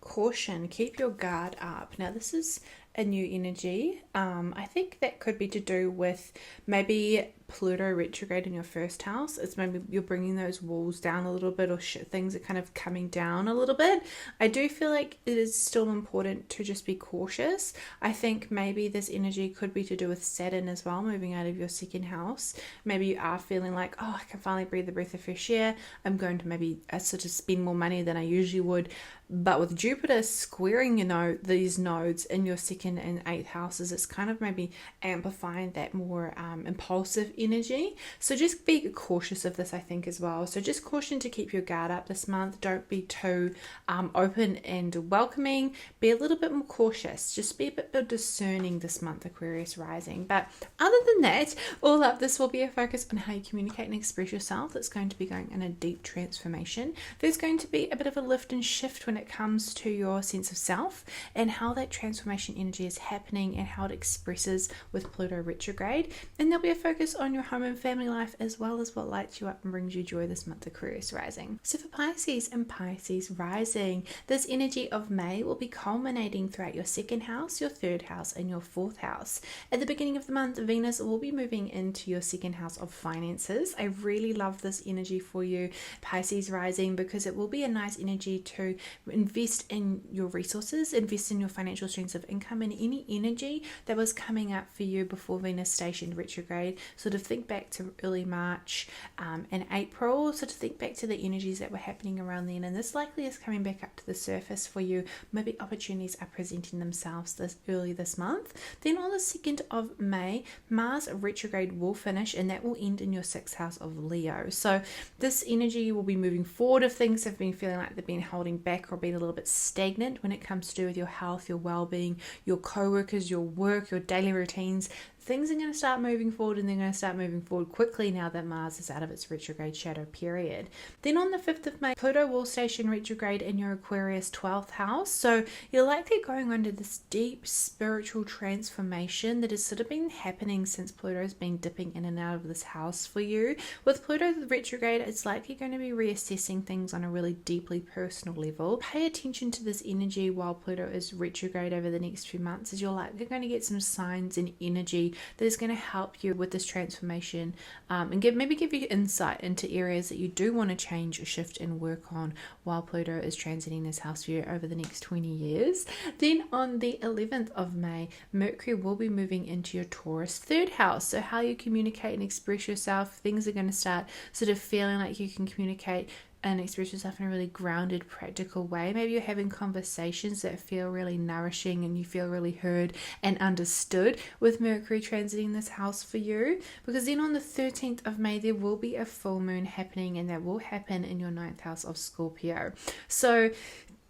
Caution, keep your guard up. Now this is a new energy. I think that could be to do with maybe Pluto retrograde in your first house. It's maybe you're bringing those walls down a little bit, or things are kind of coming down a little bit. I do feel like it is still important to just be cautious. I think maybe this energy could be to do with Saturn as well, moving out of your second house. Maybe you are feeling like, oh, I can finally breathe a breath of fresh air. I'm going to maybe sort of spend more money than I usually would. But with Jupiter squaring, these nodes in your second and eighth houses, it's kind of maybe amplifying that more impulsive energy. So just be cautious of this, I think, as well. So just caution to keep your guard up this month. Don't be too open and welcoming. Be a little bit more cautious. Just be a bit more discerning this month, Aquarius rising. But other than that, all up, this will be a focus on how you communicate and express yourself. That's going to be going in a deep transformation. There's going to be a bit of a lift and shift when it comes to your sense of self and how that transformation energy is happening and how it expresses with Pluto retrograde. And there'll be a focus on your home and family life as well as what lights you up and brings you joy this month, Aquarius rising. So for Pisces and Pisces rising, this energy of May will be culminating throughout your second house, your third house, and your fourth house. At the beginning of the month, Venus will be moving into your second house of finances. I really love this energy for you, Pisces rising, because it will be a nice energy to invest in your resources, invest in your financial streams of income, and any energy that was coming up for you before Venus stationed retrograde. Sort of think back to early March and April, sort of think back to the energies that were happening around then, and this likely is coming back up to the surface for you. Maybe opportunities are presenting themselves this month. Then on the 2nd of May, Mars retrograde will finish, and that will end in your 6th house of Leo. So this energy will be moving forward if things have been feeling like they've been holding back or been a little bit stagnant when it comes to do with your health, your well-being, your co-workers, your work, your daily routines. Things are going to start moving forward, and they're going to start moving forward quickly now that Mars is out of its retrograde shadow period. Then on the 5th of May, Pluto will station retrograde in your Aquarius 12th house. So you're likely going under this deep spiritual transformation that has sort of been happening since Pluto's been dipping in and out of this house for you. With Pluto retrograde, it's likely going to be reassessing things on a really deeply personal level. Pay attention to this energy while Pluto is retrograde over the next few months, as you're likely going to get some signs and energy that is going to help you with this transformation and maybe give you insight into areas that you do want to change or shift and work on while Pluto is transiting this house for you over the next 20 years. Then on the 11th of May, Mercury will be moving into your Taurus 3rd house. So how you communicate and express yourself, things are going to start sort of feeling like you can communicate and express yourself in a really grounded, practical way. Maybe you're having conversations that feel really nourishing and you feel really heard and understood with Mercury transiting this house for you. Because then on the 13th of May, there will be a full moon happening, and that will happen in your 9th house of Scorpio. So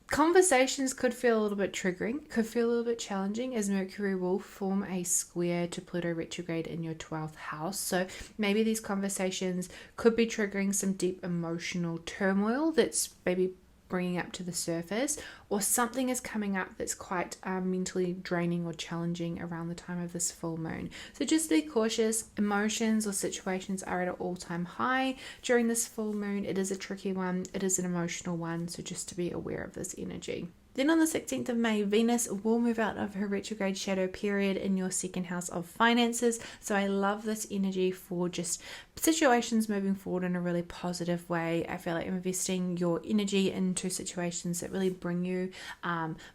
conversations could feel a little bit triggering, could feel a little bit challenging, as Mercury will form a square to Pluto retrograde in your 12th house. So maybe these conversations could be triggering some deep emotional turmoil that's maybe bringing up to the surface, or something is coming up that's quite mentally draining or challenging around the time of this full moon. So just be cautious. Emotions or situations are at an all-time high during this full moon. It is a tricky one. It is an emotional one. So just to be aware of this energy. Then on the 16th of May, Venus will move out of her retrograde shadow period in your 2nd house of finances. So I love this energy for just situations moving forward in a really positive way. I feel like investing your energy into situations that really bring you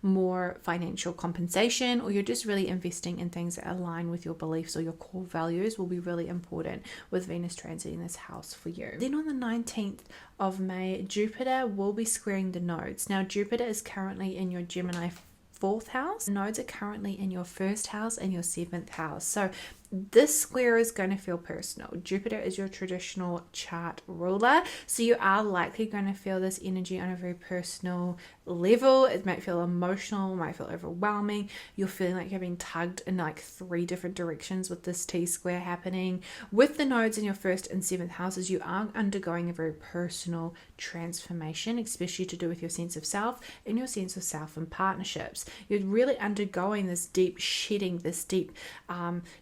more financial compensation, or you're just really investing in things that align with your beliefs or your core values, will be really important with Venus transiting this house for you. Then on the 19th of May, Jupiter will be squaring the nodes. Now, Jupiter is currently in your Gemini 4th house. Nodes are currently in your 1st house and your 7th house. So this square is going to feel personal. Jupiter is your traditional chart ruler, so you are likely going to feel this energy on a very personal level. It might feel emotional, it might feel overwhelming. You're feeling like you're being tugged in like 3 different directions with this T-square happening. With the nodes in your 1st and 7th houses, you are undergoing a very personal transformation, especially to do with your sense of self and your sense of self and partnerships. You're really undergoing this deep shedding, this deep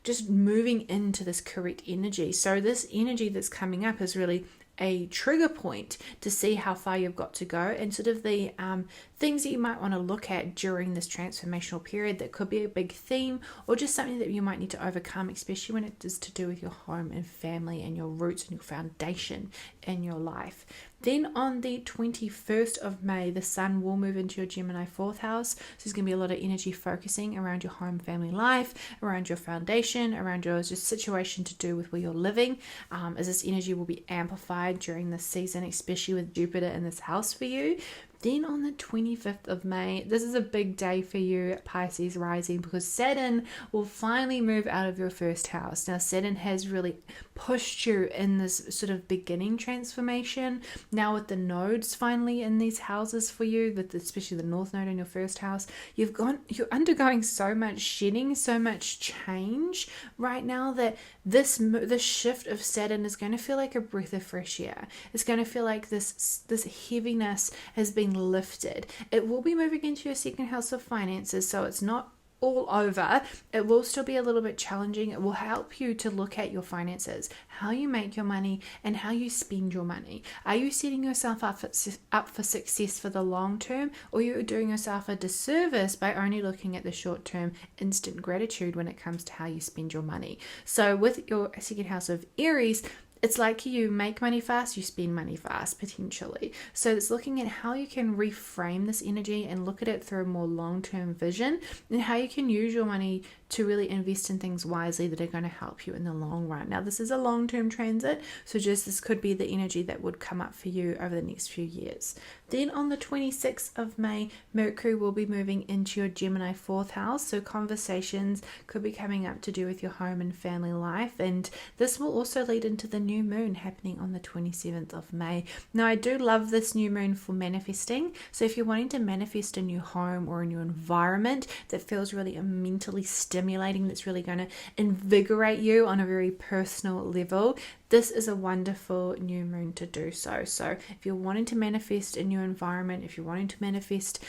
just moving into this correct energy. So this energy that's coming up is really a trigger point to see how far you've got to go, and sort of the things that you might want to look at during this transformational period that could be a big theme, or just something that you might need to overcome, especially when it is to do with your home and family and your roots and your foundation in your life. Then on the 21st of May, the Sun will move into your Gemini 4th house. So there's going to be a lot of energy focusing around your home family life, around your foundation, around your just situation to do with where you're living, as this energy will be amplified during this season, especially with Jupiter in this house for you. Then on the 25th of May, this is a big day for you, Pisces rising, because Saturn will finally move out of your first house. Now, Saturn has really pushed you in this sort of beginning transformation. Now with the nodes finally in these houses for you, with especially the North Node in your first house, you're undergoing so much shedding, so much change right now that this shift of Saturn is going to feel like a breath of fresh air. It's going to feel like this heaviness has been lifted. It will be moving into your second house of finances, so it's not all over. It will still be a little bit challenging. It will help you to look at your finances, how you make your money and how you spend your money. Are you setting yourself up for success for the long term, or you're doing yourself a disservice by only looking at the short term instant gratitude when it comes to how you spend your money? So with your second house of Aries, it's like you make money fast, you spend money fast, potentially. So it's looking at how you can reframe this energy and look at it through a more long-term vision, and how you can use your money to really invest in things wisely that are going to help you in the long run. Now, this is a long-term transit, so just this could be the energy that would come up for you over the next few years. Then on the 26th of May, Mercury will be moving into your Gemini 4th house, so conversations could be coming up to do with your home and family life, and this will also lead into the new moon happening on the 27th of May. Now, I do love this new moon for manifesting, so if you're wanting to manifest a new home or a new environment that feels really mentally stimulating, that's really going to invigorate you on a very personal level, this is a wonderful new moon to do so. So if you're wanting to manifest a new environment, if you're wanting to manifest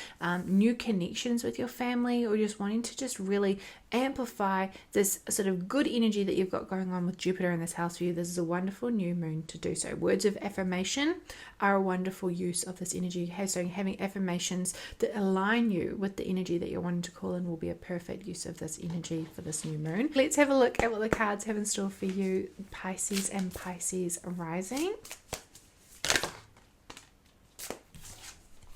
new connections with your family, or just wanting to just really amplify this sort of good energy that you've got going on with Jupiter in this house for you, this is a wonderful new moon to do so. Words of affirmation are a wonderful use of this energy. So having affirmations that align you with the energy that you're wanting to call in will be a perfect use of this energy for this new moon. Let's have a look at what the cards have in store for you, Pisces and Pisces rising.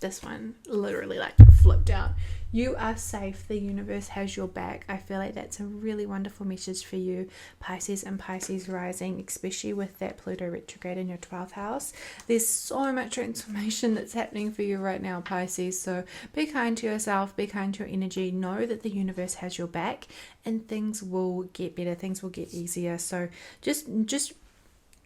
This one literally like flipped out. You are safe. The universe has your back. I feel like that's a really wonderful message for you, Pisces and Pisces rising, especially with that Pluto retrograde in your 12th house. There's so much transformation that's happening for you right now, Pisces. So be kind to yourself, be kind to your energy. Know that the universe has your back and things will get better. Things will get easier. So just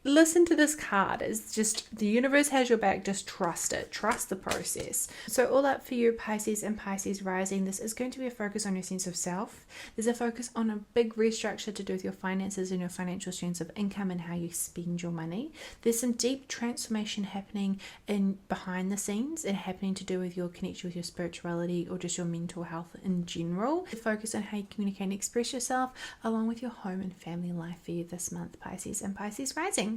listen to this card. It's just the universe has your back. Just trust it. Trust the process. So all up for you, Pisces and Pisces rising. This is going to be a focus on your sense of self. There's a focus on a big restructure to do with your finances and your financial streams of income and how you spend your money. There's some deep transformation happening in behind the scenes and happening to do with your connection with your spirituality or just your mental health in general. The focus on how you communicate and express yourself along with your home and family life for you this month, Pisces and Pisces rising.